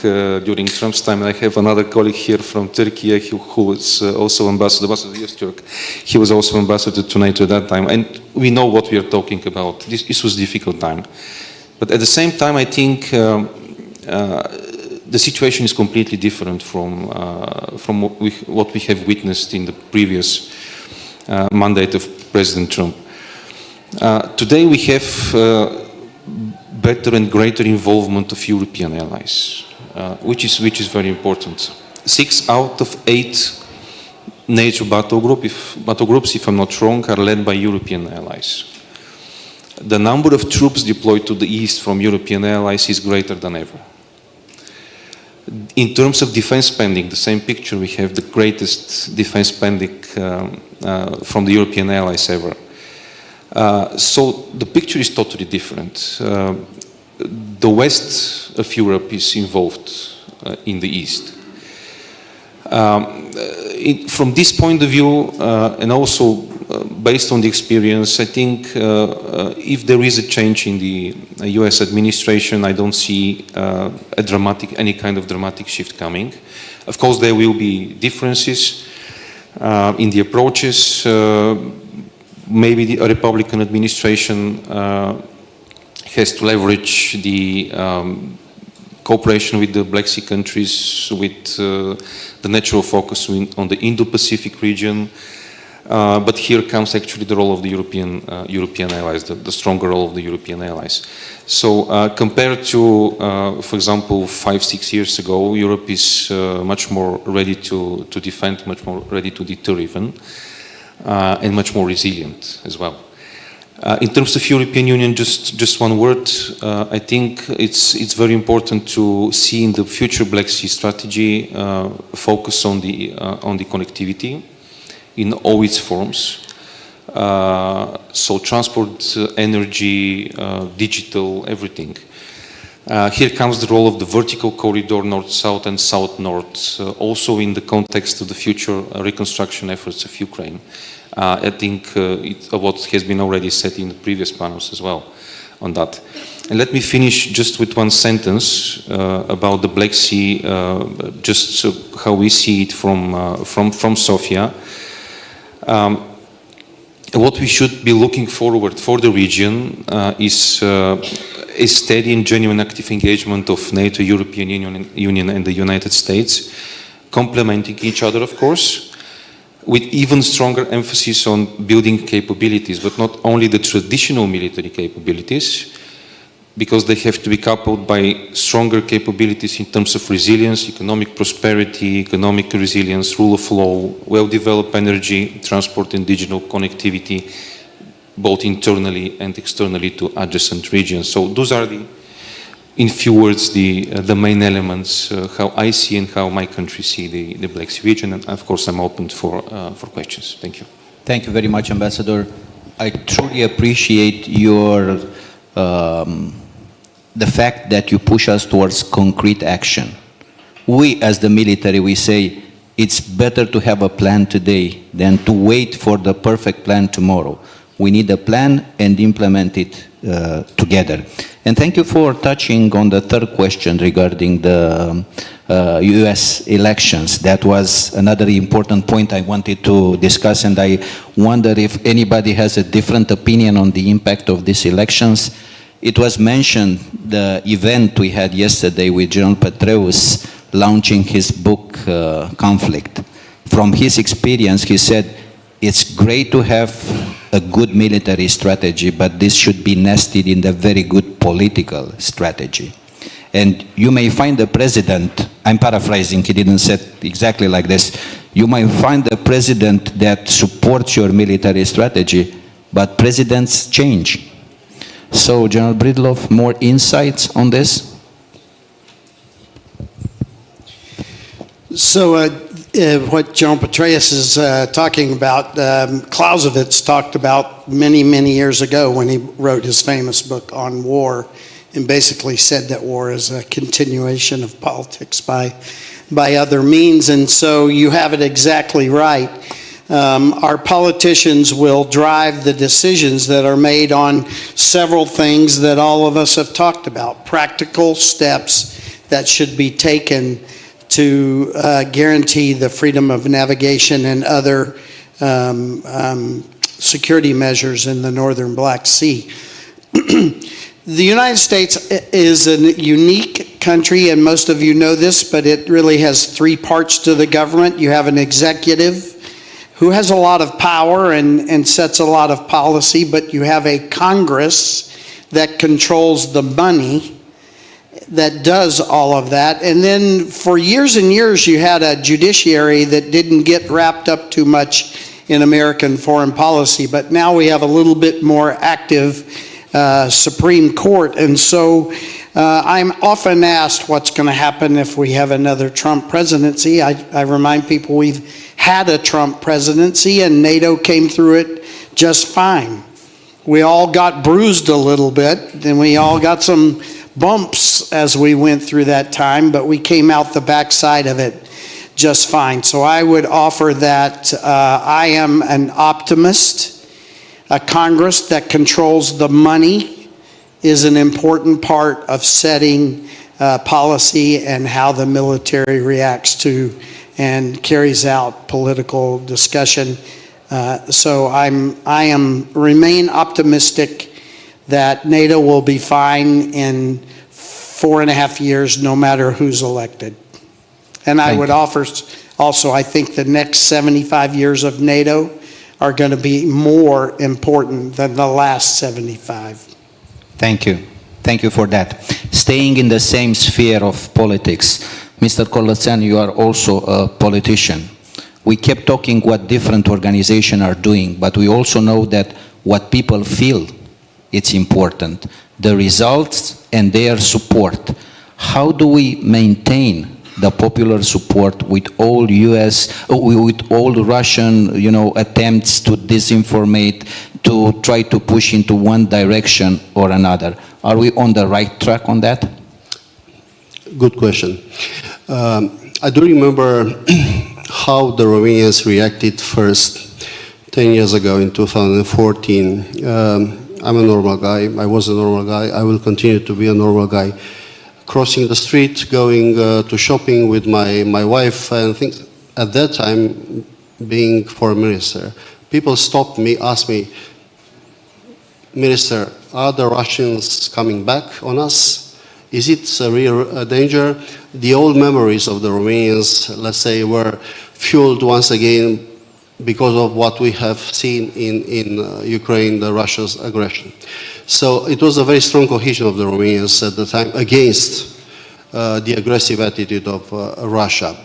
Trump's time. And I have another colleague here from Turkey who was also ambassador Öztürk. He was also ambassador to NATO at that time. And we know what we are talking about. This was a difficult time. But at the same time, I think the situation is completely different from what we have witnessed in the previous mandate of President Trump. Today we have better and greater involvement of European allies, which is very important. 6 out of 8 NATO battle groups, if I'm not wrong, are led by European allies. The number of troops deployed to the east from European allies is greater than ever. In terms of defense spending, the same picture, we have the greatest defense spending from the European allies ever. So the picture is totally different. The west of Europe is involved in the east. From this point of view, and also based on the experience, I think if there is a change in the US administration, I don't see any kind of dramatic shift coming. Of course, there will be differences in the approaches. Maybe the Republican administration has to leverage the cooperation with the Black Sea countries, with the natural focus on the Indo-Pacific region. But here comes actually the role of the European allies, the stronger role of the European allies. So compared to, for example, 5-6 years ago, Europe is much more ready to defend, much more ready to deter even. And much more resilient as well. In terms of European Union, just one word. I think it's very important to see in the future Black Sea strategy focus on the connectivity in all its forms. So transport, energy, digital, everything. Here comes the role of the vertical corridor, north-south and south-north, also in the context of the future reconstruction efforts of Ukraine. I think what has been already said in the previous panels as well on that. And let me finish just with one sentence about the Black Sea, just how we see it from Sofia. What we should be looking forward for the region is a steady and genuine active engagement of NATO, European Union and the United States, complementing each other, of course, with even stronger emphasis on building capabilities, but not only the traditional military capabilities, because they have to be coupled by stronger capabilities in terms of resilience, economic prosperity, economic resilience, rule of law, well-developed energy, transport and digital connectivity, both internally and externally to adjacent regions. So those are in few words, the main elements, how I see and how my country see the Black Sea region. And of course, I'm open for questions. Thank you. Thank you very much, Ambassador. I truly appreciate your the fact that you push us towards concrete action. We, as the military, we say it's better to have a plan today than to wait for the perfect plan tomorrow. We need a plan and implement it together. And thank you for touching on the third question regarding the US elections. That was another important point I wanted to discuss, and I wonder if anybody has a different opinion on the impact of these elections. It was mentioned, the event we had yesterday with General Petraeus launching his book, Conflict. From his experience, he said, it's great to have a good military strategy, but this should be nested in the very good political strategy. And you may find the president, I'm paraphrasing, he didn't say it exactly like this, you might find the president that supports your military strategy, but presidents change. So, General Breedlove, more insights on this? So what General Petraeus is talking about, Clausewitz talked about many, many years ago when he wrote his famous book on war, and basically said that war is a continuation of politics by other means. And so you have it exactly right. Our politicians will drive the decisions that are made on several things that all of us have talked about, practical steps that should be taken to guarantee the freedom of navigation and other security measures in the northern Black Sea. The United States is a unique country, and most of you know this, but it really has three parts to the government. You have an executive who has a lot of power and sets a lot of policy, but you have a Congress that controls the money that does all of that. And then for years and years, you had a judiciary that didn't get wrapped up too much in American foreign policy, but now we have a little bit more active Supreme Court. And so I'm often asked what's going to happen if we have another Trump presidency. I remind people we've had a Trump presidency and NATO came through it just fine. We all got bruised a little bit, and we all got some bumps as we went through that time, but we came out the backside of it just fine. So I would offer that I am an optimist. A Congress that controls the money is an important part of setting policy and how the military reacts to and carries out political discussion. So I remain optimistic that NATO will be fine in 4.5 years, no matter who's elected. And I would offer also, I think the next 75 years of NATO are going to be more important than the last 75. Thank you. Thank you for that. Staying in the same sphere of politics, Mr. Coloțean, you are also a politician. We kept talking what different organizations are doing, but we also know that what people feel it's important, the results and their support. How do we maintain the popular support with all with all Russian, attempts to disinformate, to try to push into one direction or another? Are we on the right track on that? Good question. I do remember how the Romanians reacted first 10 years ago in 2014. I'm a normal guy. I was a normal guy. I will continue to be a normal guy. Crossing the street, going to shopping with my wife, and things. At that time, being foreign minister, people stopped me, asked me, Minister, are the Russians coming back on us? Is it a real danger? The old memories of the Romanians, let's say, were fueled once again because of what we have seen in Ukraine, the Russia's aggression. So it was a very strong cohesion of the Romanians at the time against the aggressive attitude of Russia.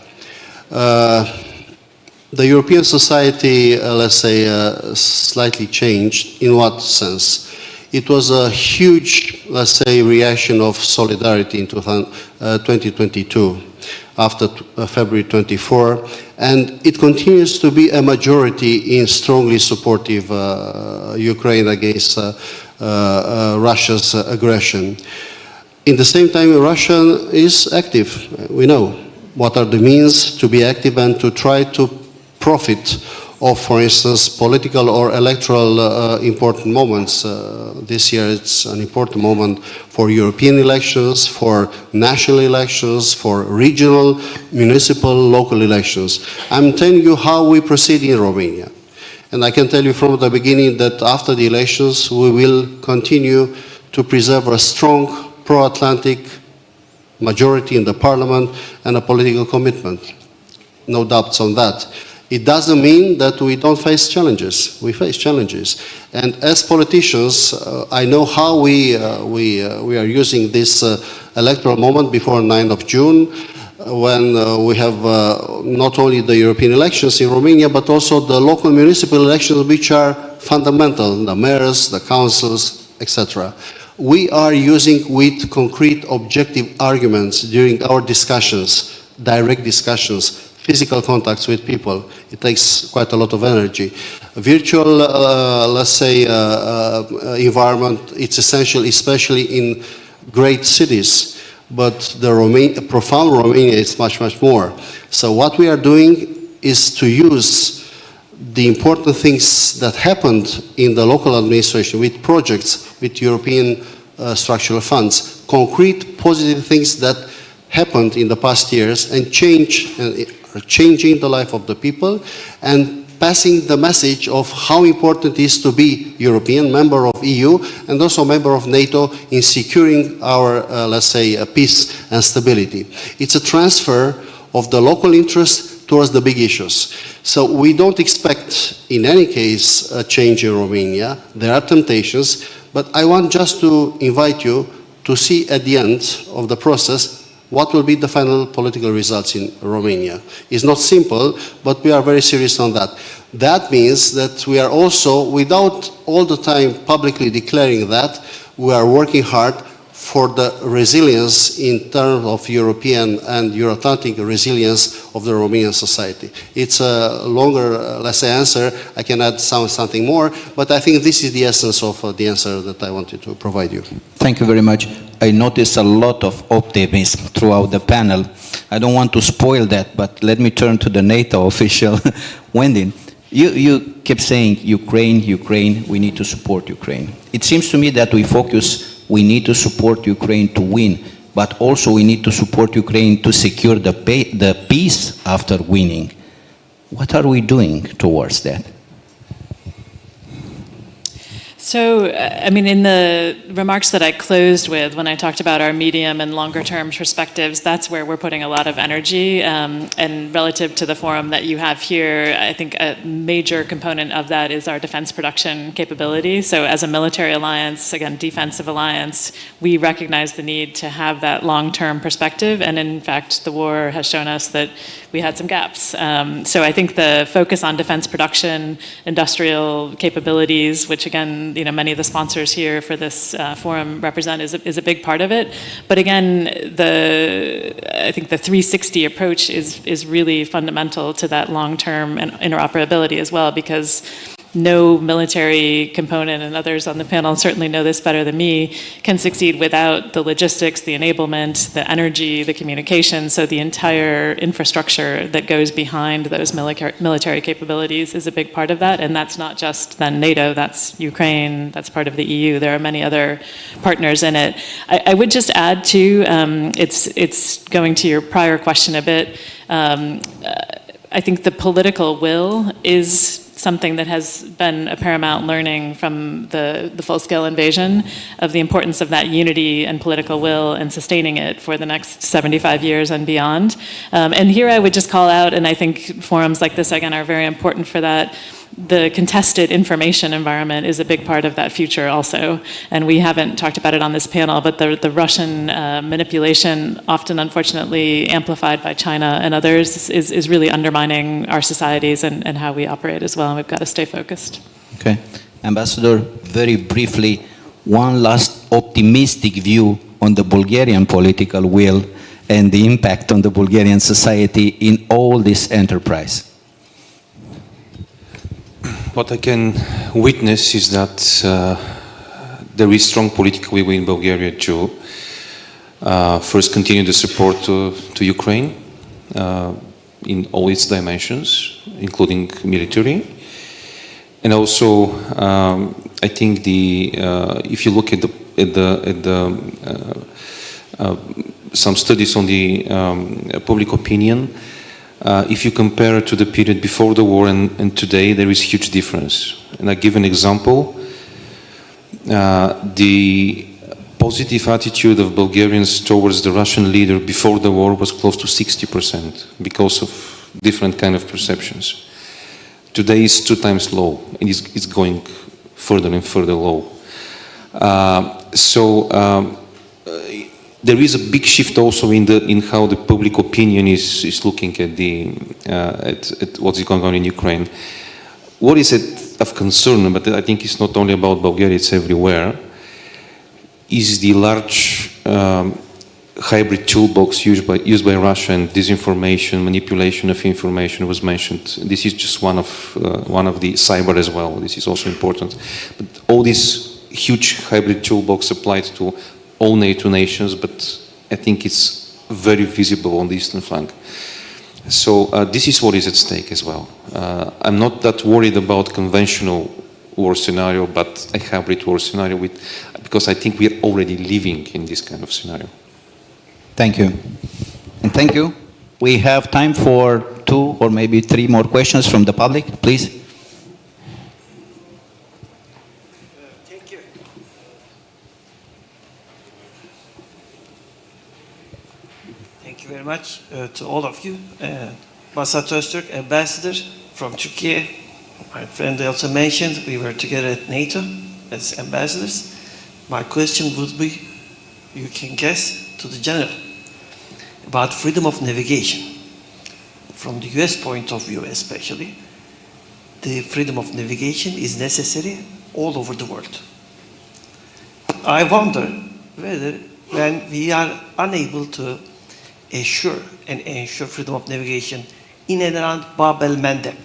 The European society, let's say, slightly changed. In what sense? It was a huge, let's say, reaction of solidarity in 2022 after February 24, and it continues to be a majority in strongly supportive Ukraine against Russia's aggression. In the same time, Russia is active. We know what are the means to be active and to try to profit of, for instance, political or electoral important moments. This year it's an important moment for European elections, for national elections, for regional, municipal, local elections. I'm telling you how we proceed in Romania. And I can tell you from the beginning that after the elections we will continue to preserve a strong pro-Atlantic majority in the parliament and a political commitment. No doubts on that. It doesn't mean that we don't face challenges. We face challenges. And as politicians, I know how we are using this electoral moment before 9th of June, when we have not only the European elections in Romania, but also the local municipal elections, which are fundamental, the mayors, the councils, etc. We are using with concrete objective arguments during our discussions, direct discussions, physical contacts with people. It takes quite a lot of energy. Virtual, let's say, environment, it's essential, especially in great cities. But the profound Romania is much, much more. So what we are doing is to use the important things that happened in the local administration with projects, with European structural funds, concrete positive things that happened in the past years and changing the life of the people and passing the message of how important it is to be European, member of EU, and also member of NATO in securing our, let's say, peace and stability. It's a transfer of the local interest towards the big issues. So we don't expect, in any case, a change in Romania. There are temptations, but I want just to invite you to see at the end of the process what will be the final political results in Romania. It's not simple, but we are very serious on that. That means that we are also, without all the time publicly declaring that, we are working hard for the resilience in terms of European and Euro-Atlantic resilience of the Romanian society. It's a longer, let's say, answer. I can add something more, but I think this is the essence of the answer that I wanted to provide you. Thank you very much. I noticed a lot of optimism throughout the panel. I don't want to spoil that, but let me turn to the NATO official, Wendy. You kept saying Ukraine, Ukraine, we need to support Ukraine. It seems to me that we focus, we need to support Ukraine to win, but also we need to support Ukraine to secure the peace after winning. What are we doing towards that? So, I mean, in the remarks that I closed with, when I talked about our medium and longer term perspectives, that's where we're putting a lot of energy. And relative to the forum that you have here, I think a major component of that is our defense production capability. So as a military alliance, again, defensive alliance, we recognize the need to have that long-term perspective. And in fact, the war has shown us that we had some gaps. So I think the focus on defense production, industrial capabilities, which again, many of the sponsors here for this forum represent, is a big part of it. But again, I think the 360 approach is really fundamental to that long-term interoperability as well, because no military component, and others on the panel certainly know this better than me, can succeed without the logistics, the enablement, the energy, the communication. So the entire infrastructure that goes behind those military capabilities is a big part of that. And that's not just then NATO, that's Ukraine, that's part of the EU. There are many other partners in it. I would just add too, it's going to your prior question a bit. I think the political will is something that has been a paramount learning from the full-scale invasion, of the importance of that unity and political will and sustaining it for the next 75 years and beyond. And here I would just call out, and I think forums like this, again, are very important for that, the contested information environment is a big part of that future also. And we haven't talked about it on this panel, but the Russian manipulation, often unfortunately amplified by China and others, is really undermining our societies and how we operate as well. And we've got to stay focused. Okay. Ambassador, very briefly, one last optimistic view on the Bulgarian political will and the impact on the Bulgarian society in all this enterprise? What I can witness is that there is strong political will in Bulgaria to first continue the support to Ukraine in all its dimensions, including military. And also, I think if you look at some studies on the public opinion, if you compare it to the period before the war and today, there is huge difference. And I give an example. The positive attitude of Bulgarians towards the Russian leader before the war was close to 60% because of different kind of perceptions. Today it's 2 times low, and it's going further and further low. There is a big shift also in how the public opinion is looking at what's going on in Ukraine. What is it of concern, but I think it's not only about Bulgaria, it's everywhere, is the large hybrid toolbox used by Russia, and disinformation, manipulation of information was mentioned. This is just one of the cyber as well. This is also important. But all this huge hybrid toolbox applied to all NATO nations, but I think it's very visible on the eastern flank. So this is what is at stake as well. I'm not that worried about conventional war scenario, but a hybrid war scenario because I think we're already living in this kind of scenario. Thank you. And thank you. We have time for 2 or maybe 3 more questions from the public, please. Thank you. Thank you very much to all of you. Basat Öztürk, ambassador from Turkey. My friend also mentioned we were together at NATO as ambassadors. My question would be, you can guess, to the general about freedom of navigation. From the US point of view especially, the freedom of navigation is necessary all over the world. I wonder whether when we are unable to ensure freedom of navigation in and around Bab el-Mandeb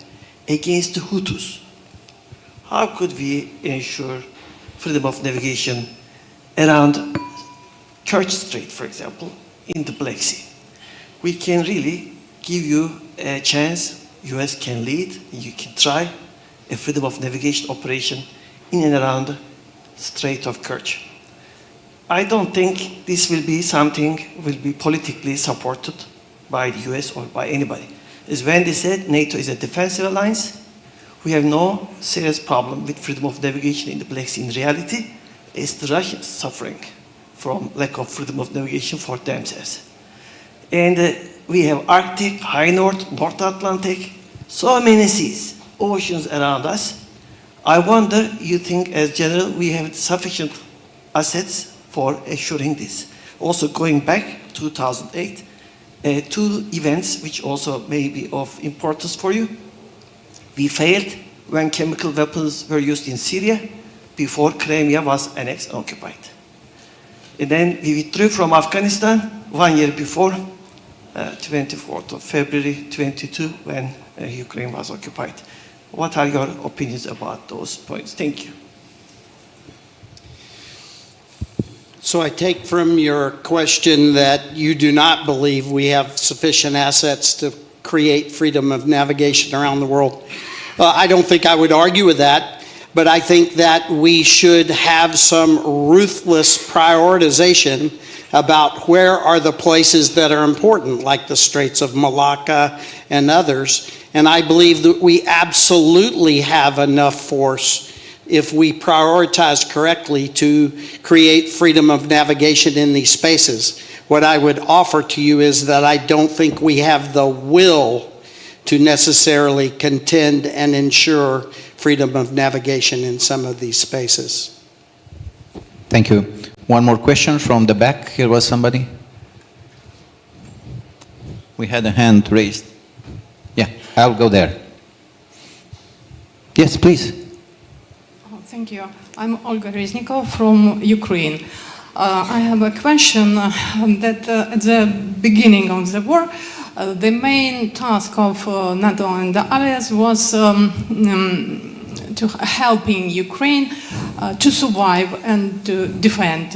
against the Hutus, how could we ensure freedom of navigation around Kerch Strait, for example, in the Black Sea? We can really give you a chance. US can lead, and you can try a freedom of navigation operation in and around Strait of Kerch. I don't think this will be something will be politically supported by the US or by anybody. As Wendy said, NATO is a defensive alliance. We have no serious problem with freedom of navigation in the Black Sea. In reality, it's the Russians suffering from lack of freedom of navigation for themselves. And we have Arctic, High North, North Atlantic, so many seas, oceans around us. I wonder, you think as general, we have sufficient assets for assuring this. Also going back 2008, 2 events which also may be of importance for you. We failed when chemical weapons were used in Syria before Crimea was annexed and occupied. And then we withdrew from Afghanistan 1 year before, 24th of February 22, when Ukraine was occupied. What are your opinions about those points? Thank you. So I take from your question that you do not believe we have sufficient assets to create freedom of navigation around the world. I don't think I would argue with that, but I think that we should have some ruthless prioritization about where are the places that are important, like the Straits of Malacca and others. And I believe that we absolutely have enough force if we prioritize correctly to create freedom of navigation in these spaces. What I would offer to you is that I don't think we have the will to necessarily contend and ensure freedom of navigation in some of these spaces. Thank you. One more question from the back. Here was somebody. We had a hand raised. Yeah, I'll go there. Yes, please. Thank you. I'm Olga Reznikov from Ukraine. I have a question that at the beginning of the war, the main task of NATO and the allies was to helping Ukraine to survive and to defend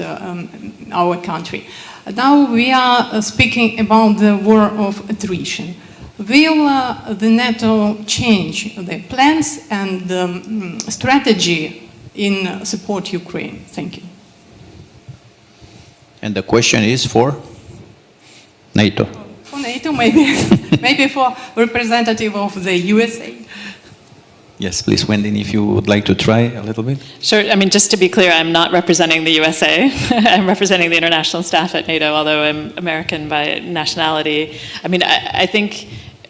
our country. Now we are speaking about the war of attrition. Will the NATO change their plans and strategy in support Ukraine? Thank you. And the question is for NATO. For NATO, maybe, maybe for representative of the USA. Yes, please, Wendy, if you would like to try a little bit. Sure. I mean, just to be clear, I'm not representing the USA. I'm representing the international staff at NATO, although I'm American by nationality. I mean, I think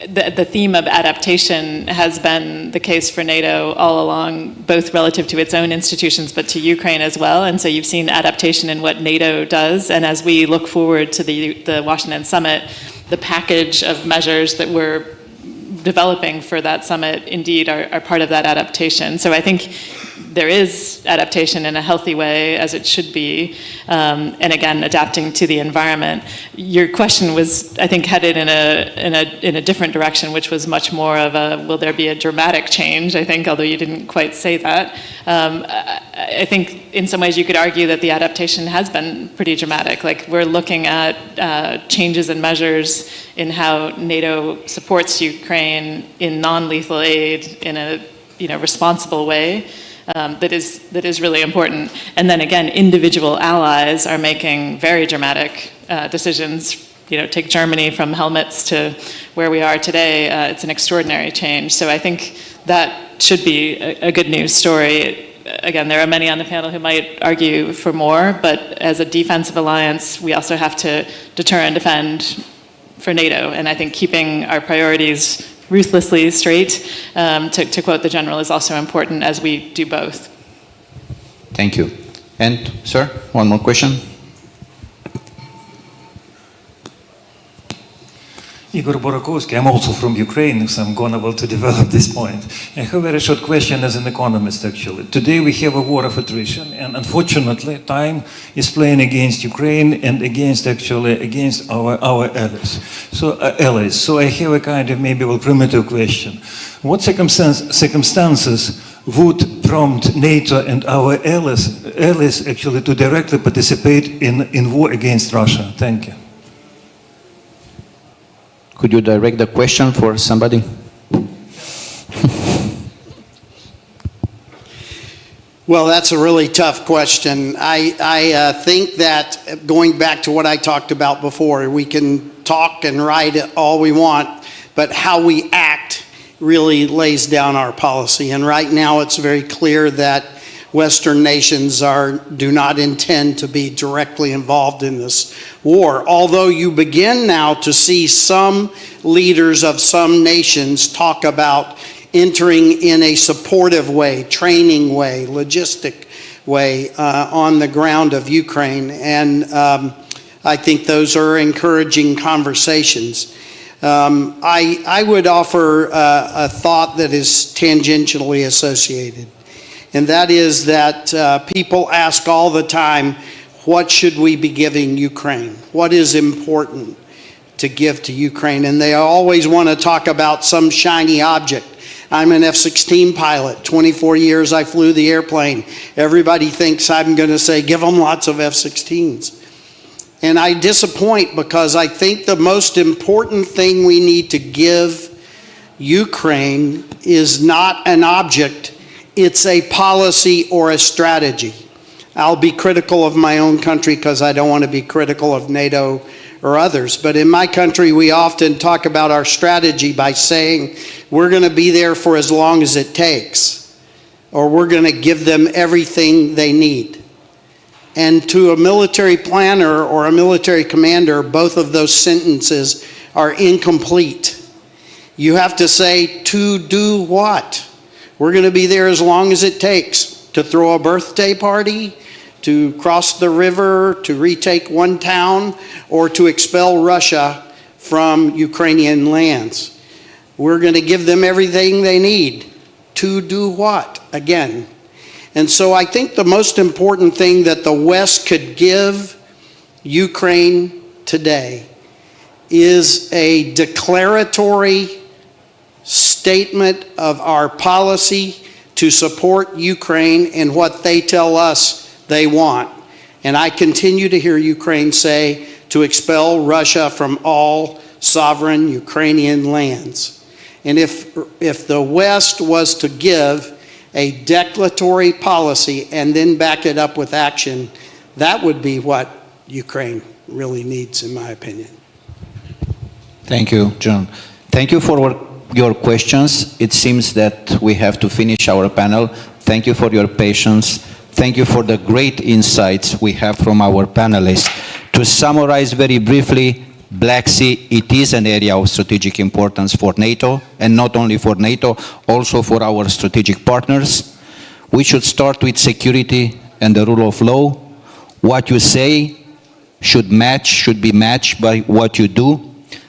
the theme of adaptation has been the case for NATO all along, both relative to its own institutions, but to Ukraine as well. And so you've seen adaptation in what NATO does. And as we look forward to the Washington summit, the package of measures that we're developing for that summit indeed are part of that adaptation. So I think there is adaptation in a healthy way, as it should be, and again, adapting to the environment. Your question was, I think, headed in a different direction, which was much more of a, will there be a dramatic change, I think, although you didn't quite say that. I think in some ways you could argue that the adaptation has been pretty dramatic. Like, we're looking at changes and measures in how NATO supports Ukraine in non-lethal aid in a responsible way. That is really important. And then again, individual allies are making very dramatic decisions. Take Germany from helmets to where we are today. It's an extraordinary change. So I think that should be a good news story. Again, there are many on the panel who might argue for more, but as a defensive alliance, we also have to deter and defend for NATO. And I think keeping our priorities ruthlessly straight, to quote the general, is also important as we do both. Thank you. And, sir, one more question. Igor Borakovsky, I'm also from Ukraine, so I'm going to develop this point. I have a very short question as an economist, actually. Today we have a war of attrition, and unfortunately, time is playing against Ukraine and against our allies. So I have a kind of maybe primitive question. What circumstances would prompt NATO and our allies actually to directly participate in war against Russia? Thank you. Could you direct the question for somebody? Well, that's a really tough question. I think that going back to what I talked about before, we can talk and write all we want, but how we act really lays down our policy. And right now it's very clear that Western nations do not intend to be directly involved in this war. Although you begin now to see some leaders of some nations talk about entering in a supportive way, training way, logistic way on the ground of Ukraine. And I think those are encouraging conversations. I would offer a thought that is tangentially associated. And that is that people ask all the time, what should we be giving Ukraine? What is important to give to Ukraine? And they always want to talk about some shiny object. I'm an F-16 pilot. 24 years I flew the airplane. Everybody thinks I'm going to say, give them lots of F-16s. And I disappoint, because I think the most important thing we need to give Ukraine is not an object. It's a policy or a strategy. I'll be critical of my own country because I don't want to be critical of NATO or others. But in my country, we often talk about our strategy by saying we're going to be there for as long as it takes, or we're going to give them everything they need. And to a military planner or a military commander, both of those sentences are incomplete. You have to say, to do what? We're going to be there as long as it takes to throw a birthday party, to cross the river, to retake one town, or to expel Russia from Ukrainian lands. We're going to give them everything they need. To do what? Again. And so I think the most important thing that the West could give Ukraine today is a declaratory statement of our policy to support Ukraine in what they tell us they want. And I continue to hear Ukraine say to expel Russia from all sovereign Ukrainian lands. And if the West was to give a declaratory policy and then back it up with action, that would be what Ukraine really needs, in my opinion. Thank you, John. Thank you for your questions. It seems that we have to finish our panel. Thank you for your patience. Thank you for the great insights we have from our panelists. To summarize very briefly, Black Sea, it is an area of strategic importance for NATO, and not only for NATO, also for our strategic partners. We should start with security and the rule of law. What you say should be matched by what you do.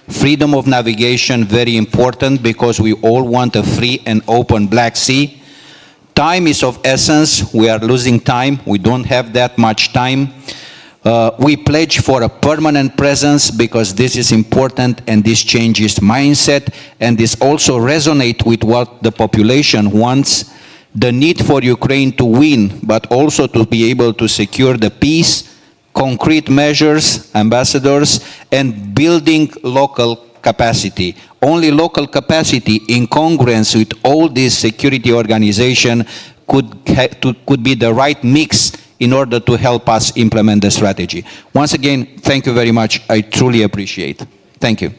Freedom of navigation, very important, because we all want a free and open Black Sea. Time is of essence. We are losing time. We don't have that much time. We pledge for a permanent presence because this is important and this changes mindset, and this also resonates with what the population wants. The need for Ukraine to win, but also to be able to secure the peace, concrete measures, ambassadors, and building local capacity. Only local capacity in congruence with all these security organizations could be the right mix in order to help us implement the strategy. Once again, thank you very much. I truly appreciate it. Thank you.